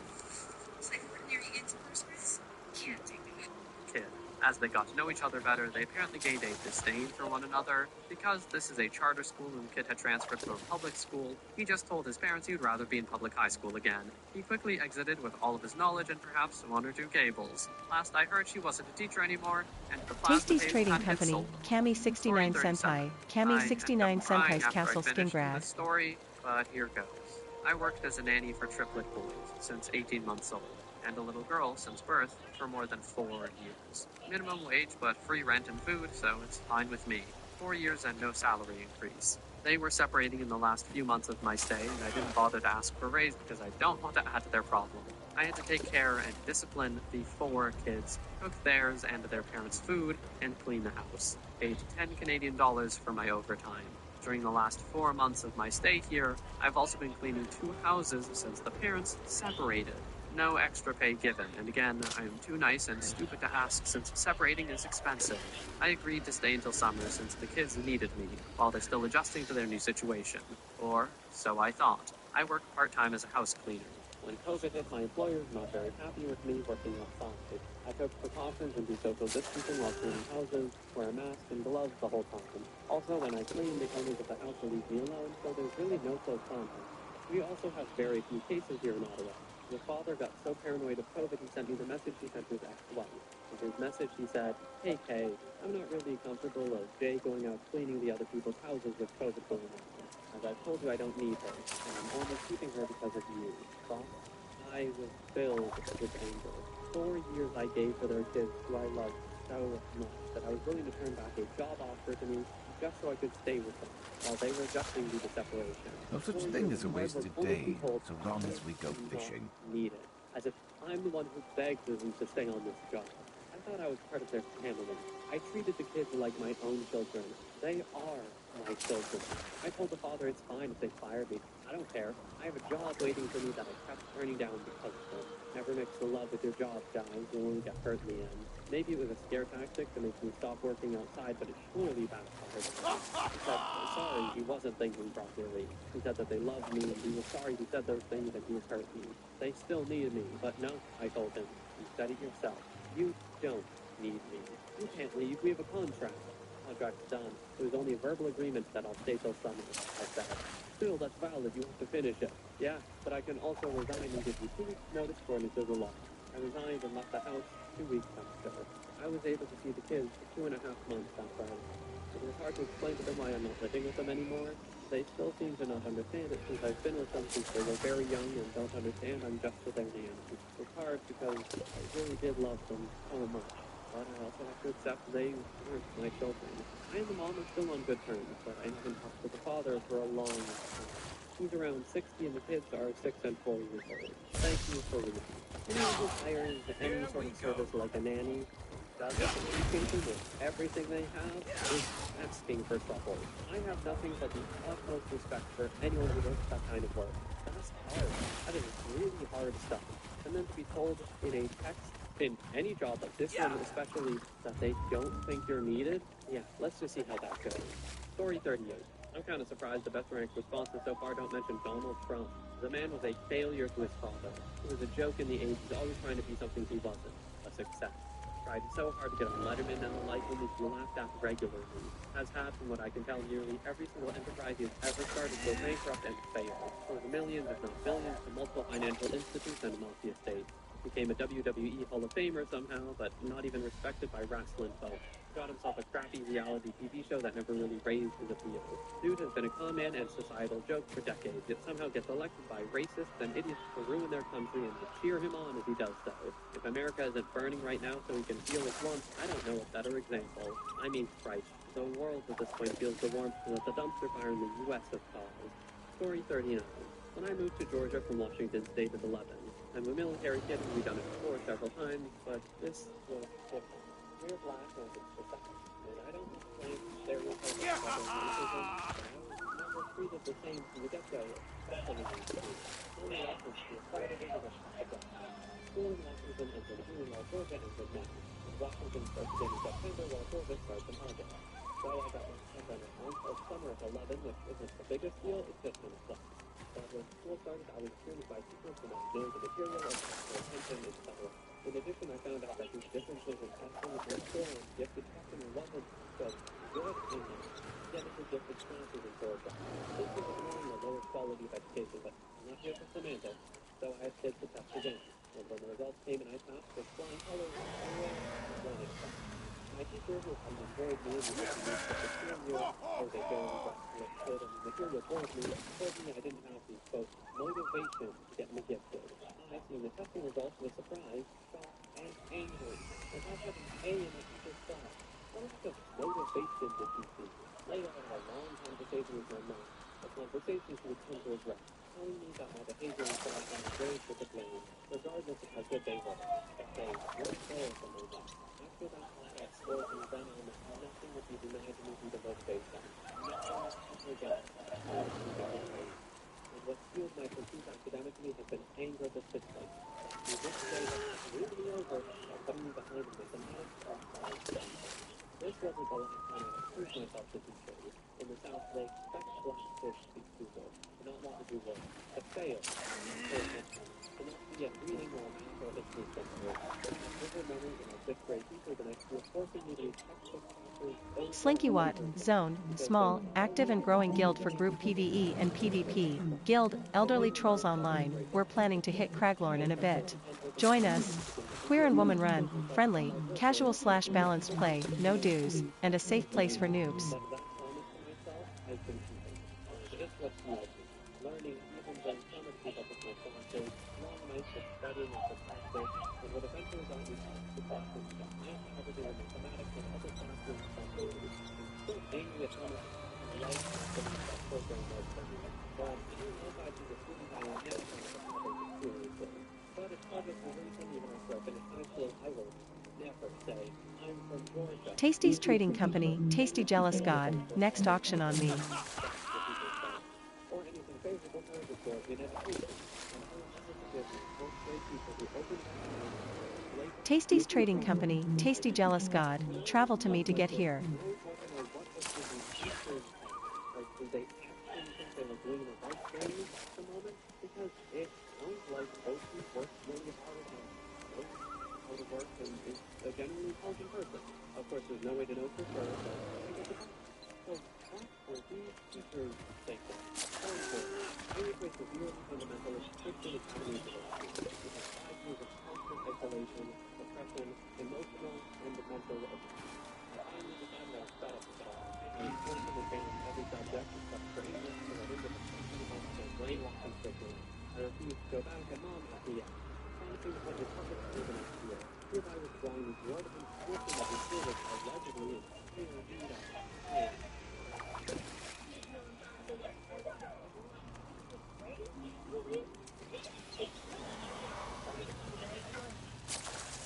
Looks like ordinary antiperspirants can't take the heat. Kid. As they got to know each other better, they apparently gained a disdain for one another. Because this is a charter school and the kid had transferred to a public school, he just told his parents he'd rather be in public high school again. He quickly exited with all of his knowledge and perhaps one or two gables. Last I heard, she wasn't a teacher anymore, and the plasma Tasty's table trading had to get company, sold. Kami 69 Story 37. Senpai, I Kami ended 69 up crying Senpai's after I Castle Skin finished Grad. the story, but here goes. I worked as a nanny for triplet boys since 18 months old, and a little girl since birth for more than 4 years. Minimum wage, but free rent and food, so it's fine with me. 4 years and no salary increase. They were separating in the last few months of my stay, and I didn't bother to ask for a raise because I don't want to add to their problem. I had to take care and discipline the 4 kids, cook theirs and their parents' food, and clean the house. Paid 10 Canadian dollars for my overtime. During the last 4 months of my stay here, I've also been cleaning 2 houses since the parents separated. No extra pay given, and again, I am too nice and stupid to ask since separating is expensive. I agreed to stay until summer since the kids needed me, while they're still adjusting to their new situation. Or, so I thought. I worked part-time as a house cleaner. When COVID hit, my employer was not very happy with me working outside. I took precautions and do social distancing while cleaning houses, wear a mask and gloves the whole time. Also, when I clean, the owners of the house will leave me alone, so there's really no close contact. We also have very few cases here in Ottawa. The father got so paranoid of COVID, he sent me the message he sent to his ex-wife. In his message, he said, "Hey, Kay, I'm not really comfortable of Jay going out cleaning the other people's houses with COVID going on. As I told you, I don't need her, and I'm only keeping her because of you." Thoughts? I was filled with anger. 4 years I gave to their kids who I loved so much that I was willing to turn back a job offer to me just so I could stay with them while they were adjusting to the separation. No such thing as a wasted day, so long as we go fishing. Needed, as if I'm the one who begged them to stay on this job. I thought I was part of their family. I treated the kids like my own children. They are my children. I told the father it's fine if they fire me. I don't care. I have a job waiting for me that I kept turning down because of them. Never mix the love with your job, guys. You'll only get hurt in the end. Maybe it was a scare tactic to make me stop working outside, but it surely backfired. He said, "I'm sorry, he wasn't thinking properly." He said that they loved me, and he was sorry he said those things and he was hurt me. They still needed me, but no, I told him. You said it yourself. You don't need me. You can't leave. We have a contract. Contract's done. It was only a verbal agreement that I'll stay till summer, I said. Still, that's valid. You have to finish it. Yeah, but I can also resign and give you 2 weeks' notice according to the law. I resigned and left the house 2 weeks after. I was able to see the kids for 2.5 months after. It was hard to explain to them why I'm not living with them anymore. They still seem to not understand it since I've been with them since they were very young and don't understand I'm just with their nanny. It's hard because I really did love them so much. But I also have to accept they weren't my children. I and the mom are still on good terms, but I haven't talked to the father for a long time. He's around 60 and the kids are 6 and 4 years old. Thank you for listening. Anyone who hires any sort of service like a nanny does education with everything they have is asking for trouble. I have nothing but the utmost respect for anyone who does that kind of work. That's hard. That is really hard stuff. And then to be told in a text, in any job like this one especially, that they don't think you're needed, yeah, let's just see how that goes. Story 38. I'm kind of surprised the best ranked responses so far don't mention Donald Trump. The man was a failure to his father. He was a joke in the 80s, always trying to be something he wasn't. A success. Tried so hard to get on Letterman and the like, only to be laughed at regularly. Has had, from what I can tell, nearly every single enterprise he has ever started go bankrupt and failed. Owes millions, if not billions, to multiple financial institutes and mafia states. Became a WWE Hall of Famer somehow, but not even respected by wrestling folks. Got himself a crappy reality TV show that never really raised his appeal. Dude has been a con man and societal joke for decades, yet somehow gets elected by racists and idiots to ruin their country and to cheer him on as he does so. If America isn't burning right now so he can feel its warmth, I don't know a better example. I mean, Christ, the world at this point feels the warmth that the dumpster fire in the U.S. has caused. Story 39. When I moved to Georgia from Washington State at 11, I'm a military kid and we've done it before several times, but this was different. We're black and it's the second, and I don't claim stereotypes of racism. I was never treated the same from the get-go, especially in school. Only reference to a part of it is a shotgun. School in Washington ends in June while Georgia ends in May. Washington starts again in September while Georgia starts in August. So I got my shotgun at once of summer at 11, which isn't the biggest deal, it's just an assault. But when school started, I was screened by teachers for not knowing the material or for attention, etc. In addition, I found out that these differences in testing were still and gifted testing wasn't so good in genetically gifted classes in Georgia. This was ignoring the lower quality of education, but I'm not here for semantics, so I had to take the test again. And when the results came and I passed with flying colors, I was excited. My teacher, who had enjoyed me and used to use such a senior, was a very graduate kid, and the material told me I didn't have the, quote, motivation to get me gifted. I, seeing the testing results, was surprised, shocked, and angry. As I had an A in my teacher's class. What lack of motivation did he see? Later, I had a long conversation with my mom. A conversation she would come to regret, telling me that my behavior in class and my grades were to blame, regardless of how good they were. But they weren't there for my mom. After that class at school, from then on, nothing would be denied me due to motivation. Nothing ever again. And what fueled my pursuit academically has been anger at the system. To this day, that screwed me over by putting me behind in mathematics and science. This wasn't the last time I had proved myself to teachers. In the South, they expect black kids to be stupid, to not want to do work, to fail, to not pay attention, to not be at reading or math or history center. I vivid memories of my fifth grade teachers in high school forcing me to read textbook chapters over Slinky and Watt, over Zone, because small, they active and growing guild for group PvE and PvP, guild, Elderly Trolls Online, we're planning to hit Craglorn in a bit. Join us. Queer and woman run, friendly, casual / balanced play, no dues, and a safe place for noobs. But that promise to myself has been keeping. It's what fueled me. Learning even when some of keep up with my classes, long nights of studying and for practice, and what eventually got me past the classes that math, everything in mathematics and other classrooms responsibilities. I'm still angry at how much time and life happening that program was for me. But I don't know if I'd be the student I am now if I never had those experiences. But it's project for reason, even after I finish high school, I will never say I'm from Georgia. Tasty's trading company, Tasty Jealous God, next auction on me. Or anything favorable for the Georgian education. And I will never forgive the fourth grade people who opened my eyes. Tasty's trading company, Tasty Jealous God, travel to me to get here. I always want to know what was in these teachers' heads. Like, did they actually think they were doing the right thing at the moment? Because it sounds like Ocean works really hard and knows how to work and is a genuinely intelligent person. Of course, there's no way to know for sure, but I get the point. So, what were these teachers thinking? How important? I equate severely fundamentalist Christian academy philosophy. We have 5 years of constant isolation, depression, emotional and mental abuse. I finally decided I was fed up with it all. I was forced to fail in every subject except for English so I didn't get the pressure of their brainwashing curriculum. I refused to go back and Mom acquiesced, promising to put Republic school the next year. Hereby withdrawing the exorbitant tuition that the school was allegedly in dire need of.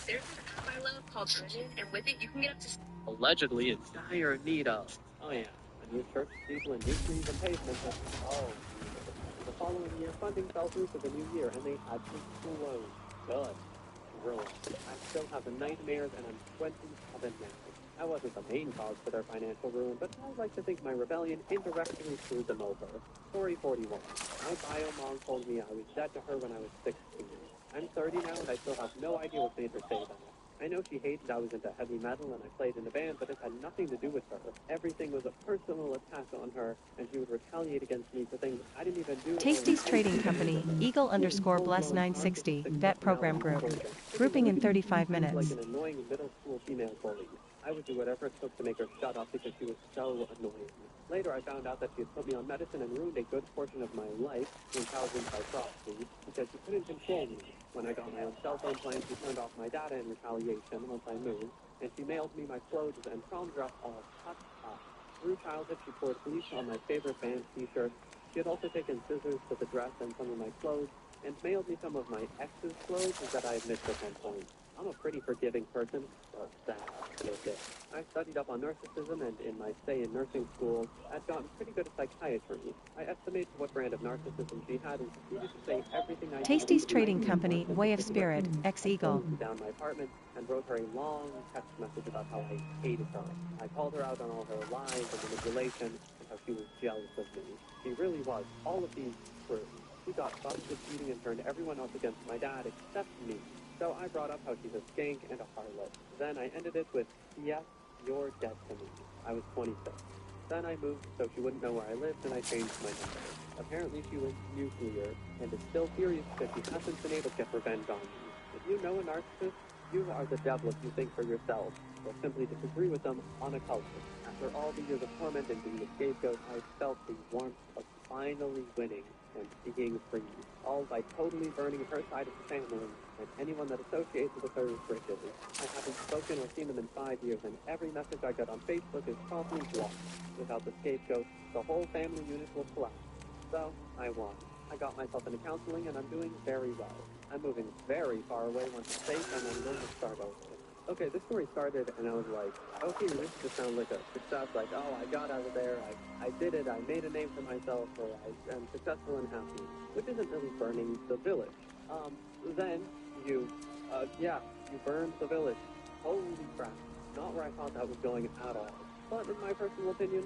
There's an app I love called Earnin, and with it you can get up to Allegedly in dire need of. Oh yeah, a new church, people, and new trees and pavements. Oh, Jesus. The following year, funding fell through for the new year, and they had to close. Good. ruined. I still have the nightmares, and I'm 27 now. I wasn't the main cause for their financial ruin, but I like to think my rebellion indirectly screwed them over. Story 41. My bio mom told me I was dead to her when I was 16. I'm 30 now, and I still have no idea what made her say that. I know she hated I was into heavy metal and I played in a band, but it had nothing to do with her. Everything was a personal attack on her, and she would retaliate against me for things I didn't even do. Tasty's Trading Company, Eagle_Bless960, Vet Program Group. Grouping in 35 minutes. Like an annoying middle school female bully. I would do whatever it took to make her shut up because she was so annoying. Later, I found out that she had put me on medicine and ruined a good portion of my life in thousands by proxy because she couldn't control me. When I got my own cell phone plan, she turned off my data in retaliation once I moved, and she mailed me my clothes and prom dress all cut up. Through childhood, she poured bleach on my favorite band t-shirt. She had also taken scissors to the dress and some of my clothes, and mailed me some of my ex's clothes that I had missed at one point. I'm a pretty forgiving person, but that is it. I studied up on narcissism, and in my stay in nursing school, I'd gotten pretty good at psychiatry. I estimated what brand of narcissism she had and proceeded to say everything I Tasty's needed to Trading make Company, her Way of Spirit, ex-Eagle. I closed down my apartment and wrote her a long text message about how I hated her. I called her out on all her lies and manipulation and how she was jealous of me. She really was. All of these true. She got busted cheating and turned everyone else against my dad except me. So I brought up how she's a skank and a harlot. Then I ended it with, yes, you're dead to me. I was 26. Then I moved so she wouldn't know where I lived, and I changed my number. Apparently she was nuclear, and is still furious because she hasn't been able to get revenge on me. If you know a narcissist, you are the devil if you think for yourself, or simply disagree with them on a culture. After all the years of torment and being a scapegoat, I felt the warmth of finally winning and being free, all by totally burning her side of the family, and anyone that associates with her is bridges. I haven't spoken or seen them in 5 years, and every message I got on Facebook is promptly blocked. Without the scapegoat, the whole family unit will collapse. So, I won. I got myself into counseling, and I'm doing very well. I'm moving very far away once it's safe, and I'm going to start over. Okay, this story started, and I was like, okay, this just sounds like a success, like, oh, I got out of there, I did it, I made a name for myself, or I am successful and happy, which isn't really burning the village. Then you burned the village. Holy crap. Not where I thought that was going at all. But in my personal opinion,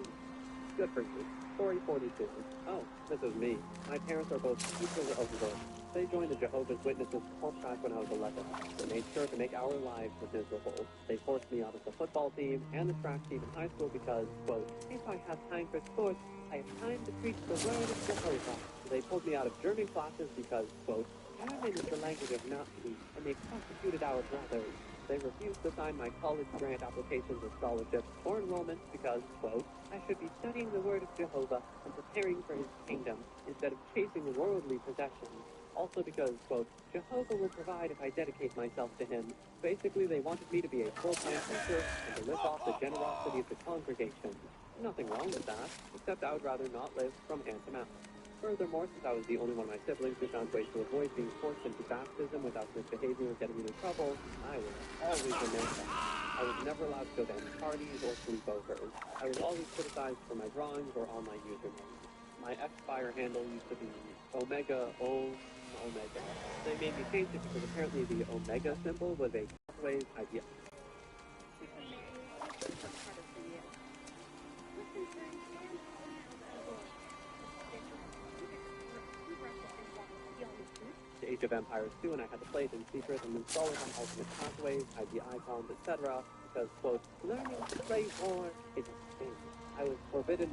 good for you. Story 42. Oh, this is me. My parents are both teachers of work. They joined the Jehovah's Witnesses cult back when I was 11. They made sure to make our lives miserable. They forced me out of the football team and the track team in high school because, quote, if I have time for sports, I have time to preach the word of Jehovah. They pulled me out of German classes because, quote, German is the language of Nazis, and they prosecuted our brothers. They refused to sign my college grant applications or scholarships or enrollments because, quote, I should be studying the word of Jehovah and preparing for his kingdom instead of chasing worldly possessions. Also because, quote, Jehovah will provide if I dedicate myself to him. Basically, they wanted me to be a full-time teacher and to live off the generosity of the congregation. Nothing wrong with that, except I would rather not live from hand to mouth. Furthermore, since I was the only one of my siblings who found ways to avoid being forced into baptism without misbehaving or getting into trouble, I was always a man. I was never allowed to go to any parties or sleepovers. I was always criticized for my drawings or online usernames. My Xfire handle used to be Omega. They made me change it because apparently the Omega symbol was a Pathways idea. To Age of Empires 2, and I had to play it in secret and install it on alternate pathways, hide the icons, etc. Because, quote, learning to play war is a sin. I was forbidden.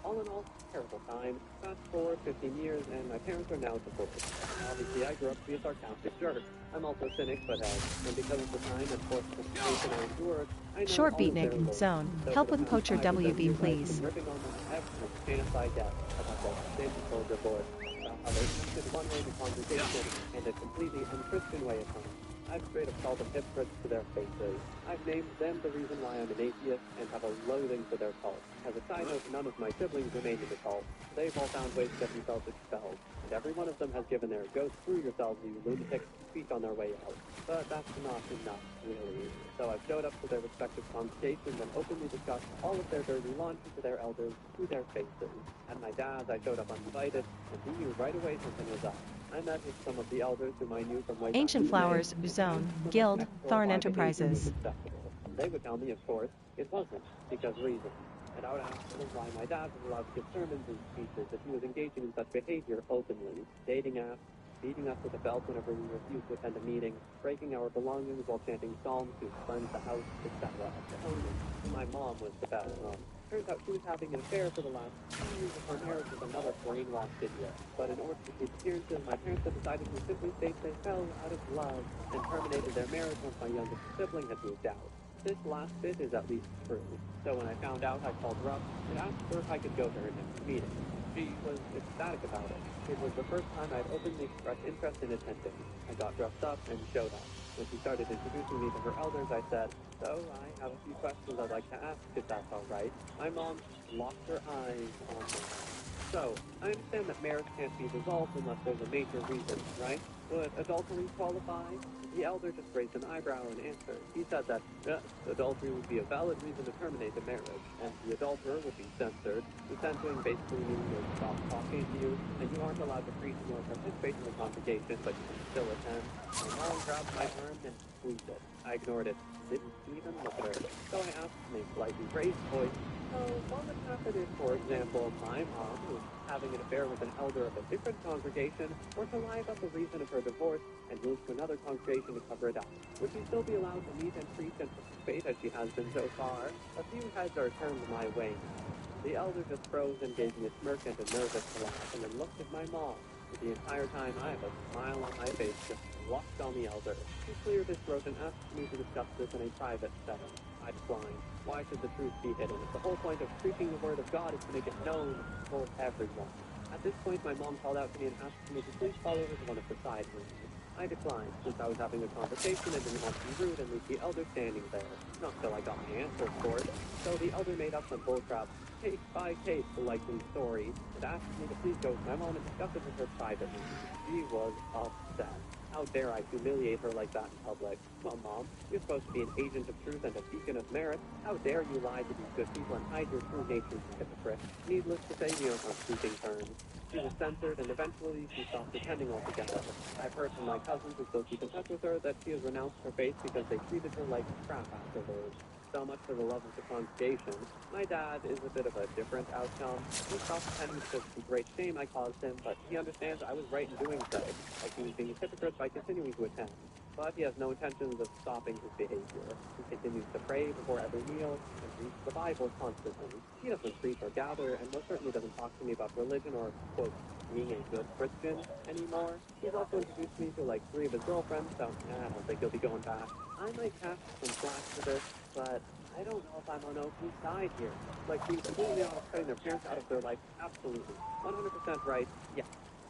All in all, terrible time. Fast forward 15 years, and my parents are now supportive. Obviously, I grew up to be a sarcastic jerk. I'm also a cynic, but and because of the time and forced frustration I endured, I know Short all beat is Nick, very low. Zone. So Help for the with past Poacher 5 to 7 WB, years, I've please. been ripping on them every chance I get about the Sandy Soldier Board, about how they acted one way in the congregation and a completely unchristian way at home. I've straight up called them hypocrites to their faces. I've named them the reason why I'm an atheist and have a loathing for their cult. As a side note, none of my siblings remain in the cult. They've all found ways to get themselves expelled. every one of them has given their "go screw yourselves, you lunatics" speech on their way out. But that's not enough, really. So I showed up to their respective congregations and openly discussed all of their dirty laundry to their elders to their faces. At my dad's, I showed up uninvited, and he knew right away something was up. I met with some of the elders whom I knew from way back Ancient in the day, Flowers, and Zone, asked them Guild, if X or Thorn Y behavior was Enterprises. acceptable. They would tell me, of course, it wasn't, because reasons. And I would ask them why my dad was allowed to give sermons and speeches if he was engaging in such behavior openly, dating apps, beating us with a belt whenever we refused to attend a meeting, breaking our belongings while chanting psalms to cleanse the house, etc. My mom was the best one. Turns out she was having an affair for the last 2 years of her marriage with another brainwashed idiot. But in order to keep appearances, my parents had decided to simply state they fell out of love and terminated their marriage once my youngest sibling had moved out. This last bit is at least true. So when I found out, I called her up and asked her if I could go to her next meeting. She was ecstatic about it. It was the first time I'd openly expressed interest in attending. I got dressed up and showed up. When she started introducing me to her elders, I said, "So, I have a few questions I'd like to ask, if that's all right." My mom locked her eyes on me. So, I understand that marriage can't be dissolved unless there's a major reason, right? Would adultery qualify? The elder just raised an eyebrow and answered. He said that, yes, adultery would be a valid reason to terminate the marriage, and the adulterer would be censored. The censoring basically means they stop talking to you, and you aren't allowed to preach nor participate in the congregation, but you can still attend. My mom grabbed my arm and squeezed it. I ignored it. Didn't even look at her. So I asked in a slightly raised voice, "So, what would happen if, for example, my mom was having an affair with an elder of a different congregation, or to lie about the reason of her divorce and move to another congregation to cover it up? Would she still be allowed to meet and preach and participate as she has been so far?" A few heads are turned my way now. The elder just froze and gave me a smirk and a nervous laugh, and then looked at my mom. The entire time I have a smile on my face, just locked on the elder. He cleared his throat and asked me to discuss this in a private setting. I declined. Why should the truth be hidden? If the whole point of preaching the word of God is to make it known for everyone. At this point, my mom called out to me and asked me to please follow her to one of the side rooms. I declined, since I was having a conversation and didn't want to be rude and leave the elder standing there. Not till I got my answer, of course. So the elder made up some bullcrap, case by case, likely story, and asked me to please go with my mom and discuss it with her privately. She was upset. How dare I humiliate her like that in public? Well, Mom, you're supposed to be an agent of truth and a beacon of merit. How dare you lie to these good people and hide your true nature, you hypocrite? Needless to say, we aren't on speaking terms. She was censored, and eventually she stopped attending altogether. I've heard from my cousins who still keep in touch with her that she has renounced her faith because they treated her like crap afterwards. So much for the love of the congregation. My dad is a bit of a different outcome. He stopped attending because of the great shame I caused him, but he understands I was right in doing so, like he was being a hypocrite by continuing to attend. But he has no intentions of stopping his behavior. He continues to pray before every meal and reads the Bible constantly. He doesn't preach or gather, and most certainly doesn't talk to me about religion or, quote, being a good Christian anymore. He's also introduced me to like 3 of his girlfriends, so I don't think he'll be going back. I might catch some flack for this, but I don't know if I'm on OP's side here. Like, being completely honest, cutting their parents out of their life, absolutely. 100% right, yeah.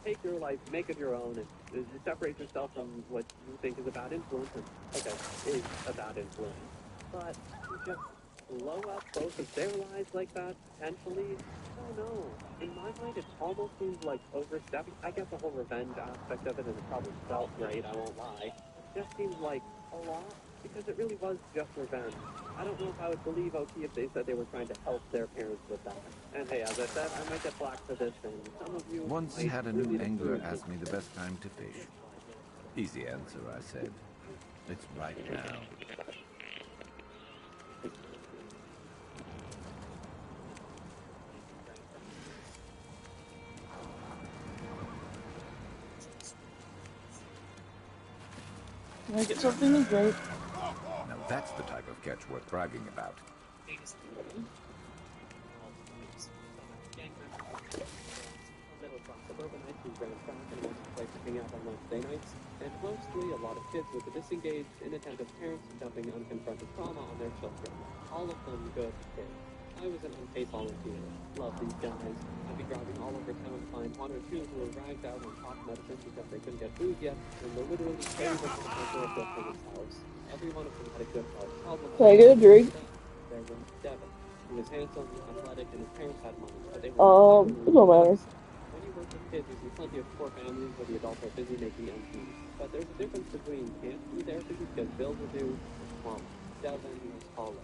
Take your life, make it your own, and separate yourself from what you think is a bad influence, and, okay, is a bad influence. But to just blow up both of their lives like that, potentially, I don't know. In my mind, it almost seems like overstepping. I get the whole revenge aspect of it, and it probably felt great, I won't lie. It just seems like a lot, because it really was just revenge. I don't know if I would believe OP if they said they were trying to help their parents with that. And hey, as I said, I might get flack for this, and some of you Once might had a really new angler disagree with ask me the best time to fish. Easy answer, I said. It's right now. Can I get something to drink? Now that's the type of catch worth bragging about. Suburbanites who ran track and went to play to hang out on Wednesday nights, and mostly a lot of kids with the disengaged, inattentive parents dumping unconfronted trauma on their children. All of them good kids. I was an unpaid volunteer. Love these guys. I'd be driving all over town to find 1 or 2 who were ragged out on top medicine because they couldn't get food yet, and were literally carrying them to the center of their parents' house. Every one of them had a good heart. Can I get a drink? There was Devin. He was handsome, athletic, and his parents had money, but they It were don't matter. when you universe of kids, you see plenty of poor families where the adults are busy making ends meet. But there's a difference between can't be there for you because bills are due and won't. Devin was hollow.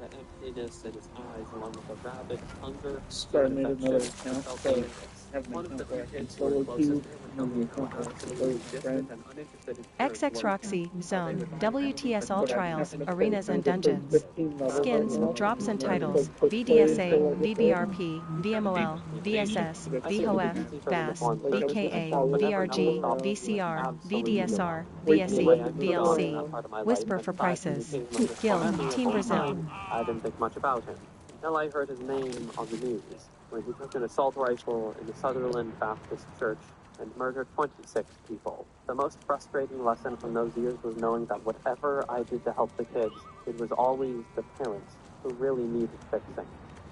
The emptiness in his eyes, along with the rabid hunger So I and made affection, another account, felt so I dangerous. have an One of the account few where I can kids who were solo closest queue, to him would and tell then me the how account where I can absolutely play with distant friends. and uninterested his parents were. XXRoxy, Zone, WTS All But I Trials, happen to play Arenas and for Dungeons. 15 levels right Skins, now, drops and and I titles, play quick play VDSA, until I get there. VBRP, VMOL, VSS, But I see it would VHOF, be easy for him to VAS, form like I was just VKA, circumstances, but following never people VRG, stop. around, like VCR, Absolutely not. VDSR, waiting for Anyway, VSE, I them to moved on in start. that VLC. part of my life, Whisper and for aside from the prices. occasional Guild, discord memory of Team old Brazil. times, I didn't think much about him until I heard his name on the news when he took an assault rifle in the Sutherland Baptist Church and murdered 26 people. The most frustrating lesson from those years was knowing that whatever I did to help the kids, it was always the parents who really needed fixing.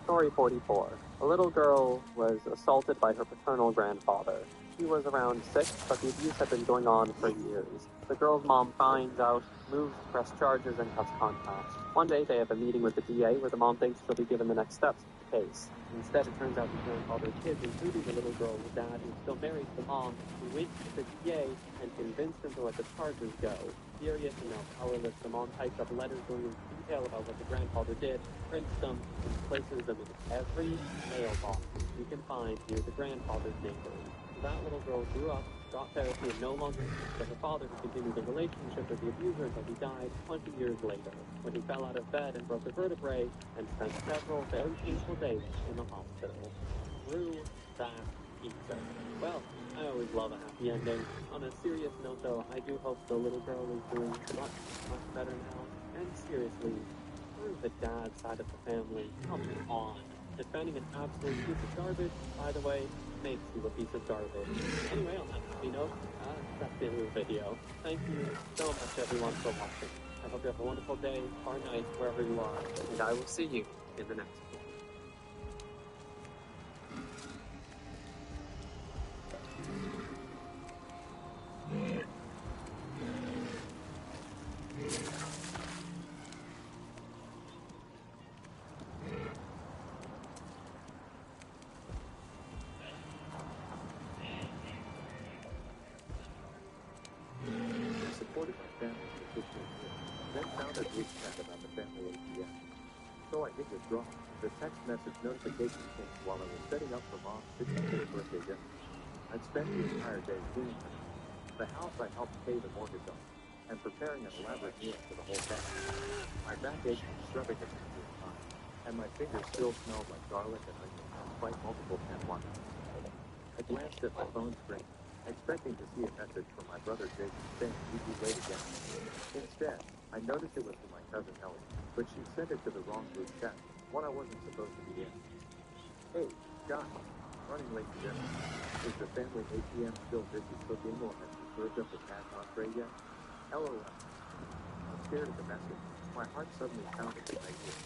Story 44. A little girl was assaulted by her paternal grandfather. She was around 6, but the abuse had been going on for years. The girl's mom finds out, moves to press charges, and cuts contact. One day they have a meeting with the DA where the mom thinks she'll be given the next steps of the case. Instead, it turns out the grandfather's kids, including the little girl's dad, who's still married to the mom, who went to the DA and convinced him to let the charges go. Furious and now powerless, the mom types up letters going into detail about what the grandfather did, prints them, and places them in every mailbox you can find near the grandfather's neighbors. That little girl grew up, got therapy, and no longer but her father who continued the relationship with the abuser until he died 20 years later, when he fell out of bed and broke a vertebrae and spent several very painful days in the hospital. Through that pizza. Well, I always love a happy ending. On a serious note, though, I do hope the little girl is doing much, much better now. And seriously, screw the dad side of the family. Come on. Defending an absolute piece of garbage, by the way, makes you a piece of garbage. Anyway, on that happy note, that's the end of the video. Thank you so much, everyone, for watching. I hope you have a wonderful day or night, wherever you are, and I will see you in the next one. I supported my family for 15 years, then found a group chat about the family ATM. So I hit withdraw. The text message notification came while I was setting up for Mom's 65th birthday dinner. I'd spent the entire day cleaning the house I helped pay the mortgage on, and preparing an elaborate meal for the whole family. My back ached from scrubbing the entire time, and my fingers still smelled like garlic and onion despite multiple pan washings. I glanced at my phone screen, expecting to see a message from my brother Jason saying he'd be late again. Instead, I noticed it was from my cousin Ellie, but she sent it to the wrong group chat, one I wasn't supposed to be in. Hey, Josh, running late to dinner. Is the family ATM still busy cooking or has you served up the cat entree yet? LOL. I stared at the message. My heart suddenly pounded in my ears.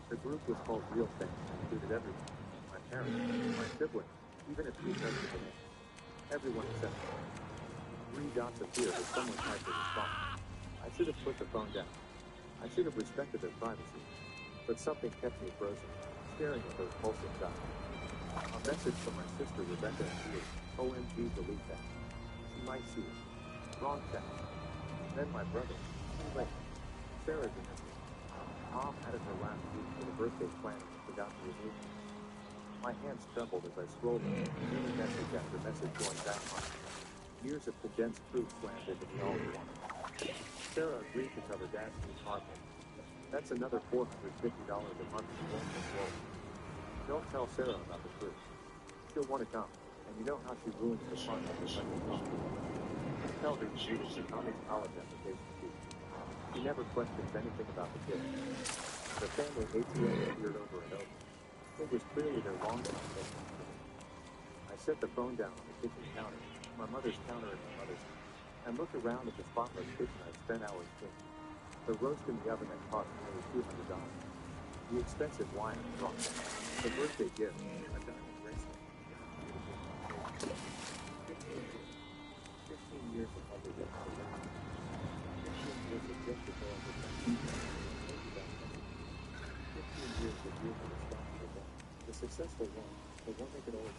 The group was called Real Family and included everyone. My parents, my siblings, even a few cousins of mine. Everyone except me. 3 dots appeared as someone typed a response. I should have put the phone down. I should have respected their privacy. But something kept me frozen, staring at those pulsing dots. A message from my sister Rebecca and Julie. OMG, delete that. She might see it. Wrong text. Then my brother. Too late. Sarah didn't. Mom added her last week for the birthday planning and forgot to remove it. My hands trembled as I scrolled it, reading message after message going back on it. Years of condensed fruit slammed into me all at once. Sarah agreed to cover Dad's new car payment. That's another $450 a month she won't get rolled. Don't tell Sarah about the cruise. She'll want to come, and you know how she ruins the fun of the country club. Tell her you needed the Tommy's college application fee. She never questions anything about the kids. The family ATM appeared over and over. It was clearly their long-term thing. I set the phone down on the kitchen counter, my mother's counter in my mother's house, and looked around at the spotless kitchen I'd spent hours cleaning. The roast in the oven that cost nearly $200. The expensive wine and rum. The birthday gift, a diamond bracelet. 15 years of mother work for life. 15 years of just before I was 15 years of being a responsible one. The successful one. The one they could always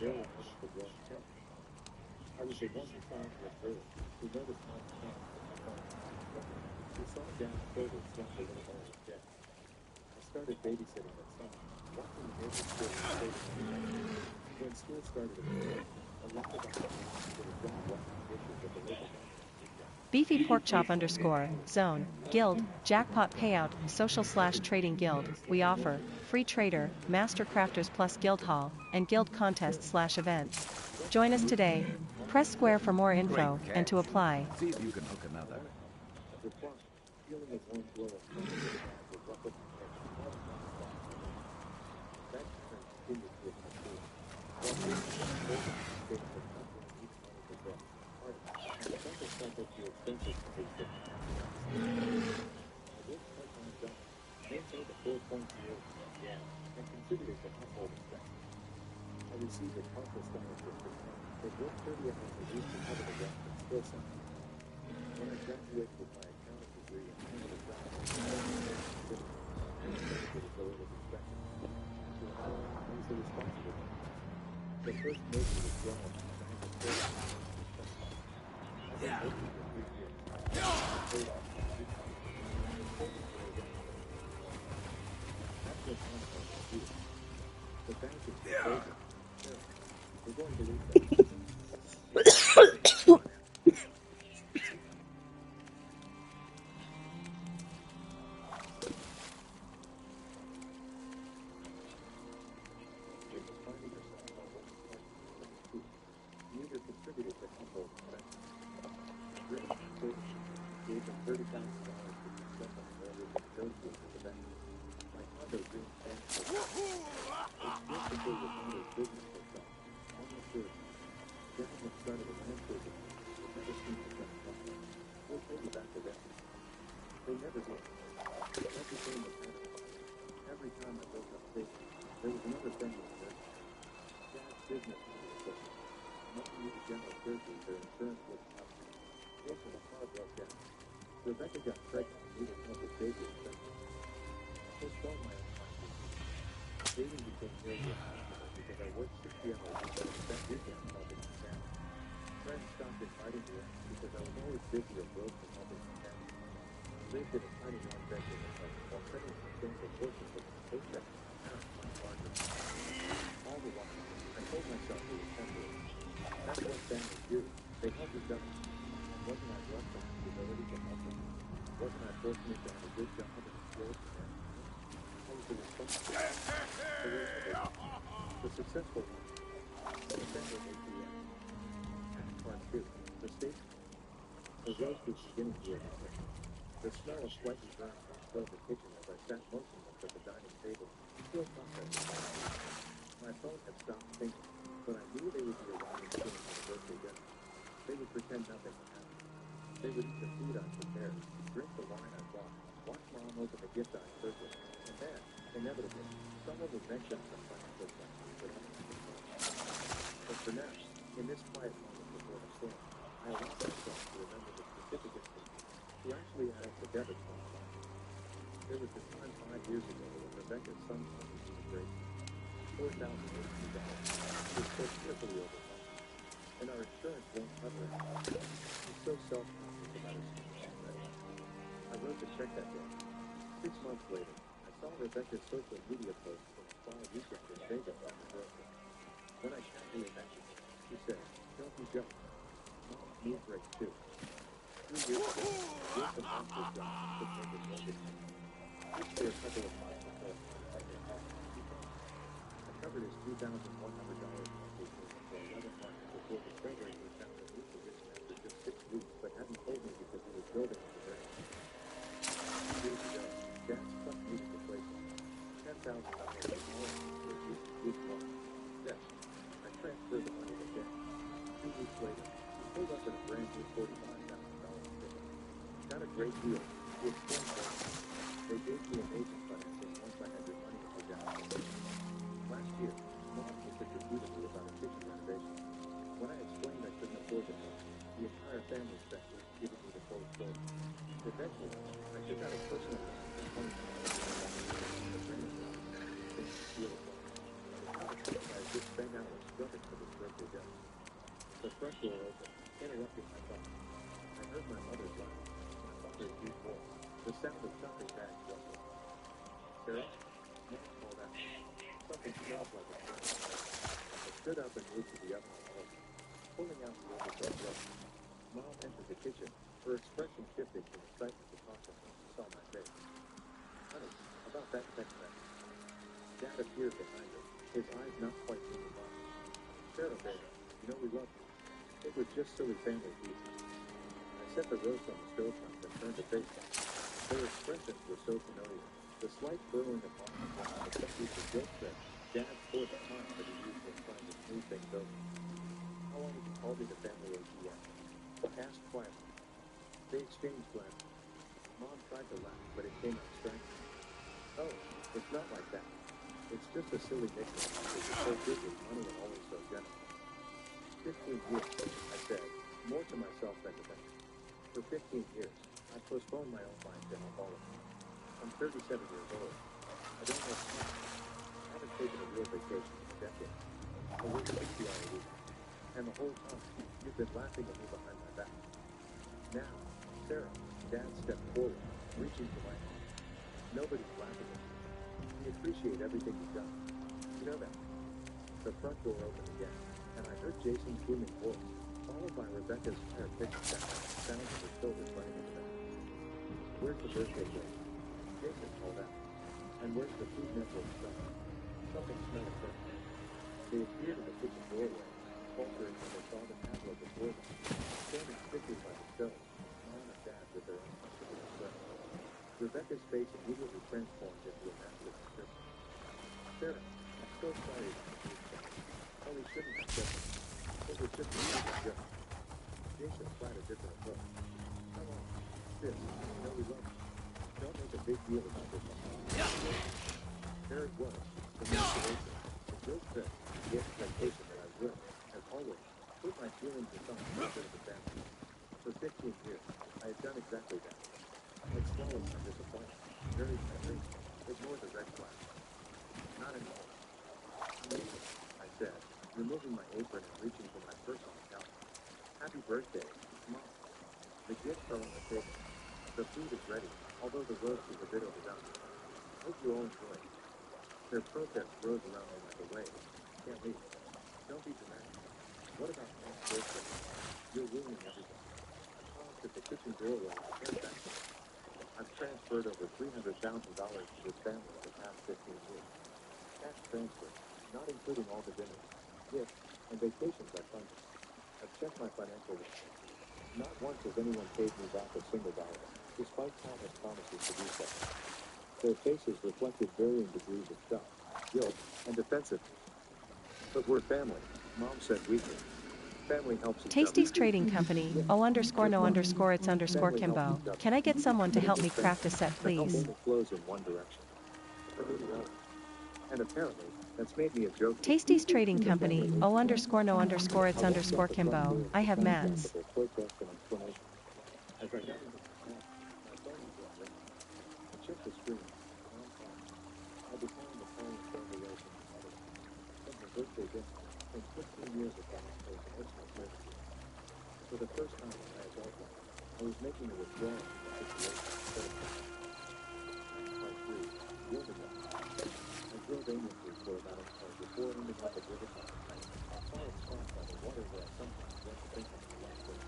barely noticed the growing tent. I was the one who found her early, who noticed my hand in the phone. Who saw Dad's shoulder slump a little more with Dad. I started babysitting that summer, watching the neighbor's kids skating on the lake. When school started in the fall, a lot of the houses would have gone washing dishes at the local laundry. Beefy pork chop _ zone, guild, jackpot payout, social/trading guild. We offer free trader, master crafters plus guild hall, and guild contest/events. Join us today. Press square for more info Great and to catch. apply. See if you can hook another. Reply, feeling a warm glow of comfort in the hands of ruffled hair, all the time flies. That pattern continued with my school. While being older, skating was comfortable and each moment was rough, harder, and the cycle cycled through expensive space that I worked part-time job, maintained a 4.0 GPA, and contributed to household expenses. I received a partial scholarship for training, but worked 30 hours a week to cover the rest and skill set. When I graduated with my accounting degree and handled a job, I was a little respected. To another, I was the responsible one. The first major withdrawal from the bank of credit was successful. I've been working for 3 years. I paid off my income. I was hoping for a down payment. That's what I'm going to do. The bank is closing. Sure. We're going to lose that. It was finding herself while working part-time. Neither contributed to household expenses. British services gave them $30,000 to be spent on an order to negotiate with the bank. My condo dream stands for it's just before your daughter's business takes off. Almost sure. Dad had started a landscaping business with never seen the best company. We'll pay you back the rest. They never did. That became the pattern. Every time I woke up sick, there was another thing in the works. Dad's business needed equipment. Mom needed general surgery, their insurance wouldn't cover. Most of the car broke down. Rebecca got pregnant and needed help with baby expenses. I postponed my own life. Dating became nearly impossible because I worked 60 hours a week and spent weekends helping my family. Friends stopped inviting me out because I was always busy or broke from helping my family. I lived in a tiny one-bedroom apartment while spending substantial portions of my paycheck on my parents' much larger home. All the while, I told myself it was temporary. That's what families do. They help each other. And wasn't I blessed to have the ability to help them? Wasn't I fortunate to have a good job and a skills to manage them? I was the responsible one. The successful one. The family ATM. Act Part 2. The station. The roast was beginning to overcook. The smell of slightly burned meat filled the kitchen as I sat motionless at the dining table, still processing. My phone had stopped thinking, but I knew they would be arriving soon for the birthday dinner. They would pretend nothing would happen. They would eat the food I prepared, drink the wine I bought, watch Mom open the gift I purchased, and then, inevitably, someone would mention some financial questions that I had to solve. But for now, in this quiet moment before the storm, I allowed myself to remember the specific incident, to actually add up the debit card. There was the time 5 years ago when Rebecca's son told me she was raped. $4,018. It was so carefully overcome, and our insurance won't cover it. She's so self-conscious about her secret already. I wrote the check that day. 6 months later, I saw Rebecca's social media post from a fall weekend in Vegas on her birthday. When I casually mentioned it, she said, "Don't be jealous. Mom's mood break too." 3 years ago, Jason lost his job and took over mortgage payment. Just for a couple of months before I came home, he called. I covered his $2,100 monthly payment for 11 months before discovering he found a new position after just 6 weeks, but hadn't told me because he was building on the brand. 2 years ago, Dad's truck needed replacement. $10,000 was all I needed for week one. Then, I transferred the money to Dad. 2 weeks later, he pulled up in a brand new $45,000 ticket. Not a great deal. He explained that they gave me amazing financing once I had your money as a down payment. Last year, Mom insisted repeatedly about a kitchen renovation. When I explained I couldn't afford the loan, the entire family spent weeks giving me the full story. Eventually, I took out a personal loan for $20,000. The training loan, the steel loan. The conversation I had just spent hours scrubbing for this birthday dinner. The front door opened, interrupting my thoughts. I heard my mother's laugh, my father's deep voice, the sound of shopping bags rustling. Sarah? Mom called out. Something smells like a fire. I stood up and moved to the oven on the hook, pulling out the overfed milk. Mom entered the kitchen, her expression shifting from excitement to caution when she saw my face. Honey, about that text message. Dad appeared behind her, his eyes not quite moving on. Sarah, baby, you know we love you. It was just silly family reasons. I set the roast on the stovetop and turned to face them. Their expressions were so familiar. The slight burrowing of mom was especially the guilt trip. Dad poured the time that he used when trying to smooth things over. How long have you called me the family ATM? Asked quietly. They exchanged glances. Mom tried to laugh, but it came out strangled. Oh, it's not like that. It's just a silly nickname because you're so good with money and always so generous. 15 years, I said, more to myself than to them. For 15 years, I've postponed my own life to help all of you. I'm 37 years old. I don't have time. I haven't taken a real vacation in a decade. I work 60 hours a week. And the whole time, you've been laughing at me behind my back. Now, Sarah, Dad stepped forward, reaching for my arm. Nobody's laughing at you. We appreciate everything you've done. You know that. The front door opened again, and I heard Jason's booming voice, followed by Rebecca's higher-pitched sound of her shoulders running into the house. Where's the birthday cake? Jason called out. And where's the Food Network stuff? Something smelled fresh. They appeared in the kitchen doorway, faltering when they saw the tablet before them, standing stiffly by the stove, Mom and Dad with their uncomfortable expression. Rebecca's face immediately transformed into a mask of suspicion. Sarah, I'm so sorry about the food stuff. Oh, we shouldn't have said that. It was just a simple joke. Jason tried a different approach. Come on, sis, you know we love you. Don't make a big deal about this one. There it was, the manipulation, the guilt trip, the expectation that I would, as always, put my feelings aside instead of the family. For 15 years, I had done exactly that. I'd swallowed my disappointment, buried my grief, ignored the red flags. Not anymore. Amazing, I said, removing my apron and reaching for my personal calendar. Happy birthday, Mom. The gift fell on the table. The food is ready, although the roast is a bit overdone. Hope you all enjoy it. Their protest rose around me like a wave. Can't leave. Don't be dramatic. What about Mom's birthday? You're ruining everything. I paused at the kitchen doorway and turned back to me. I've transferred over $300,000 to this family in the past 15 years. Cash transfer, not including all the dinners, gifts, and vacations I've funded. I've checked my financial records. Not once has anyone paid me back a single dollar, despite countless promises to do so. Their faces reflected varying degrees of shock, guilt, and defensiveness. But we're family, Mom said weakly. Family helps each other. Tasty's Trading Company, O_no_it's_Kimbo. Can I get someone to help me craft a set, The help please? only flows in one direction. For me alone. And apparently, that's made me a joke. Tasty's Trading Company, O_no_it's_Kimbo. I have mats. Protest and explanation. As I got into my car, my phone began ringing. I checked the screen. Mom called. I declined the phone and turned away from my mother. From her birthday dinner, and 15 years of financial and personal services. For the first time in my adult life, I was making a withdrawal from the situation instead of Part 3, Riverside. I drove aimlessly for about an hour before ending up at Riverside. A quiet spot by the water where I sometimes went to think of my last day.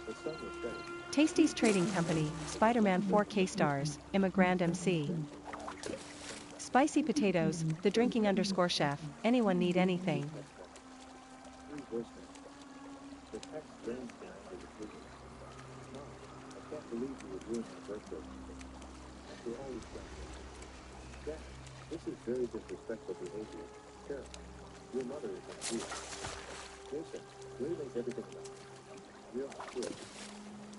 The sun was setting. Tasty's Trading Company, Spider-Man 4K stars, Immigrant MC. Spicy potatoes, the drinking_chef, anyone need anything? 3 voicemails. The text ranged from anger to pleading. Mom, I can't believe you would ruin my birthday for me. After all we've done here. Dad, this is very disrespectful behavior. Sarah, your mother is in tears. Jason, Ray makes everything about me. Real sure.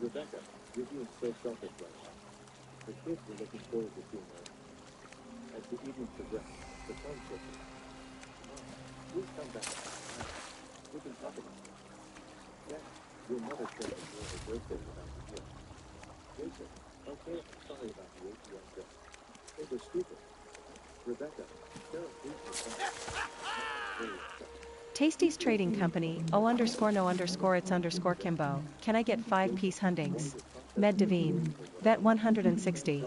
Rebecca, you're being so selfish right now. The kids were looking forward to seeing her. As the evening progressed, the phone shifted. Mom, please come back. We can talk about this. Dad, your mother couldn't enjoy her birthday without you here. Jason, okay, I'm sorry about the ATM joke. It was stupid. Rebecca, Sarah, please respond. Mom is very upset. Tasty's Trading Company, O underscore no underscore it's underscore Kimbo. Can I get 5-piece hundings? Med Devine. Vet 160.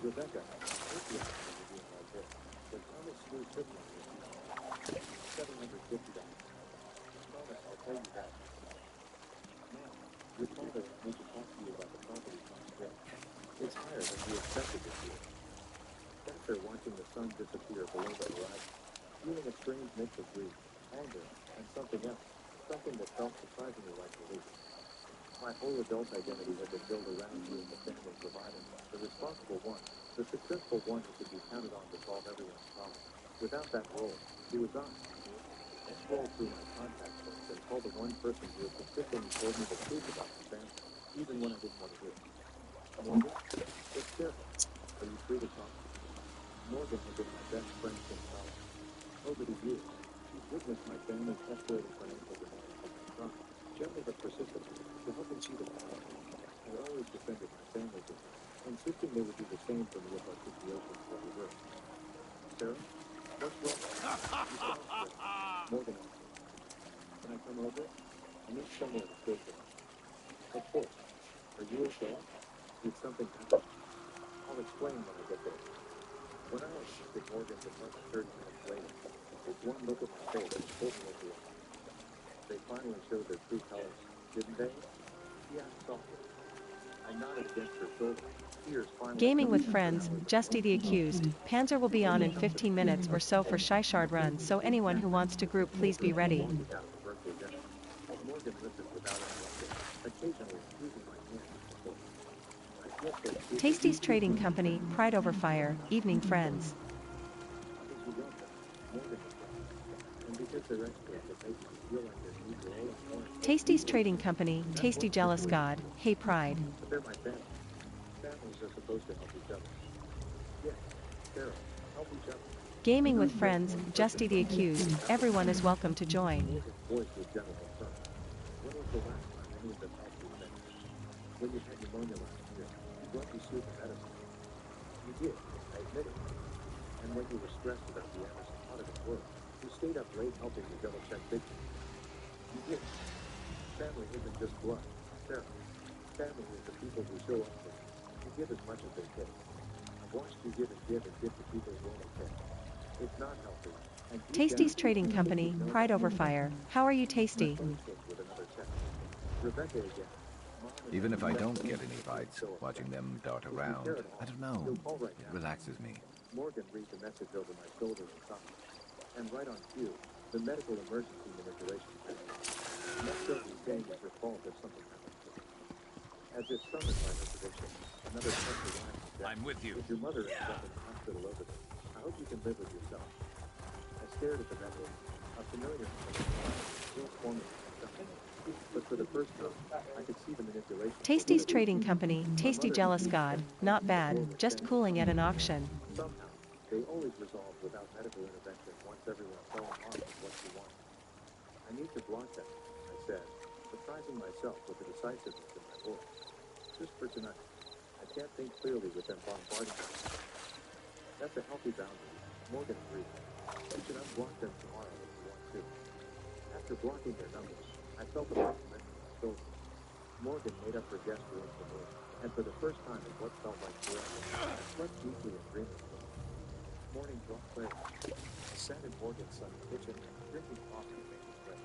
Rebecca, what's the option of doing like this? The Thomas Slew trip line is $750. Thomas, I'll tell you that. Now, your father needs to talk to you about the property tax bill. It's higher than we expected this year. Back there watching the sun disappear below the horizon, feeling a strange mix of grief, anger, and something else, something that felt surprisingly like relief. My whole adult identity had been built around you and the family provider, the responsible one, the successful one who could be counted on to solve everyone's problems. Without that role, he was gone. I scrolled through my contact list and called the one person who had consistently told me the truth about my family, even when I didn't want to hear it. Morgan, it's Sarah. Are you free to talk? Morgan has been my best friend since college. Over the years, she's witnessed my family's escalating financial demands for my son, gently but persistently, to help him see the value. I always defended my family to her, insisting they would do the same for me if our situations were reversed. Sarah, what's wrong? You sound stressed. Morgan answered. Can I come over? I need somewhere to stay for us. Of course. Are you okay? Did something happen? I'll explain when I get there. When I arrived at Morgan's apartment 30 minutes later, just one look at my face pulled me into it. They finally showed their true colors, didn't they? She asked softly. I nodded against her shoulder. Tears finally Gaming with coming after friends, hours of Justy the Accused. Panzer will be on in 15 minutes or so for Shyshard Run, so anyone who wants to group please be ready. walking out of the birthday dinner. Morgan listened without interrupting, occasionally squeezing my hand as before. I slipped her sweet Tasty's Trading Company, Pride Over Fire, Evening Friends. because you love them. Morgan was right. And because they're experts at making you feel like their needs are always more important. Tasty's Trading Company, Tasty Jealous God, Hey Pride. But they're my family. Families are supposed to help each other. Yes, Sarah, help each other. Gaming with friends, Justy the Accused. Everyone is welcome to join. Morgan's voice was gentle and firm. When was the last time any of them helped you think? When you had pneumonia last year, you brought you soup and medicine. You did, I admit it. And when you were stressed about the Anderson audit at work, you stayed up late helping me double-check figures. You did. Family isn't just blood, Sarah. Family is the people who show up for you. You give as much as they take. I've watched you give and give to people who only take. It's not healthy. And deep Tasty's down, Trading you Company, know Pride that. Over Fire. How are you, Tasty? With another text. Rebecca again. Mom and Even if I Dad don't said get any bites, watching them dart around, I don't know, He'll call right it now. relaxes me. Morgan reads a message over my shoulder and stopped. And right on cue, the medical emergency manipulation package. Next up, he's saying it's your fault if something happens to you. As if summoned by her prediction, another text arrives and says, I'm with you. if your mother ends up in the hospital overdose, I hope you can live with yourself. I stared at the message. A familiar still forming in my stomach. But for the first time, I could see the manipulation. Tasty's Trading Company, Tasty Jealous God. Not bad, just cooling at an auction. Somehow, they always resolved without medical intervention once everyone fell in love with what she wanted. I need to block them, I said, surprising myself with the decisiveness in my voice. Just for tonight. I can't think clearly with them bombarding me. That's a healthy boundary. Morgan agreed. You should unblock them tomorrow if you want to. After blocking their numbers, I felt a light lift in my shoulders. Morgan made up her guest room for me, and for the first time in what felt like forever, I slept deeply and dreamlessly. Morning brought clarity. I sat in Morgan's sunny kitchen, drinking coffee and making bread.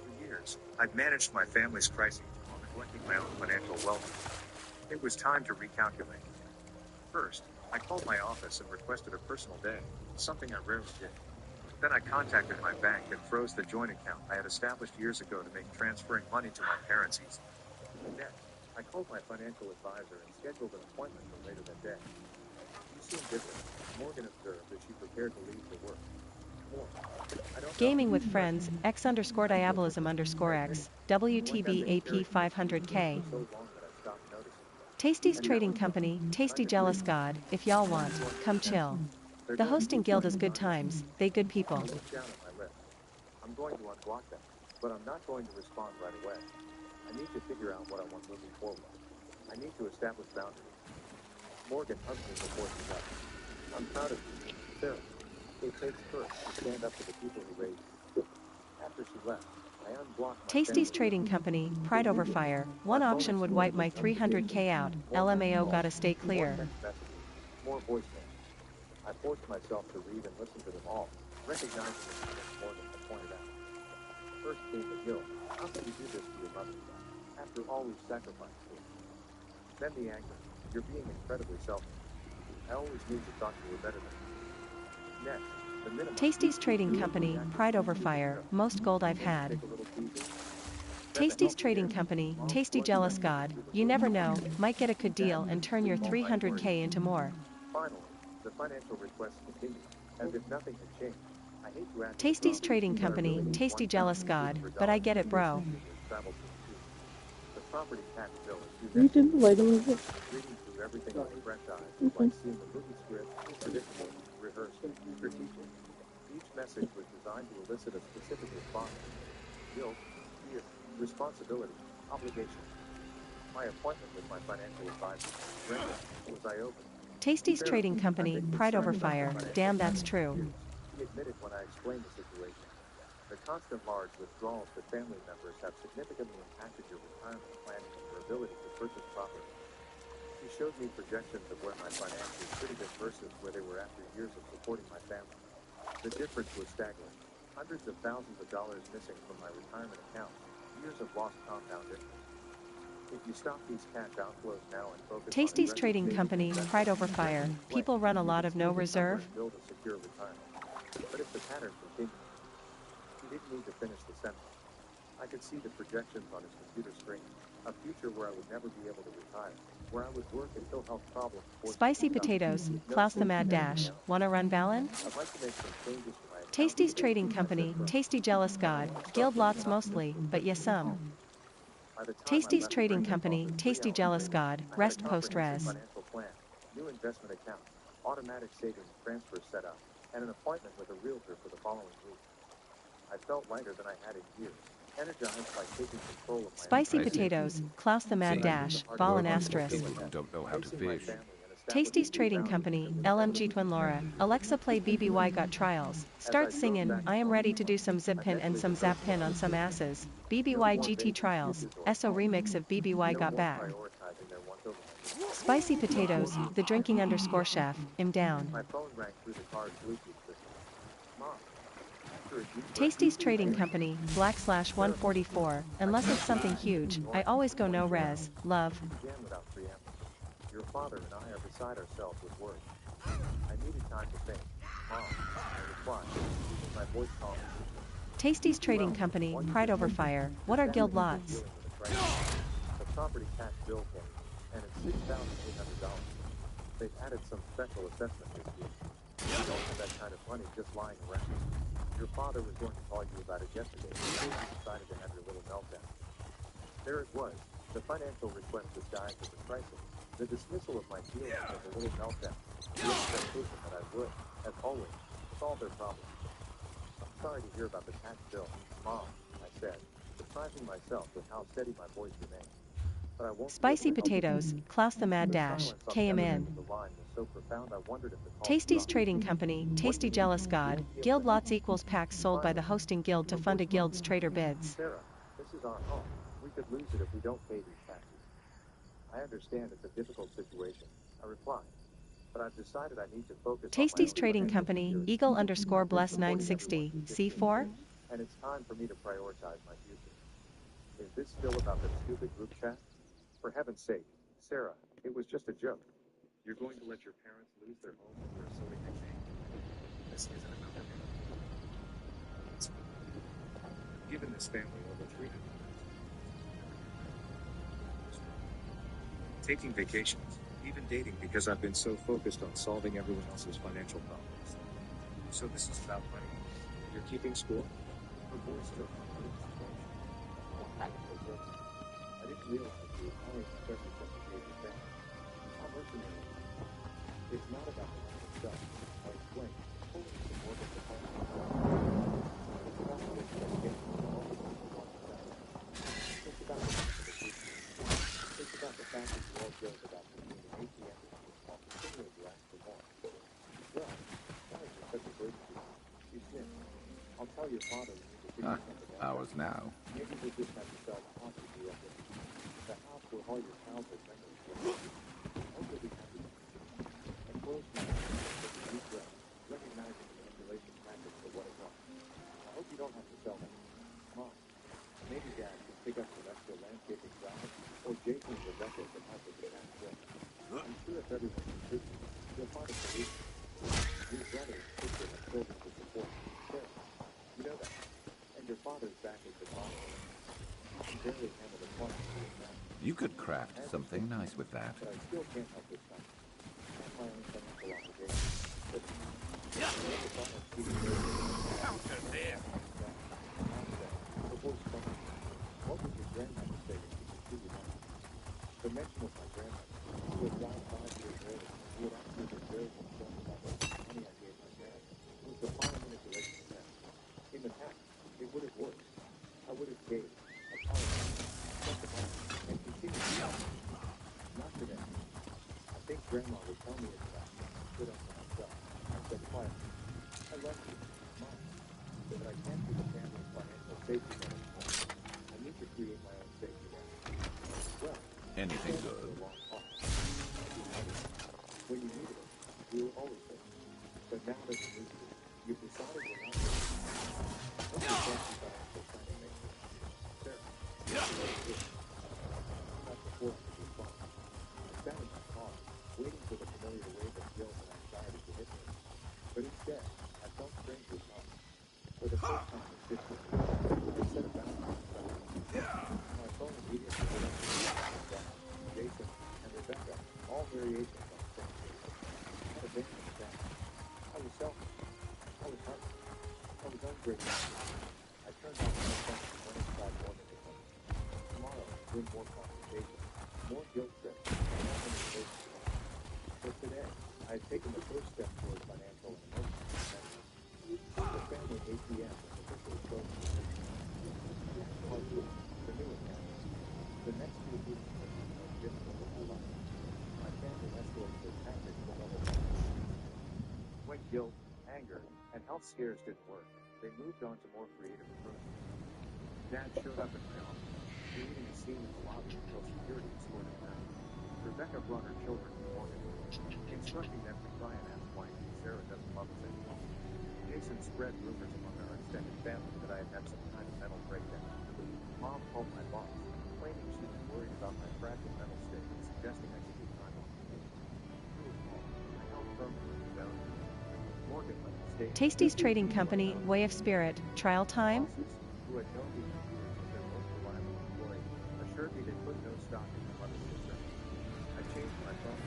For years, I'd managed my family's crises while neglecting my own financial well-being. It was time to recalculate. First, I called my office and requested a personal day, something I rarely did. Then I contacted my bank and froze the joint account I had established years ago to make transferring money to my parents easy. Next, I called my financial advisor and scheduled an appointment for later that day. You seem different, Morgan observed as she prepared to leave for work. More. I don't know. Gaming with friends, X underscore Diabolism underscore X, WTB AP 500K. So long that I stopped noticing. Tasty's Trading Company, Tasty Jealous God. If y'all want, come chill. The hosting guild is good times, they good people. I looked down at my list. I'm going to unblock them, but I'm not going to respond right away. I need to figure out what I want moving forward. I need to establish boundaries. Morgan hugged me before she left. I'm proud of you, Sarah. It takes courage to stand up to the people who raised you. After she left, I unblocked my Tasty's family. Trading Company, Pride Over Fire. One option would wipe my 300k out. LMAO gotta stay More clear. text messages, more voicemails. I forced myself to read and listen to them all, recognizing the comments Morgan had pointed out. First came the guilt. How could you do this to your mother? After all we've sacrificed for her. Then the anger. You're being incredibly selfish. I always knew you thought you were better than me. Next, the minimum. Tasty's Trading Company, Pride Over Fire. Most gold I've had. Take a little teasing. Tasty's Trading Company, Tasty Jealous God. You never know, might get a good deal and turn your 300k into more. Finally, the financial requests continued, as if nothing had changed. I hate to ask Tasty's you, Trading but I Company, really need Tasty $1,000 Jealous God, but I get it, bro. Travel to the property tax bill is due You next didn't week. light a little bit. Reading through everything with fresh eyes was like seeing the movie script, predictable, rehearsed, strategic. Each message was designed to elicit a specific response. Guilt, fear, responsibility, obligation. My appointment with my financial advisor, Brenda, was eye-opening. Tasty's Trading Company, Pride Over Fire. Damn, that's true. He admitted when I explained the situation. The constant large withdrawals to family members have significantly impacted your retirement planning and your ability to purchase property. He showed me projections of where my finances should have been versus where they were after years of supporting my family. The difference was staggering. Hundreds of thousands of dollars missing from my retirement accounts, years of lost compound interest. If you stop these cash outflows now and focus Tasty's on Trading Company, Pride Over Fire. People run a lot of no reserve. Build a secure retirement. But if the pattern continues, he didn't need to finish the sentence. I could see the projections on his computer screen. A future where I would never be able to retire. Where I would work until health problems forced Spicy me to stop. potatoes, Klaus the Mad Dash. Wanna run Valen? I'd like to make some changes to my account. Tasty's Trading Company, Tasty Jealous God. Guild lots mostly, but yes some. By the time I Tasty's left Trading Brandon's Company, office 3 Tasty hours Jealous later, God. I had a Rest post comprehensive res. financial plan, new investment accounts, automatic savings transfers set up, and an appointment with a realtor for the following week. I felt lighter than I had in years, energized by taking control of my Spicy I see. potatoes, Klaus the Mad See, Dash. work Ball and on asterisk. people who don't know how to Facing my fish. family and establishing Tasty's new Trading values Company, and LMG Twin Laura. Alexa play BBY Got Trials. Start singing, I am ready to do some zip pin and some zap pin on some asses. BBY GT Trials. SO remix of BBY Got Back. prioritizing their wants over my needs. Spicy potatoes, the drinking _ chef. Im down. My phone rang through the car's Bluetooth system. Mom. After a deep breath, Tasty's Trading Company, /144. Unless it's something huge, I always go no res. Love. began without preamble. Your father and I are beside ourselves with worry. I needed time to think. Mom, I replied, keeping my voice calm. Tasty's Trading Company, Pride Over Fire. What are guild lots? The property tax bill came, and it's $6,800. They've added some special assessment this year. You don't have that kind of money just lying around. Your father was going to call you about it yesterday before you decided to have your little meltdown. There it was, the financial request disguised as a crisis, the dismissal of my feelings as a little meltdown, the expectation that I would, as always, solve their problems. I'm sorry to hear about the tax bill, Mom, I said, surprising myself with how steady my voice remained. But I won't Spicy potatoes, Klaus the Mad Dash. KMN. So profound, I wondered if the call Tasty's stopped. Trading Company, Tasty Jealous God. Guild lots equals packs sold by the hosting guild to fund a guild's trader bids. Sarah, this is our home. We could lose it if we don't pay these taxes. I understand it's a difficult situation, I replied. But I've decided I need to focus Tasty's on my own Trading financial Company, security. Eagle _ bless 960. C4? And it's time for me to prioritize my future. Is this still about that stupid group chat? For heaven's sake, Sarah, it was just a joke. You're going to let your parents lose their home over a silly nickname? This isn't about them. I've given this family over 300. Taking vacations, even dating because I've been so focused on solving everyone else's financial problems. So this is about money. You're keeping score? Her voice took on another situation. I didn't realize you were calling especially just to save your family. How mercenary. It's not about the money itself. I'll explain. Fully support of the plan. It's about the expectation of all the people who want to die. It's about the future. It's about the fact that you all joke about being an ATM in a small father, we need to figure Huh, something out. ours now. Maybe we'll just have to sell the house we grew up in. The house where all your childhood memories were. I hope you'll be happy with it. And close my eyes with a deep breath, recognizing the manipulation tactic for what it was. I hope you don't have to sell that. Mom, maybe Dad can pick up some extra landscaping jobs, or Jason and Rebecca can help with the tax bill. I'm sure if everyone contributes, you'll find a solution. Your brother and sister have children to support. Sarah, you know that. And your father's back is the boss. You can barely handle the plumbing for yourself. You could craft something nice with that. But I still can't help this time. That's my own financial obligation. But before spending, what would your grandmother say if she could see you now? The mention of my grandmother, who had died 5 years earlier, who had asked me to bury himself about the money I gave my dad, was the final manipulation attempt. In the past, it would have worked. I would have gave, apologized, sent the money, and continued to help. Not today. I think Grandma would tell me it's that. I stood up for myself. I said quietly, I love you, Mom, but I can't be the family's financial safety net anymore. I need to create my own safety net. Well, Anything for good? a long haul. When you needed it, we were always there. But now that we need you, you've decided we're not there. What's your fancy financial planning make? Sarah, not before I could respond. I sat in my car, waiting for the familiar wave of guilt and anxiety to hit me. But instead, I felt strangely calm. For the first time in 15 years, I set a boundary myself. My phone immediately lit up with Dad, Jason, and Rebecca, all variations on the same thing. I had abandoned the family. I was selfish. I was hungry. I was ungrateful. I turned off my phone and went inside more independent. Tomorrow, bring more confrontation, more guilt trips, and more manipulation. But today, I had taken the first step towards financial and emotional independence. The family ATM was officially closed for business. Part 2, the new account. The next few weeks have been the most difficult of my life. My family escalated their tactics to level 1. When guilt, anger, and health scares didn't work, they moved on to more creative approaches. Dad showed up at my office, creating a scene in the lobby until security escorted him out. Rebecca brought her children to Morgan, instructing them to try and ask why Aunt Sarah doesn't love us anymore. Jason spread rumors among our extended family that I had had some kind of mental breakdown. Mom called my boss, claiming she was worried about my fragile mental state and suggesting I take time off. Through it all, I held firm to my boundaries. Morgan let me stay. Tasty's Trading Company, Way of Spirit, trial time? Bosses, who had known me for years as their most reliable employee, assured me they put no stock in my mother's concern. I changed my phone,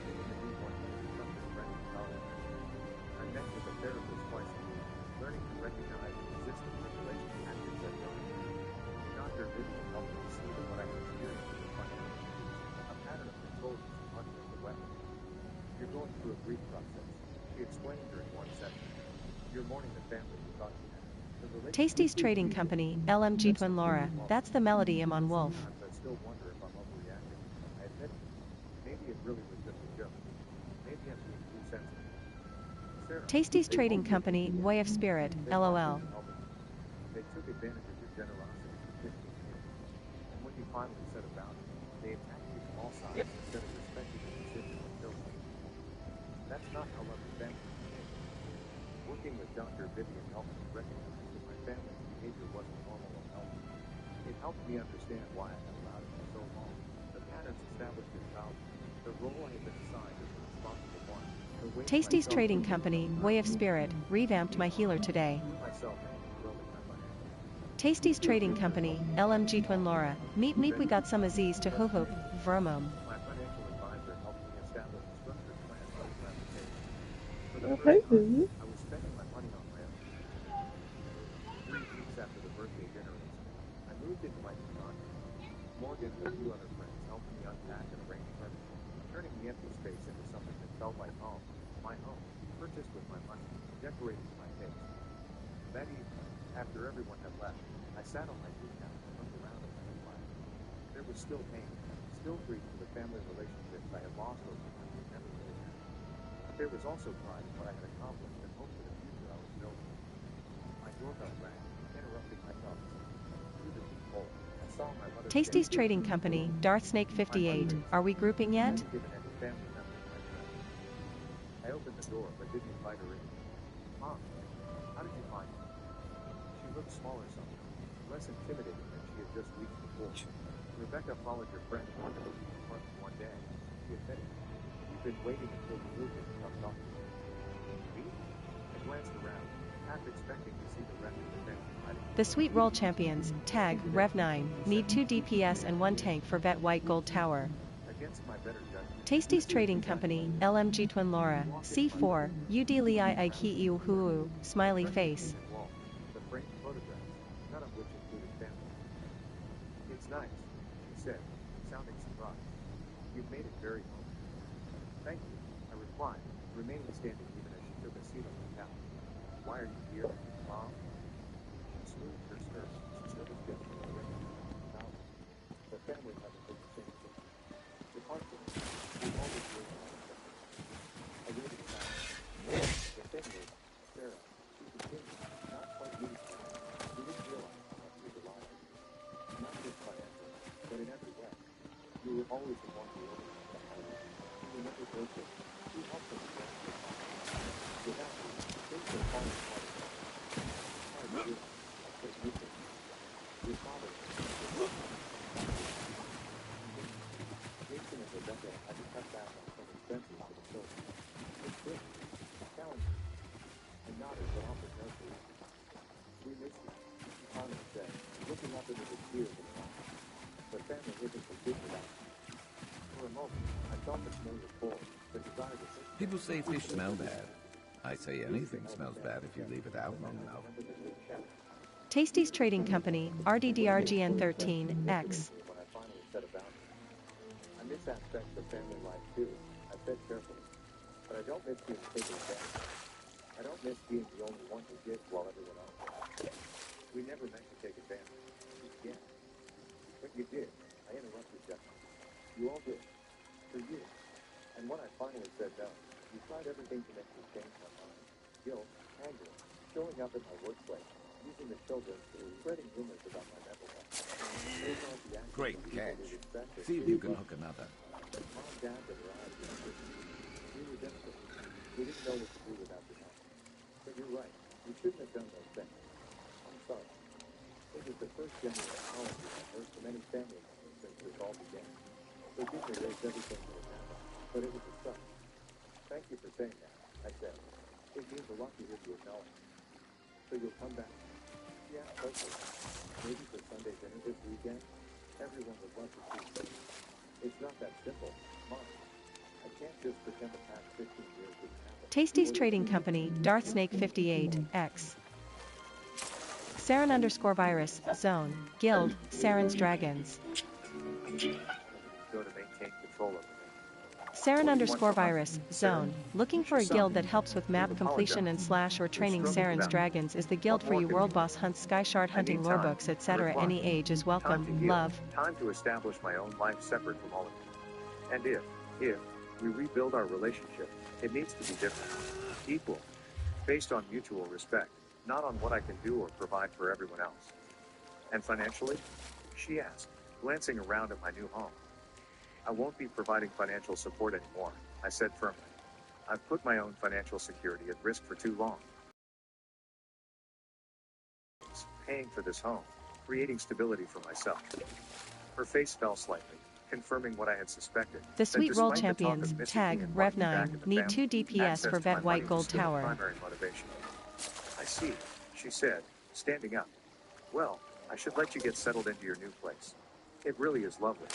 thinking the new one might be from their friend in college. I met with a therapist twice a week, learning to recognize and resist the manipulation tactics that work. Dr. Vivian helped me see that what I had experienced was a fundamental abuse, a pattern of control using money as a weapon. You're going through a grief process, she explained during one session. You're mourning the family you thought you had. The relationship Tasty's Trading Company, LMG Twin Laura. That's the melody I'm on Wolf. Sometimes I still wonder if I'm overreacting. I admit it. Maybe it really was just a joke. Maybe I'm being too sensitive. Sarah, Tasty's they Trading won't get Company, you. Way of Spirit, They LOL. wanted to help us. They took advantage of your generosity for 15 years. And when you finally set about it, they attacked you from all sides instead of respecting your decision to kill them. That's not how loving family is made. Working with Dr. Vivian helped me recognize that my family's behavior wasn't normal or healthy. It helped me understand why I had allowed it for so long. The patterns established in childhood, the role I had been assigned as a responsible one, the ways Tasty's myself Trading Company, Way of Spirit, revamped my healer today. myself into controlling my financial. Tasty's Trading Company, LMG Twin Laura. Meep meep we got some Aziz to ho hope, Vermom. My financial advisor helped me establish a structured plan for his application. For the Okay, first time, Vivi. I was spending my money on my own. 3 weeks after the birthday dinner incident, I moved into my new condo. Morgan and a few other friends helped me unpack and arrange furniture, turning the empty space into something that felt like home. My home, purchased with my money, decorated to my taste. That evening, after everyone had left, I sat on my new couch and looked around at my new life. There was still pain, still grief for the family relationships I had lost over time and never really had. But there was also pride in what I had accomplished and hope for the future I was building. My doorbell rang, interrupting my thoughts. Through the peephole, I saw my mother Tasty's standing Trading Company, Darth Snake 58. Are we grouping I yet? hadn't given any family members my address. I opened the door but didn't invite her in. Mom, how did you find me? She looked smaller somehow, less intimidating than she had just weeks before. Rebecca followed your friend into the apartment one day. She admitted, "You've been waiting until you moved in to come talk to me." Me? I glanced around, half expecting to see the rest of the family hiding. The Sweet Roll Champions, tag, Rev9, need 2 DPS and 1 tank for Vet White Gold Tower. Against my better judgment, Tasty's Trading Company, LMG Twin Laura, C4, UDLI Iki Huu, smiley face. wall, the framed photographs, none of which included family. "It's nice," she said, sounding surprised. "You've made it very home." "Thank you," I replied, remaining standing even as she took a seat on the couch. "Why are you here, Mom?" She smoothed her skirt. She stood as guest in the window. "Now, the family hasn't been the same since. Apart from it, we've always lived in our family." I waited silently. The thing is, Sarah, she continued, not quite used to it. We didn't realize how much we relied on you. Not just financially, but in every way. You were always the one who organized the holidays. You never broke it. You helped us during the time. Without you, things would fall apart. Hard to realize, but you did. Your father, Jason and Rebecca had to cut back on some expenses for the children. It's good. Challenging. I nodded but offered no solution. "We miss you," Connor said, looking up into the tears in her eyes. "The family isn't complete without you." For a moment, I felt the familiar pull, the desire to think. People say fish smell bad. I say anything smells bad if you leave it out long enough. Tasty's Trading Company, RDDRGN13, X. When I finally said about it, I miss aspects of family life too, I said carefully. But I don't miss being taken advantage of. I don't miss being the only one who gives while everyone else does. We never meant to take advantage. You can't. But you did. I interrupted gently. You all did. For you. And when I finally said no, you tried everything to make me change my mind. Guilt, anger, showing up at my workplace, using the children to spreading rumors about my mental health. Those aren't the actions Great of people catch. we'd expect or See if you can hook another. Mom, Dad, and your eyes were different. We were desperate. We didn't know what to do without your help. But you're right. We shouldn't have done those things. I'm sorry. It was the first genuine apology I've heard from any family member since this all began. Forgive me raised everything that had happened, but it was a start. Thank you for saying that, I said. It means a lot to hear you acknowledge. So you'll come back? Yeah, hopefully. Maybe for Sunday dinner this weekend? Everyone would love to see you. It's not that simple, Mom. I can't just pretend the past 15 years didn't happen. Tasty's Trading Company, Darth Snake 58, X. Saren _virus, Zone, Guild, Saren's Dragons. Go to maintain control over me. Saren _virus, Zone, looking for a guild that helps with map completion and / or training Saren's Dragons is the guild for you. World Boss hunts, Sky Shard hunting, lorebooks, etc. Any age is welcome. Love. Time to establish my own life separate from all of you. And if we rebuild our relationship, it needs to be different. Equal. Based on mutual respect, not on what I can do or provide for everyone else. And financially? She asked, glancing around at my new home. I won't be providing financial support anymore, I said firmly. I've put my own financial security at risk for too long. Paying for this home, creating stability for myself. Her face fell slightly, confirming what I had suspected. The Sweet Roll Champions, tag, Rev9, need 2 DPS for Vet White Gold Tower. Primary motivation. I see, she said, standing up. Well, I should let you get settled into your new place. It really is lovely.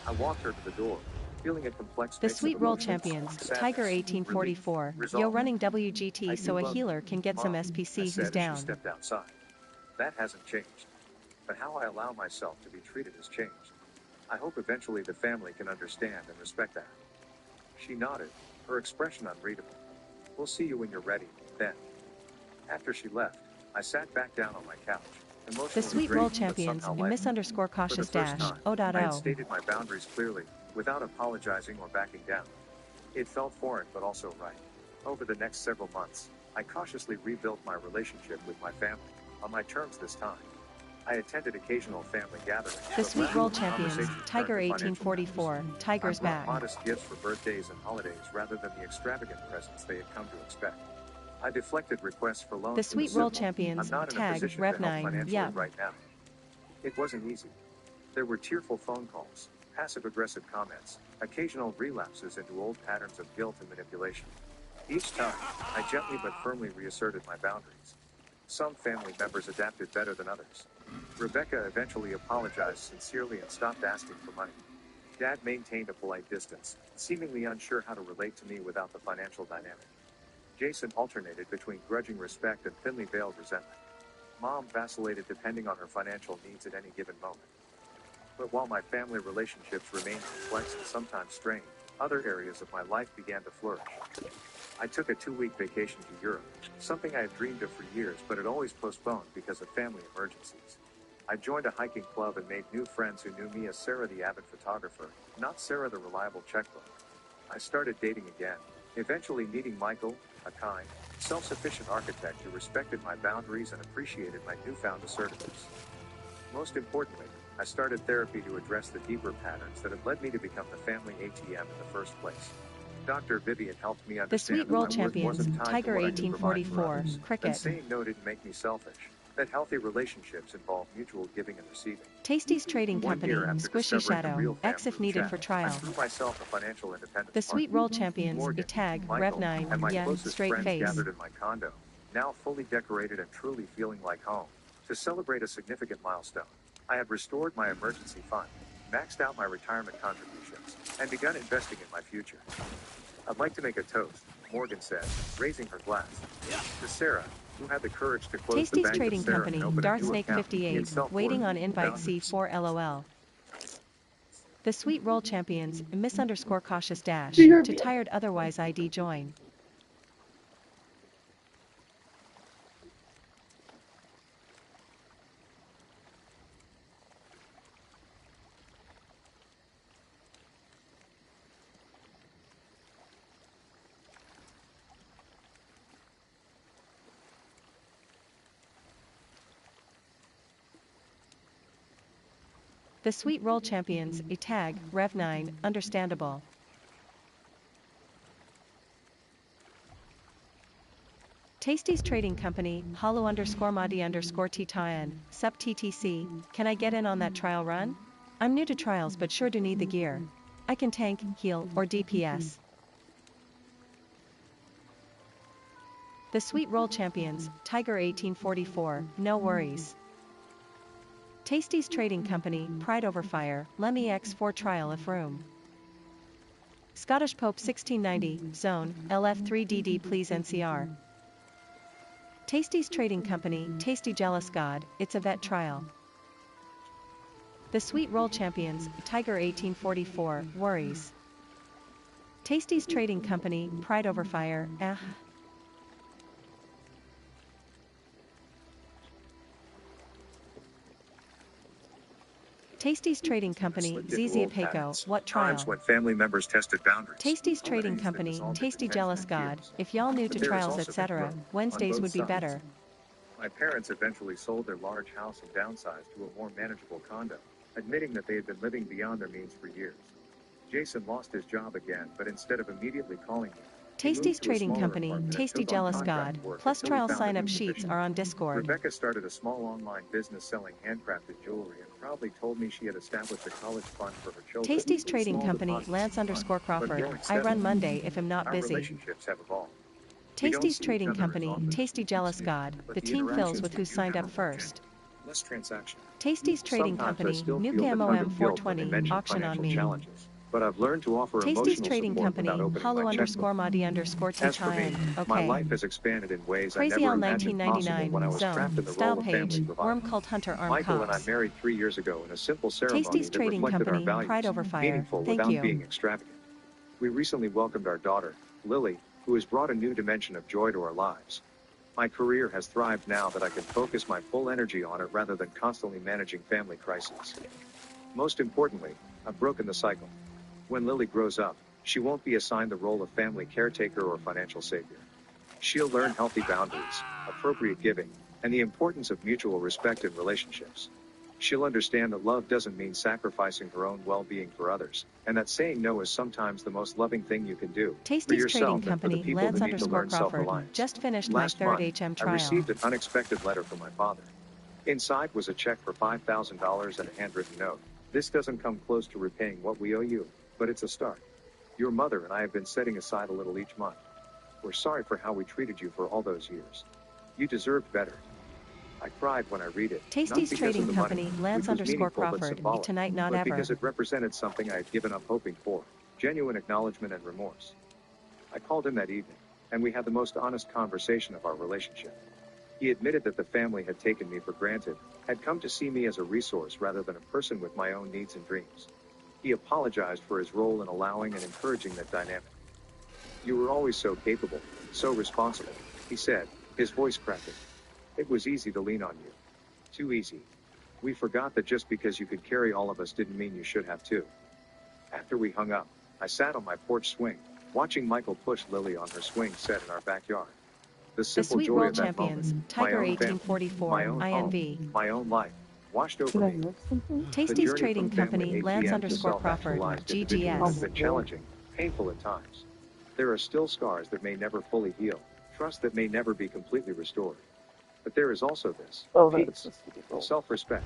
I walked her to the door, feeling a complex The mix of Sweet Roll emotions, Champions, sadness, Tiger 1844, relief, yo resolve. running I WGT do so a love healer you, can get some Mom, I SPC said who's as she down. stepped outside. That hasn't changed. But how I allow myself to be treated has changed. I hope eventually the family can understand and respect that. She nodded, her expression unreadable. We'll see you when you're ready, then. After she left, I sat back down on my couch, emotionally The Sweet Roll drained, but Champions, somehow lighter. miss _ For cautious the first dash, time, O. I had O. stated my boundaries clearly, without apologizing or backing down. It felt foreign but also right. Over the next several months, I cautiously rebuilt my relationship with my family, on my terms this time. I attended occasional family gatherings. The but Sweet rather Roll than Champions, conversations Tiger turned to financial 1844, matters. Tiger's I brought back. modest gifts for birthdays and holidays rather than the extravagant presents they had come to expect. I deflected requests for loans The from Sweet the Roll simple. Champions, I'm not in a Tag, position Rev to help 9, financially yeah. right now. It wasn't easy. There were tearful phone calls, passive-aggressive comments, occasional relapses into old patterns of guilt and manipulation. Each time, I gently but firmly reasserted my boundaries. Some family members adapted better than others. Rebecca eventually apologized sincerely and stopped asking for money. Dad maintained a polite distance, seemingly unsure how to relate to me without the financial dynamic. Jason alternated between grudging respect and thinly veiled resentment. Mom vacillated depending on her financial needs at any given moment. But while my family relationships remained complex and sometimes strained, other areas of my life began to flourish. I took a 2-week vacation to Europe, something I had dreamed of for years but had always postponed because of family emergencies. I joined a hiking club and made new friends who knew me as Sarah the avid photographer, not Sarah the reliable checkbook. I started dating again, eventually meeting Michael, a kind, self-sufficient architect who respected my boundaries and appreciated my newfound assertiveness. Most importantly, I started therapy to address the deeper patterns that had led me to become the family ATM in the first place. Dr. Vivian helped me The understand Sweet that Roll my worth Champions, wasn't tied Tiger to what I could provide for 1844, others, Cricket. that saying no didn't make me selfish, that healthy relationships involve mutual giving and receiving. Tasty's Trading 1 Company, year after Squishy discovering the Shadow, real X if family needed chat, for I trial. threw myself a financial independence The Sweet party. Roll Champions, Morgan, Tag, Rev Michael, 9, and my yeah, closest straight friends face. gathered in my condo, now fully decorated and truly feeling like home, to celebrate a significant milestone. I had restored my emergency fund, maxed out my retirement contributions, and begun investing in my future. I'd like to make a toast, Morgan said, raising her glass. To Sarah, who had the courage to close the Tasty's bank Trading of Sarah Company, and open a Darth new Snake account in 58, self-worth waiting on and invite boundaries. C4 LOL. The Sweet Roll Champions, Miss_cautious dash, BRB. to tired otherwise ID join. The Sweet Roll Champions, a tag, Rev 9, understandable. Tasty's Trading Company, Hollow_Madi_Tian, Sup TTC, can I get in on that trial run? I'm new to trials but sure do need the gear. I can tank, heal, or DPS. The Sweet Roll Champions, Tiger 1844, no worries. Tasty's Trading Company, Pride Over Fire, Lemmy X4 trial if room. Scottish Pope 1690, Zone, LF3DD please NCR. Tasty's Trading Company, Tasty Jealous God, it's a vet trial. The Sweet Roll Champions, Tiger 1844, worries. Tasty's Trading Company, Pride Over Fire, Tasty's Trading Company, Slipped into old Zizia patterns. what Times trial? when family members tested boundaries. Tasty's All Trading that is, Company, resolved Tasty into Jealous tension and God, tears. if y'all new to But there has trials also been etc., growth on Wednesdays both would be sides. better. My parents eventually sold their large house and downsized to a more manageable condo, admitting that they had been living beyond their means for years. Jason lost his job again, but instead of immediately calling me, he moved Tasty's to a Trading smaller Company, apartment and Tasty took on Jealous contract God, work plus until he trial found a sign-up new sheets position. are on Discord. Rebecca started a small online business selling handcrafted jewelry and proudly told me she had established a college fund for her children. Tasty's with Trading small Company, deposits each month, but Lance_Crawford, growing I run steadily. Monday if I'm not Our busy. relationships have evolved. We don't Tasty's see each Trading other as Company, often as Tasty we Jealous used to, God, but the the team fills interactions with we who do signed have up are more first. genuine, less transactional. Tasty's Trading Sometimes I Company, still Nuke feel the tug of guilt when they MOM420, mention auction on financial me. challenges, but I've learned to offer Tasty's emotional Trading support Company, without opening my checkbook. Hollow_Madi_T As for me, time, my okay. life has expanded in ways I Crazy never L imagined possible when I 1999, was trapped in Zone, the Style role of family Page, provider. Worm Cult Hunter Arm Michael and I Cops. married 3 years ago in a simple ceremony Tasty's that Trading reflected our Company, Pride values, Over Fire, meaningful thank without you. being extravagant. We recently welcomed our daughter, Lily, who has brought a new dimension of joy to our lives. My career has thrived now that I can focus my full energy on it rather than constantly managing family crises. Most importantly, I've broken the cycle. When Lily grows up, she won't be assigned the role of family caretaker or financial savior. She'll learn healthy boundaries, appropriate giving, and the importance of mutual respect in relationships. She'll understand that love doesn't mean sacrificing her own well-being for others, and that saying no is sometimes the most loving thing you can do for Tasty's yourself Trading and for the Company, people who need to Lance_Crawford. learn self-reliance. Just finished my Last third month, HM I trial. received an unexpected letter from my father. Inside was a check for $5,000 and a handwritten note. This doesn't come close to repaying what we owe you, but it's a start. Your mother and I have been setting aside a little each month. We're sorry for how we treated you for all those years. You deserved better. I cried when I read it. Tasty's not because of Trading the Company, money, Lance which was meaningful but _Crawford. symbolic, Tonight, not but ever. because it represented something I had given up hoping for, genuine acknowledgement and remorse. I called him that evening, and we had the most honest conversation of our relationship. He admitted that the family had taken me for granted, had come to see me as a resource rather than a person with my own needs and dreams. He apologized for his role in allowing and encouraging that dynamic. You were always so capable, so responsible, he said, his voice cracking. It was easy to lean on you. Too easy. We forgot that just because you could carry all of us didn't mean you should have too. After we hung up, I sat on my porch swing, watching Michael push Lily on her swing set in our backyard. The The simple Sweet joy World of that Champions, moment, Tiger my own family, 1844, my own INV. home, my own life, washed over Did I me. miss something? The Tasty's journey Trading from family Company, Lance ATM to _Crawford. self-actualized individual has GGS. been challenging, painful at times. There are still scars that may never fully heal, trust that may never be completely restored. But there is also this Oh, that's peace, supposed to be gold. self-respect,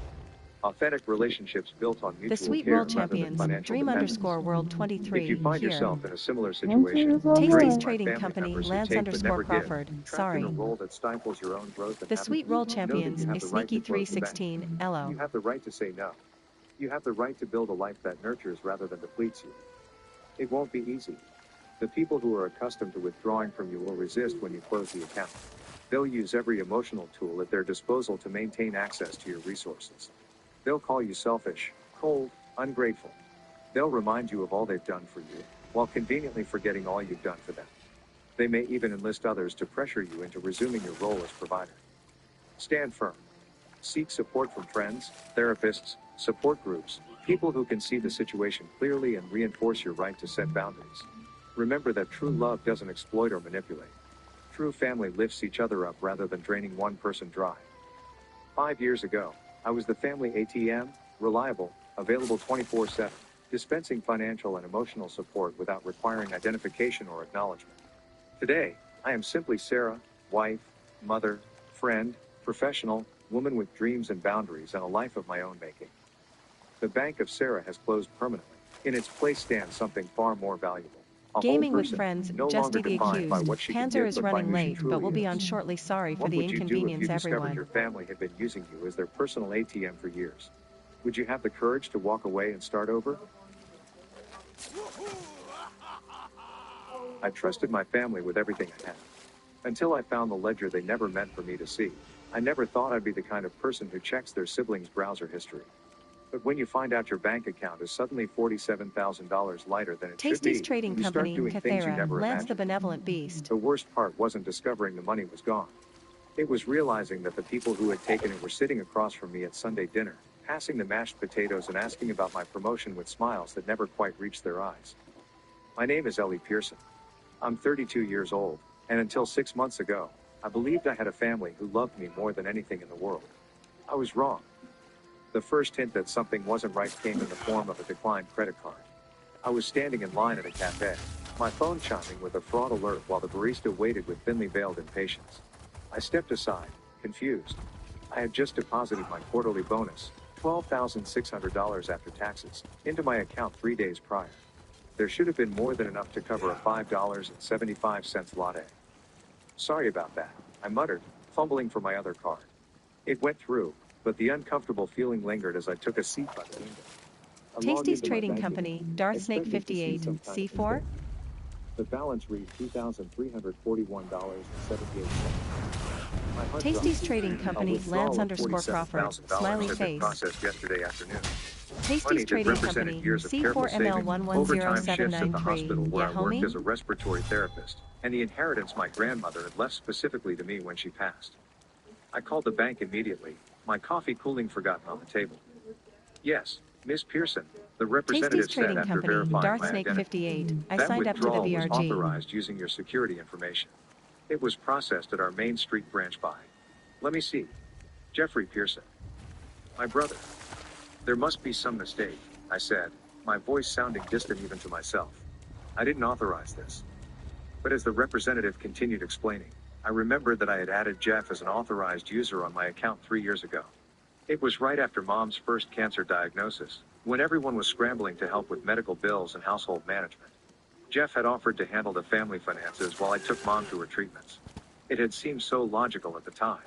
authentic relationships built on The mutual Sweet care World rather than Champions, financial Dream dependence. _World If 23, you find here. yourself in a similar situation, Answer is all Tasty's right. drained by Trading family Company, members who Lance take but never give, _Crawford. trapped in Sorry. a role that stifles your own growth and The happiness, Sweet World know that Champions, you have a the right sneaky to close the bank. 316, Elo. You have the right to say no. You have the right to build a life that nurtures rather than depletes you. It won't be easy. The people who are accustomed to withdrawing from you will resist when you close the account. They'll use every emotional tool at their disposal to maintain access to your resources. They'll call you selfish, cold, ungrateful. They'll remind you of all they've done for you, while conveniently forgetting all you've done for them. They may even enlist others to pressure you into resuming your role as provider. Stand firm. Seek support from friends, therapists, support groups, people who can see the situation clearly and reinforce your right to set boundaries. Remember that true love doesn't exploit or manipulate. True family lifts each other up rather than draining one person dry. 5 years ago, I was the family ATM, reliable, available 24/7, dispensing financial and emotional support without requiring identification or acknowledgement. Today, I am simply Sarah, wife, mother, friend, professional, woman with dreams and boundaries and a life of my own making. The Bank of Sarah has closed permanently. In its place stands something far more valuable. A whole Gaming with person, friends, no Justy longer the defined by accused. what she can Panzer give, is but by running who she late, but truly will be is. on shortly. Sorry for What the would you do if you inconvenience, discovered everyone. your family had been using you as their personal ATM for years? Would you have the courage to walk away and start over? I trusted my family with everything I had. Until I found the ledger they never meant for me to see. I never thought I'd be the kind of person who checks their siblings' browser history. But when you find out your bank account is suddenly $47,000 lighter than it should Tasty's be, Trading you start Company, doing things you Cathera, never Lance the imagined. Benevolent Beast. The worst part wasn't discovering the money was gone. It was realizing that the people who had taken it were sitting across from me at Sunday dinner, passing the mashed potatoes and asking about my promotion with smiles that never quite reached their eyes. My name is Ellie Pearson. I'm 32 years old, and until 6 months ago, I believed I had a family who loved me more than anything in the world. I was wrong. The first hint that something wasn't right came in the form of a declined credit card. I was standing in line at a cafe, my phone chiming with a fraud alert while the barista waited with thinly veiled impatience. I stepped aside, confused. I had just deposited my quarterly bonus, $12,600 after taxes, into my account 3 days prior. There should have been more than enough to cover a $5.75 latte. Sorry about that, I muttered, fumbling for my other card. It went through, but the uncomfortable feeling lingered as I took a seat by the window. I logged Tasty's into my Trading banking Company, app, Darth expecting Snake to see 58, some kind of C4. mistake. The balance read $2,341.78. My HUD Tasty's dropped. Trading A Company, withdrawal Lance of _Crawford, $47,000 smiley had been face. processed yesterday afternoon. Tasty's Money that Trading represented Company, years of careful saving, overtime shifts at the hospital C4ML110793. where Yeah, I worked homie? as a respiratory therapist, and the inheritance my grandmother had left specifically to me when she passed. I called the bank immediately, my coffee cooling forgotten on the table. Yes, Miss Pearson, the representative Tasty's said Trading after Company, verifying Darth my Snake identity. 58. I That signed up to the withdrawal was VRG. authorized using your security information. It was processed at our Main Street branch by, let me see, Jeffrey Pearson. My brother. There must be some mistake, I said, my voice sounding distant even to myself. I didn't authorize this. But as the representative continued explaining, I remembered that I had added Jeff as an authorized user on my account 3 years ago. It was right after Mom's first cancer diagnosis, when everyone was scrambling to help with medical bills and household management. Jeff had offered to handle the family finances while I took Mom to her treatments. It had seemed so logical at the time.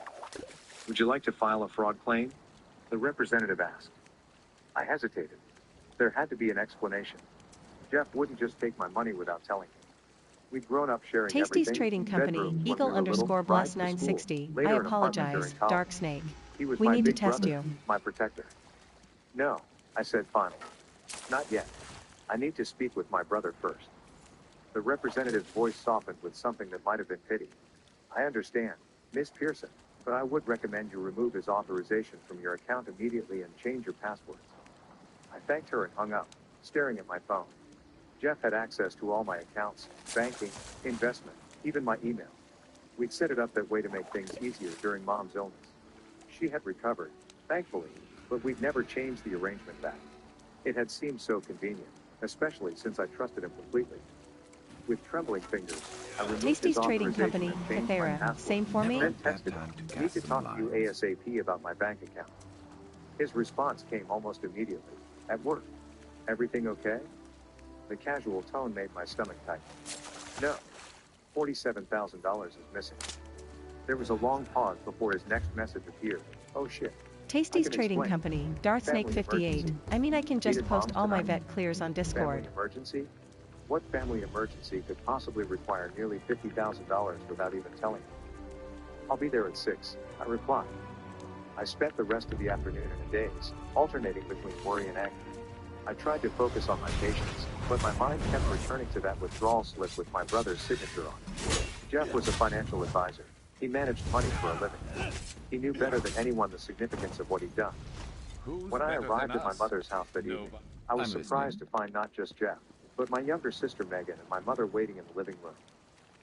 Would you like to file a fraud claim? The representative asked. I hesitated. There had to be an explanation. Jeff wouldn't just take my money without telling me. We'd grown up sharing Tasty's everything, Trading Company, bedrooms when we Eagle were little, _bless rides to 960. school, later I an apartment apologize, during college. Dark Snake. He was We my need to big test brother, you. my protector. No, I said finally. Not yet. I need to speak with my brother first. The representative's voice softened with something that might have been pity. I understand, Miss Pearson, but I would recommend you remove his authorization from your account immediately and change your passwords. I thanked her and hung up, staring at my phone. Jeff had access to all my accounts, banking, investment, even my email. We'd set it up that way to make things easier during Mom's illness. She had recovered, thankfully, but we'd never changed the arrangement back. It had seemed so convenient, especially since I trusted him completely. With trembling fingers, I removed Tasty's his Trading authorization Company, and changed my Cathera. password. Same for me? Then Bad texted time to him, need to cast talk some to you lines. ASAP about my bank account. His response came almost immediately. At work. Everything okay? The casual tone made my stomach tighten. No. $47,000 is missing. There was a long pause before his next message appeared. Oh shit. Tasty's I can Trading explain. Company, Darth Snake Family 58. emergency. I mean, I can just Needed post moms all my tonight. vet clears on Discord. Family emergency? What family emergency could possibly require nearly $50,000 without even telling me? I'll be there at 6, I replied. I spent the rest of the afternoon and a daze, alternating between worry and anger. I tried to focus on my patients, but my mind kept returning to that withdrawal slip with my brother's signature on it. Jeff was a financial advisor. He managed money for a living. He knew better than anyone the significance of what he'd done. When I arrived at my mother's house that evening, I was surprised to find not just Jeff, but my younger sister Megan and my mother waiting in the living room.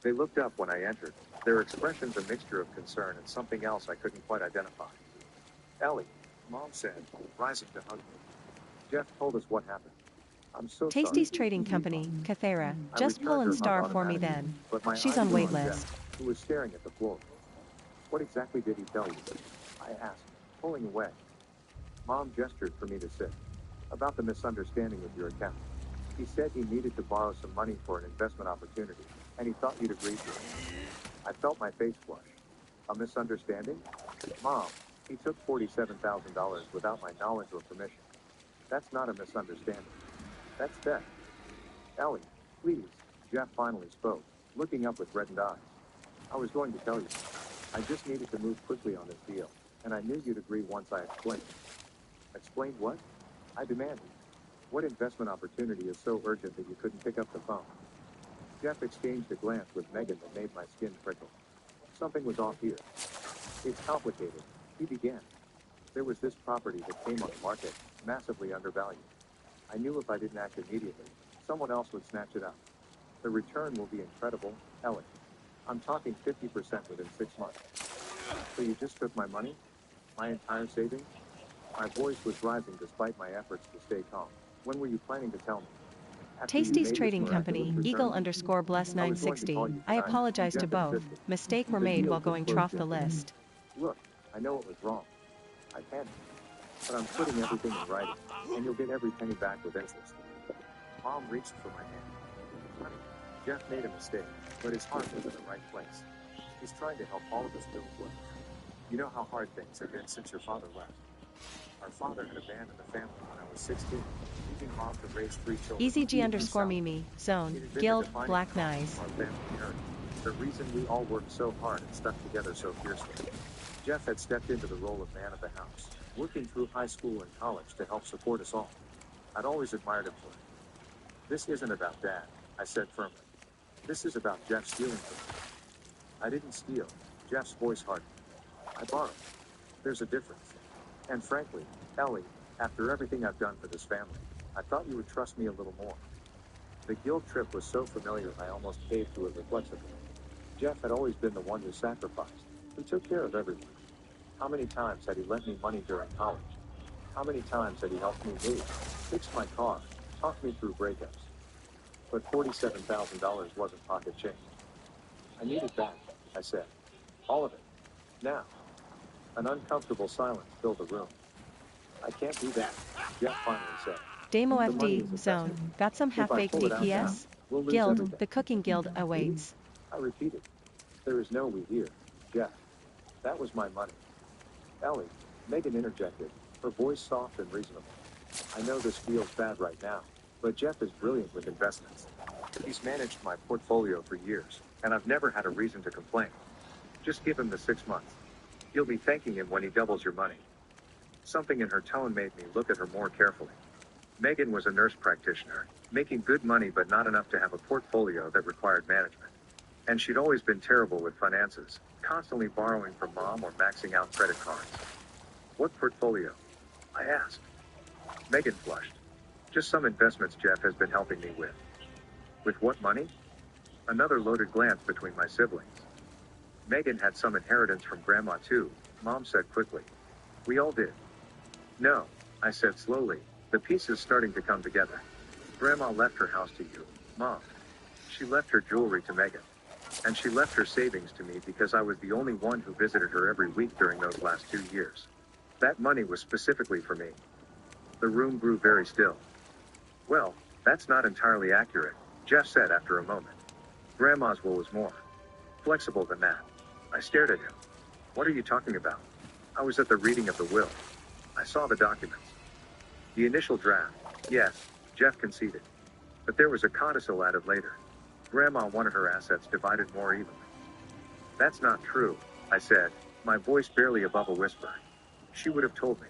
They looked up when I entered, their expressions a mixture of concern and something else I couldn't quite identify. Ellie, Mom said, rising to hug me. Jeff told us what happened. I'm so Tasty's sorry. Trading Company, Cathera. I Just pull returned and her hug star for me automatically, then. but my She's eyes on were wait Jeff, list. who was staring at the floor. What exactly did he tell you? I asked, pulling away. Mom gestured for me to sit. About the misunderstanding with your account. He said he needed to borrow some money for an investment opportunity, and he thought you'd agree to it. I felt my face flush. A misunderstanding? Mom, he took $47,000 without my knowledge or permission. That's not a misunderstanding. That's theft. Ellie, please, Jeff finally spoke, looking up with reddened eyes. I was going to tell you. I just needed to move quickly on this deal, and I knew you'd agree once I explained. Explained what? I demanded. What investment opportunity is so urgent that you couldn't pick up the phone? Jeff exchanged a glance with Megan that made my skin prickle. Something was off here. It's complicated, he began. There was this property that came on the market, massively undervalued. I knew if I didn't act immediately, someone else would snatch it up. The return will be incredible, Ellie. I'm talking 50% within 6 months. So you just took my money? My entire savings? My voice was rising despite my efforts to stay calm. When were you planning to tell me? After you Tasty's made this Trading miraculous Company, return? Eagle _bless I was going to 960. call you I tonight. apologize to Jeff both. insisted. Mistake were The made deal while just going closed trough the yesterday. list. Look, I know it was wrong. I panicked. But I'm putting everything in writing, and you'll get every penny back with interest. Mom reached for my hand. Honey, Jeff made a mistake, but his heart was in the right place. He's trying to help all of us build well. You know how hard things have been since your father left. Our father had abandoned the family when I was 16, leaving Mom to raise 3 children. EZG_Mimi, It Zone, had been Guild, the defining Black cause Knives. of our family heritage. The reason we all worked so hard and stuck together so fiercely. Jeff had stepped into the role of man of the house, working through high school and college to help support us all. I'd always admired him for it. This isn't about Dad, I said firmly. This is about Jeff stealing from me. I didn't steal. Jeff's voice hardened. I borrowed. There's a difference. And frankly, Ellie, after everything I've done for this family, I thought you would trust me a little more. The guild trip was so familiar I almost caved to it reflexively. Jeff had always been the one who sacrificed, who took care of everyone. How many times had he lent me money during college? How many times had he helped me move, fixed my car, talked me through breakups? But $47,000 wasn't pocket change. I need it back, I said. All of it. Now. An uncomfortable silence filled the room. I can't do that, Jeff finally said. Damo The money FD is Zone. investment. Got some If I half-baked pull it out now, VPS? we'll lose Guild, everything. the cooking guild awaits. I repeated. There is no we here, Jeff. That was my money. Ellie, Megan interjected, her voice soft and reasonable. I know this feels bad right now, but Jeff is brilliant with investments. He's managed my portfolio for years, and I've never had a reason to complain. Just give him the 6 months. You'll be thanking him when he doubles your money. Something in her tone made me look at her more carefully. Megan was a nurse practitioner, making good money but not enough to have a portfolio that required management. And she'd always been terrible with finances, constantly borrowing from mom or maxing out credit cards. What portfolio? I asked. Megan flushed. Just some investments Jeff has been helping me with. With what money? Another loaded glance between my siblings. Megan had some inheritance from Grandma too, Mom said quickly. We all did. No, I said slowly, the pieces starting to come together. Grandma left her house to you, Mom. She left her jewelry to Megan. And she left her savings to me because I was the only one who visited her every week during those last 2 years. That money was specifically for me. The room grew very still. Well, that's not entirely accurate, Jeff said after a moment. Grandma's will was more flexible than that. I stared at him. What are you talking about? I was at the reading of the will. I saw the documents. The initial draft, yes, Jeff conceded. But there was a codicil added later. Grandma wanted her assets divided more evenly. That's not true, I said, my voice barely above a whisper. She would have told me.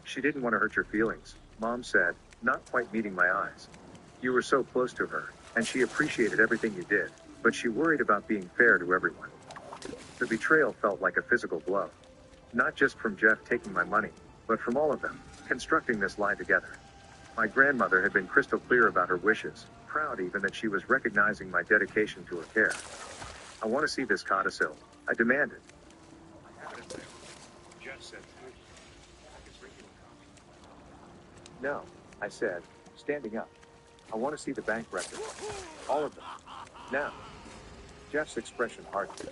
She didn't want to hurt your feelings, Mom said, not quite meeting my eyes. You were so close to her, and she appreciated everything you did, but she worried about being fair to everyone. The betrayal felt like a physical blow. Not just from Jeff taking my money, but from all of them, constructing this lie together. My grandmother had been crystal clear about her wishes, proud even that she was recognizing my dedication to her care. I want to see this codicil, I demanded. I have it in there, Jeff said smoothly. I can bring you a copy. No, I said, standing up. I want to see the bank records. All of them. Now. Jeff's expression hardened.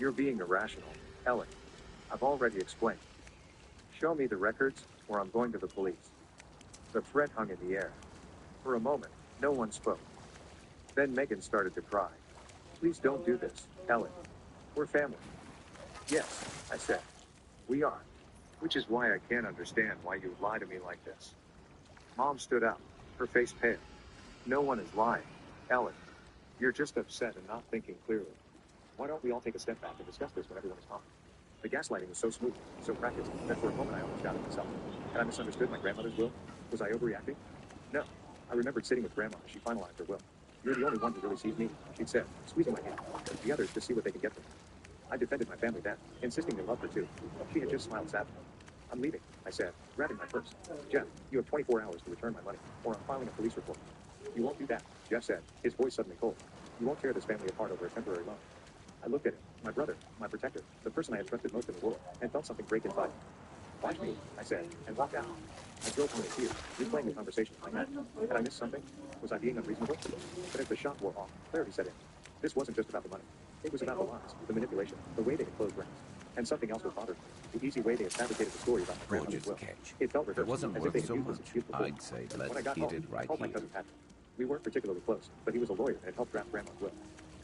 You're being irrational, Ellie. I've already explained. Show me the records, or I'm going to the police. The threat hung in the air. For a moment, no one spoke. Then Megan started to cry. Please don't do this, Ellie. We're family. Yes, I said. We are. Which is why I can't understand why you lie to me like this. Mom stood up, her face pale. No one is lying, Ellie. You're just upset and not thinking clearly. Why don't we all take a step back and discuss this when everyone is talking? The gaslighting was so smooth, so practiced, that for a moment I almost doubted myself. Had I misunderstood my grandmother's will? Was I overreacting? No. I remembered sitting with Grandma as she finalized her will. You're the only one who really sees me, she'd said, squeezing my hand. The others just see what they can get from me. I defended my family then, insisting they loved her too. She had just smiled sadly. I'm leaving, I said, grabbing my purse. Jeff, you have 24 hours to return my money, or I'm filing a police report. You won't do that, Jeff said, his voice suddenly cold. You won't tear this family apart over a temporary loan. I looked at him, my brother, my protector, the person I had trusted most in the world, and felt something break inside me. Watch me, I said, and walked out. I drove home in tears, replaying the conversation in my head. Had I missed something? Was I being unreasonable? But as the shock wore off, clarity set in. This wasn't just about the money. It was about the lies, the manipulation, the way they had closed ranks. And something else was bothering me. The easy way they had fabricated the story about my grandmother's Gorgeous will. catch. It felt If it rehearsed, wasn't as if worth they had so used this much, excuse before. I'd say When I let's got eat home, it I right called my here. cousin Patrick. We weren't particularly close, but he was a lawyer and had helped draft Grandma's will.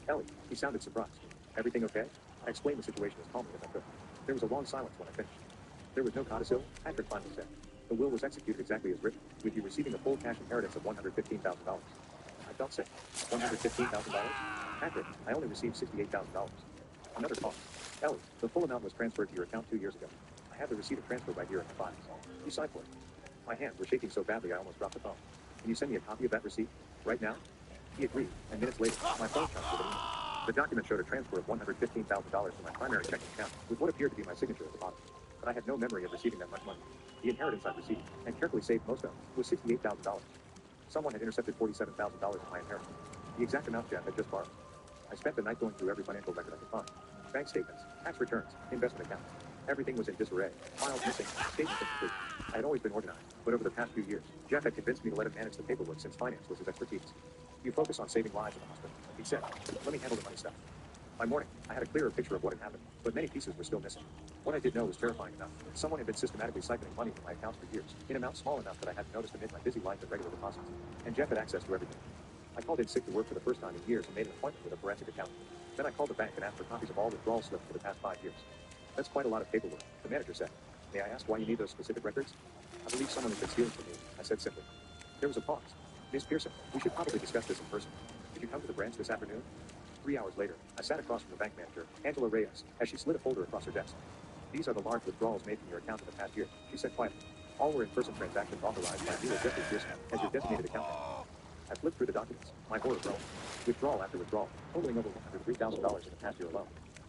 Ellie, he sounded surprised. Everything okay? I explained the situation as calmly as I could. There was a long silence when I finished. There was no codicil, Patrick finally said. The will was executed exactly as written, with you receiving a full cash inheritance of $115,000. I felt sick. $115,000? Patrick, I only received $68,000. Another call. Ellie, the full amount was transferred to your account 2 years ago. I have the receipt of transfer right here in the files. You signed for it. My hands were shaking so badly I almost dropped the phone. Can you send me a copy of that receipt? Right now? He agreed, and minutes later, my phone counted with an email. The document showed a transfer of $115,000 from my primary checking account, with what appeared to be my signature at the bottom. But I had no memory of receiving that much money. The inheritance I received, and carefully saved most of, was $68,000. Someone had intercepted $47,000 of my inheritance. The exact amount Jeff had just borrowed. I spent the night going through every financial record I could find. Bank statements, tax returns, investment accounts. Everything was in disarray. Files missing, statements incomplete. I had always been organized, but over the past few years, Jeff had convinced me to let him manage the paperwork since finance was his expertise. You focus on saving lives in the hospital, he said. Let me handle the money stuff. By morning, I had a clearer picture of what had happened, but many pieces were still missing. What I did know was terrifying enough. Someone had been systematically siphoning money from my accounts for years, in amounts small enough that I hadn't noticed amid my busy life and regular deposits. And Jeff had access to everything. I called in sick to work for the first time in years and made an appointment with a forensic accountant. Then I called the bank and asked for copies of all withdrawal slips for the past 5 years. That's quite a lot of paperwork, the manager said. May I ask why you need those specific records? I believe someone has been stealing from me, I said simply. There was a pause. Ms. Pearson, we should probably discuss this in person. Could you come to the branch this afternoon? 3 hours later, I sat across from the bank manager, Angela Reyes, as she slid a folder across her desk. These are the large withdrawals made from your account in the past year, she said quietly. All were in-person transactions authorized by you, Jeffrey Pearson, as your designated account manager. I flipped through the documents, my horror growing. Withdrawal after withdrawal, totaling over $103,000 in the past year alone.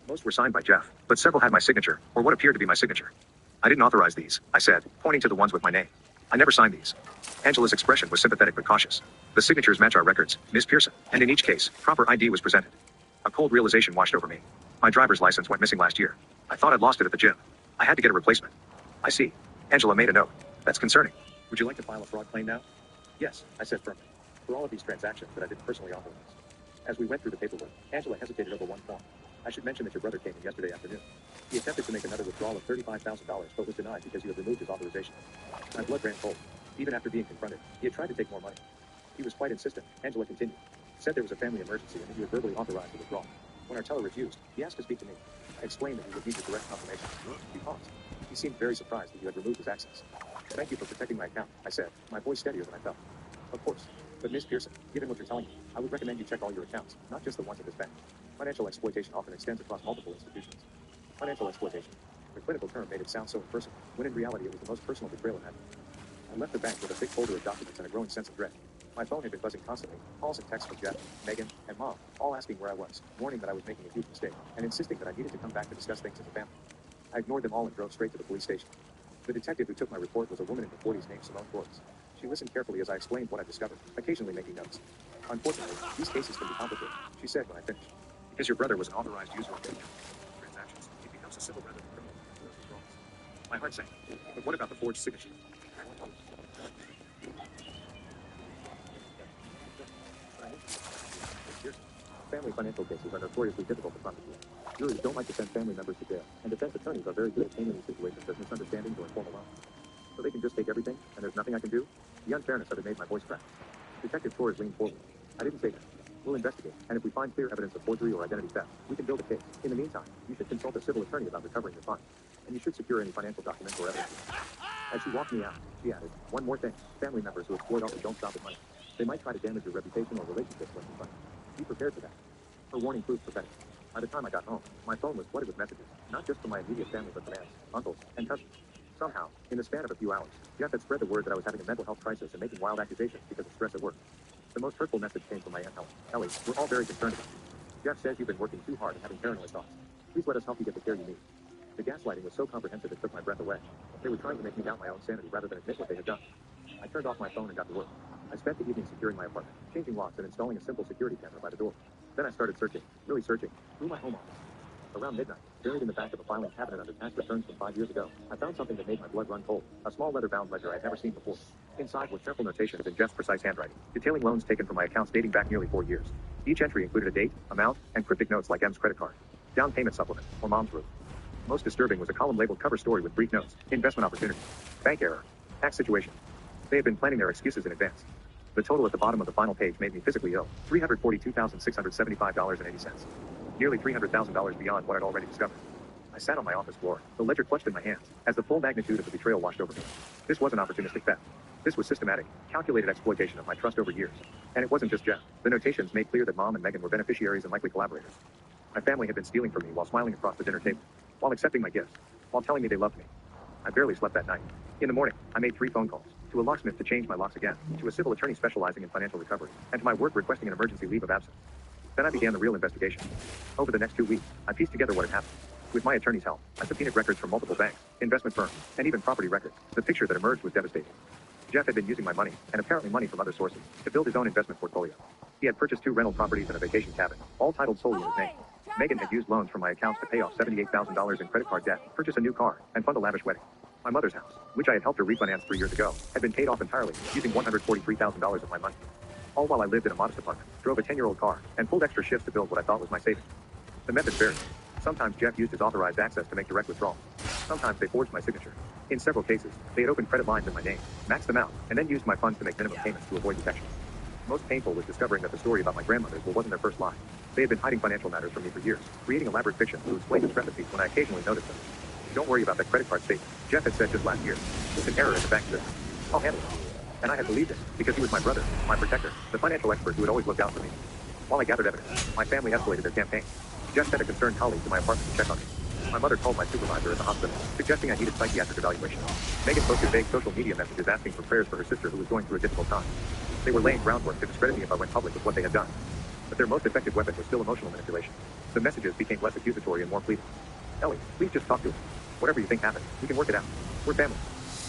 Most were signed by Jeff, but several had my signature, or what appeared to be my signature. I didn't authorize these, I said, pointing to the ones with my name. I never signed these. Angela's expression was sympathetic but cautious. The signatures match our records, Ms. Pearson, and in each case, proper ID was presented. A cold realization washed over me. My driver's license went missing last year. I thought I'd lost it at the gym. I had to get a replacement. I see. Angela made a note. That's concerning. Would you like to file a fraud claim now? Yes, I said firmly. For all of these transactions that I didn't personally authorize. As we went through the paperwork, Angela hesitated over one form. I should mention that your brother came in yesterday afternoon. He attempted to make another withdrawal of $35,000, but was denied because you had removed his authorization. My blood ran cold. Even after being confronted, he had tried to take more money. He was quite insistent, Angela continued. Said there was a family emergency and that you had verbally authorized the withdrawal. When our teller refused, he asked to speak to me. I explained that he would need your direct confirmation. He paused. He seemed very surprised that you had removed his access. Thank you for protecting my account, I said, my voice steadier than I felt. Of course. But Ms. Pearson, given what you're telling me, I would recommend you check all your accounts, not just the ones at this bank. Financial exploitation often extends across multiple institutions. Financial exploitation. The clinical term made it sound so impersonal, when in reality it was the most personal betrayal in ever. I left the bank with a thick folder of documents and a growing sense of dread. My phone had been buzzing constantly, calls and texts from Jeff, Megan, and Mom, all asking where I was, warning that I was making a huge mistake, and insisting that I needed to come back to discuss things as a family. I ignored them all and drove straight to the police station. The detective who took my report was a woman in her 40s named Simone Flores. She listened carefully as I explained what I discovered, occasionally making notes. Unfortunately, these cases can be complicated, she said when I finished. Because your brother was an authorized user of bank transactions, it becomes a civil rather than criminal withdrawals. My heart sank. But what about the forged signature? Family financial cases are notoriously difficult to prosecute. Juries don't like to send family members to jail, and defense attorneys are very good at handling situations as misunderstandings or informal lies. So they can just take everything, and there's nothing I can do? The unfairness of it made my voice crack. Detective Torres leaned forward. I didn't say that. We'll investigate, and if we find clear evidence of forgery or identity theft, we can build a case. In the meantime, you should consult a civil attorney about recovering your funds, and you should secure any financial documents or evidence. As she walked me out, she added, one more thing. Family members who exploit others don't stop at money. They might try to damage your reputation or relationships when you find. Be prepared for that. Her warning proved prophetic. By the time I got home, my phone was flooded with messages, not just from my immediate family but from aunts, uncles, and cousins. Somehow, in the span of a few hours, Jeff had spread the word that I was having a mental health crisis and making wild accusations because of stress at work. The most hurtful message came from my Aunt Helen. Ellie, we're all very concerned about you. Jeff says you've been working too hard and having paranoid thoughts. Please let us help you get the care you need. The gaslighting was so comprehensive it took my breath away. They were trying to make me doubt my own sanity rather than admit what they had done. I turned off my phone and got to work. I spent the evening securing my apartment, changing locks and installing a simple security camera by the door. Then I started searching, really searching, through my home office. Around midnight, buried in the back of a filing cabinet under tax returns from 5 years ago, I found something that made my blood run cold, a small leather-bound ledger I had never seen before. Inside were careful notations in Jeff's precise handwriting, detailing loans taken from my accounts dating back nearly 4 years. Each entry included a date, amount, and cryptic notes like M's credit card, down payment supplement, or Mom's roof. Most disturbing was a column labeled cover story with brief notes, investment opportunity, bank error, tax situation. They had been planning their excuses in advance. The total at the bottom of the final page made me physically ill, $342,675.80. Nearly $300,000 beyond what I'd already discovered. I sat on my office floor, the ledger clutched in my hands, as the full magnitude of the betrayal washed over me. This wasn't opportunistic theft. This was systematic, calculated exploitation of my trust over years. And it wasn't just Jeff. The notations made clear that Mom and Megan were beneficiaries and likely collaborators. My family had been stealing from me while smiling across the dinner table, while accepting my gifts, while telling me they loved me. I barely slept that night. In the morning, I made 3 phone calls. To a locksmith to change my locks again, to a civil attorney specializing in financial recovery, and to my work requesting an emergency leave of absence. Then I began the real investigation. Over the next 2 weeks, I pieced together what had happened. With my attorney's help, I subpoenaed records from multiple banks, investment firms, and even property records. The picture that emerged was devastating. Jeff had been using my money, and apparently money from other sources, to build his own investment portfolio. He had purchased 2 rental properties and a vacation cabin, all titled solely in his name. Megan had used loans from my accounts to pay off $78,000 in credit card debt, purchase a new car, and fund a lavish wedding. My mother's house, which I had helped her refinance 3 years ago, had been paid off entirely, using $143,000 of my money. All while I lived in a modest apartment, drove a 10-year-old car, and pulled extra shifts to build what I thought was my savings. The methods varied. Sometimes Jeff used his authorized access to make direct withdrawals. Sometimes they forged my signature. In several cases, they had opened credit lines in my name, maxed them out, and then used my funds to make minimum payments to avoid detection. Most painful was discovering that the story about my grandmother's wasn't their first lie. They had been hiding financial matters from me for years, creating elaborate fiction to explain discrepancies when I occasionally noticed them. Don't worry about that credit card statement, Jeff had said just last year. It's an error in the bank system. I'll handle it. And I had believed it, because he was my brother, my protector, the financial expert who had always looked out for me. While I gathered evidence, my family escalated their campaign. Jeff sent a concerned colleague to my apartment to check on me. My mother called my supervisor at the hospital, suggesting I needed psychiatric evaluation. Megan posted vague social media messages asking for prayers for her sister who was going through a difficult time. They were laying groundwork to discredit me if I went public with what they had done. But their most effective weapon was still emotional manipulation. The messages became less accusatory and more pleading. Ellie, please just talk to us. Whatever you think happened, we can work it out. We're family.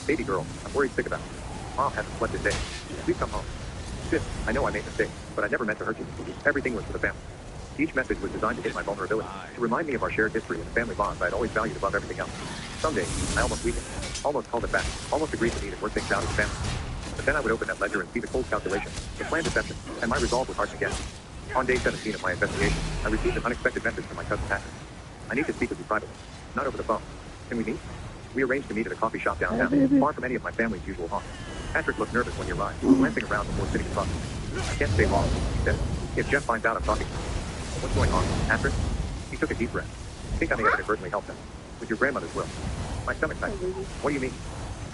Baby girl, I'm worried sick about you. Mom hasn't slept in days. Please come home. Sis, I know I made mistakes, but I never meant to hurt you. Everything was for the family. Each message was designed to hit my vulnerability, to remind me of our shared history and the family bonds I had always valued above everything else. Some days, I almost weakened, almost called it back, almost agreed to meet and work things out as a family. But then I would open that ledger and see the cold calculations, the planned deception, and my resolve was harsh again. On day 17 of my investigation, I received an unexpected message from my cousin Patrick. I need to speak with you privately, not over the phone. Can we meet? We arranged to meet at a coffee shop downtown, far from any of my family's usual haunts. Patrick looked nervous when he arrived, glancing around before sitting across. I can't stay long, he said. If Jeff finds out I'm talking to him. What's going on, Patrick? He took a deep breath. I think I may have inadvertently helped him. With your grandmother's will. My stomach tightened. What do you mean?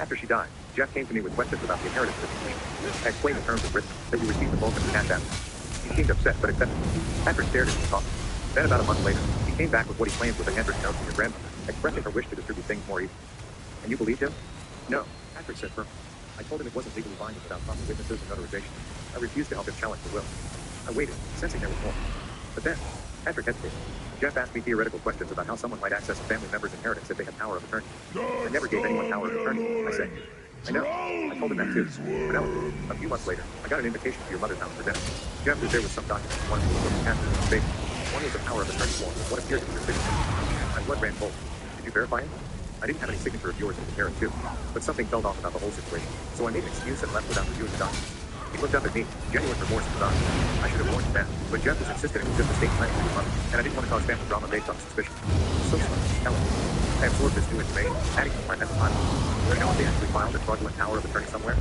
After she died, Jeff came to me with questions about the inheritance distribution. I explained the terms of risk, that we received the bulk of the cash after. He seemed upset, but accepted. Patrick stared at his thoughts. Then about a month later, he came back with what he claimed was a handwritten note from your grandmother, expressing her wish to distribute things more evenly. And you believed him? No, Patrick said firmly. I told him it wasn't legally binding without proper witnesses and notarization. I refused to help him challenge the will. I waited, sensing there was more. But then, Patrick hesitated. Jeff asked me theoretical questions about how someone might access a family member's inheritance if they had power of attorney. I never gave anyone power of attorney, I said. I know. I told him that too. But Ellen, a few months later, I got an invitation to your mother's house for dinner. Jeff was there with some documents, one was from Catherine and Baby. One was a power of attorney form, what appeared to be your signature. My blood ran cold. Did you verify it? I didn't have any signature of yours to compare it to, but something felt off about the whole situation, so I made an excuse and left without reviewing the document. He looked up at me, genuine remorse in his eyes. I should have warned him then, but Jeff was insistent it was just a state planning for your mother, and I didn't want to cause family drama based on suspicion. So smart, Ellen. I absorbed this new information, adding to my mental timeline. Do you know if they actually filed a fraudulent power of attorney somewhere?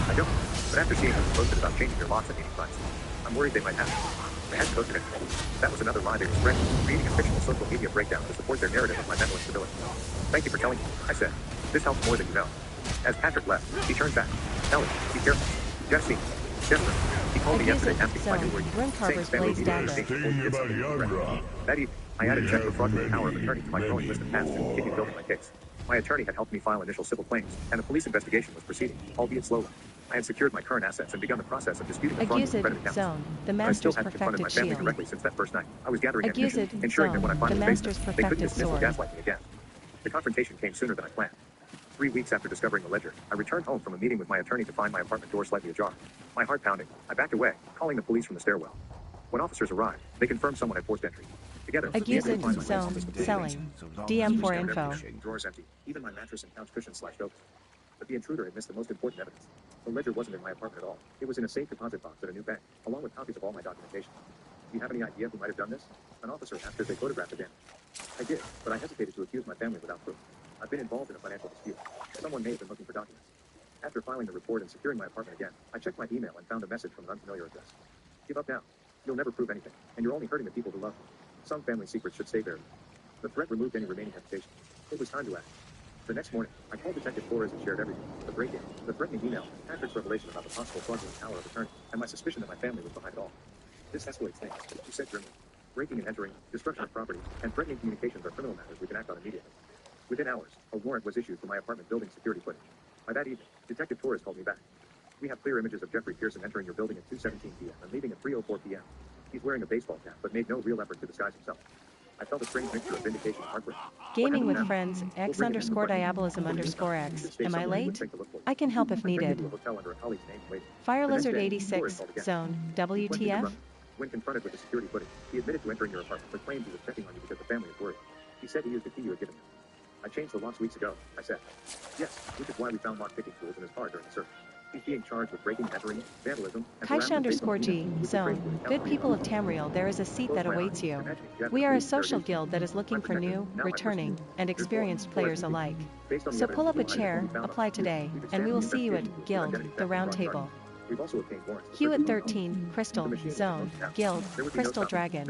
I don't, but after seeing what was posted about changing their locks at meeting times, I'm worried they might have it. They hadn't posted it. That was another lie they were spreading, creating a fictional social media breakdown to support their narrative of my mental instability. Thank you for telling me, I said. This helps more than you know. As Patrick left, he turned back. Ellen, be careful. Jeff seen. Desperate. He called me yesterday asking if I knew where you were, saying family meeting before you did something incorrect. That evening, I added Jeff for fraudulent power of attorney to my growing list of tasks and continued building my case. My attorney had helped me file initial civil claims, and the police investigation was proceeding, albeit slowly. I had secured my current assets and begun the process of disputing the fraudulent credit accounts. Zone, the But I still master's hadn't confronted my perfected family shield. directly since that first night. I was gathering Accused ammunition, ensuring that when I zone, finally the faced them, master's they couldn't perfected dismiss or sword. gaslight me again. The confrontation came sooner than I planned. 3 weeks after discovering the ledger, I returned home from a meeting with my attorney to find my apartment door slightly ajar. My heart pounding, I backed away, calling the police from the stairwell. When officers arrived, they confirmed someone had forced entry. Together, we Accused entered the zone, office with selling. So long DM as for we info. establish drawers empty, even my mattress and couch cushions slashed open. But the intruder had missed the most important evidence. The ledger wasn't in my apartment at all. It was in a safe deposit box at a new bank, along with copies of all my documentation. Do you have any idea who might have done this? An officer asked as they photographed the damage. I did, but I hesitated to accuse my family without proof. I've been involved in a financial dispute. Someone may have been looking for documents. After filing the report and securing my apartment again, I checked my email and found a message from an unfamiliar address. Give up now. You'll never prove anything, and you're only hurting the people who love you. Some family secrets should stay buried. The threat removed any remaining hesitation. It was time to act. The next morning, I called Detective Flores and shared everything. The break-in, the threatening email, Patrick's revelation about the possible fraudulent power of attorney, and my suspicion that my family was behind it all. This escalates things, she said grimly. Breaking and entering, destruction of property, and threatening communications are criminal matters we can act on immediately. Within hours, a warrant was issued for my apartment building security footage. By that evening, Detective Torres called me back. We have clear images of Jeffrey Pearson entering your building at 2:17 p.m. and leaving at 3:04 p.m. He's wearing a baseball cap, but made no real effort to disguise himself. I felt a strange mixture of vindication and heartbreak. Gaming with friends, X_diabolism_X. Am I late? I can help if needed. Fire Lizard 86, Zone, WTF? When confronted with the security footage, he admitted to entering your apartment but claimed he was checking on you because the family is worried. He said he used the key you had given him. I changed the locks weeks ago, I said. Yes, which is why we found lock-picking tools in his car during the search. He's being charged with breaking, entering, vandalism, and Kaisha_G, Zone. Good people of Tamriel, there is a seat that awaits you. We are a social guild that is looking for new, returning, and experienced players alike. So pull up a chair, apply today, and we will see you at Guild, the Round Table. We've also obtained warrants. Hewitt 13, Crystal, Zone, Guild, Crystal Dragon.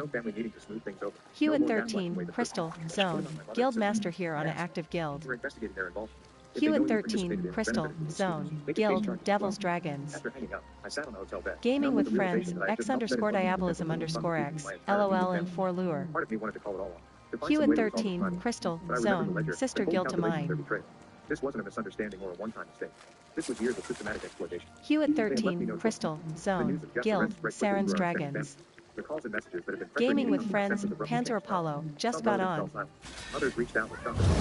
Hewitt 13, Crystal, Zone, Guild Master here on an active guild. We're investigating their involvement. Hewitt 13, Crystal, Zone, Guild, Devil's Dragons. After hanging up, I sat on the hotel bed. Gaming with friends, X_diabolism_X, LOL and 4 lure. Part of me wanted to call it all off. To find some Hewitt way to resolve the 13, problem. Crystal, But I remembered the Zone, ledger, Sister the full Guild to calculations of their mine. betrayal. This wasn't a misunderstanding or a one-time mistake. This was years of systematic exploitation. Hewitt 13, Crystal, Zone, Guild, Saren's Dragons. The calls and messages that have been Gaming with frustrating friends, the reputation Panzer of Apollo, just Some got relatives on. fell silent. Others reached out with confidence.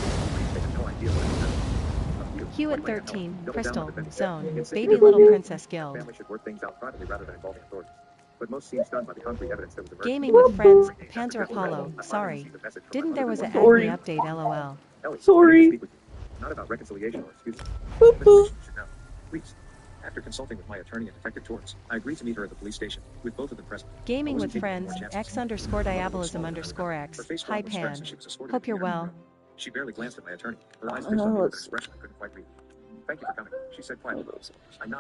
They had no idea what had happened. A few, Hewitt like my aunt 13, Helen, doubled down Crystal, on defending Zone, Insisted Baby that Little Princess Guild. family should work things out privately rather than involving authorities. But most seemed stunned by the concrete evidence that was emerging. Gaming with friends, Panzer Apollo, sorry. Didn't there was a Sorry. Agni update, LOL. Ellie, Sorry. I need to speak with you. Not about reconciliation or excuses. Boop, But you boop. should know. Please. After consulting with my attorney and Detective Torrance, I agreed to meet her at the police station, with both of them present. Gaming I wasn't with taking any friends, more chances. X_diabolism_X. Her face Hi glowed with stress Pan. as she was escorted Hope to you're the interview well. room. She barely glanced at my attorney. Her eyes fixed on me with an let's- expression I couldn't quite read. Thank you for coming, she said quietly. I nodded.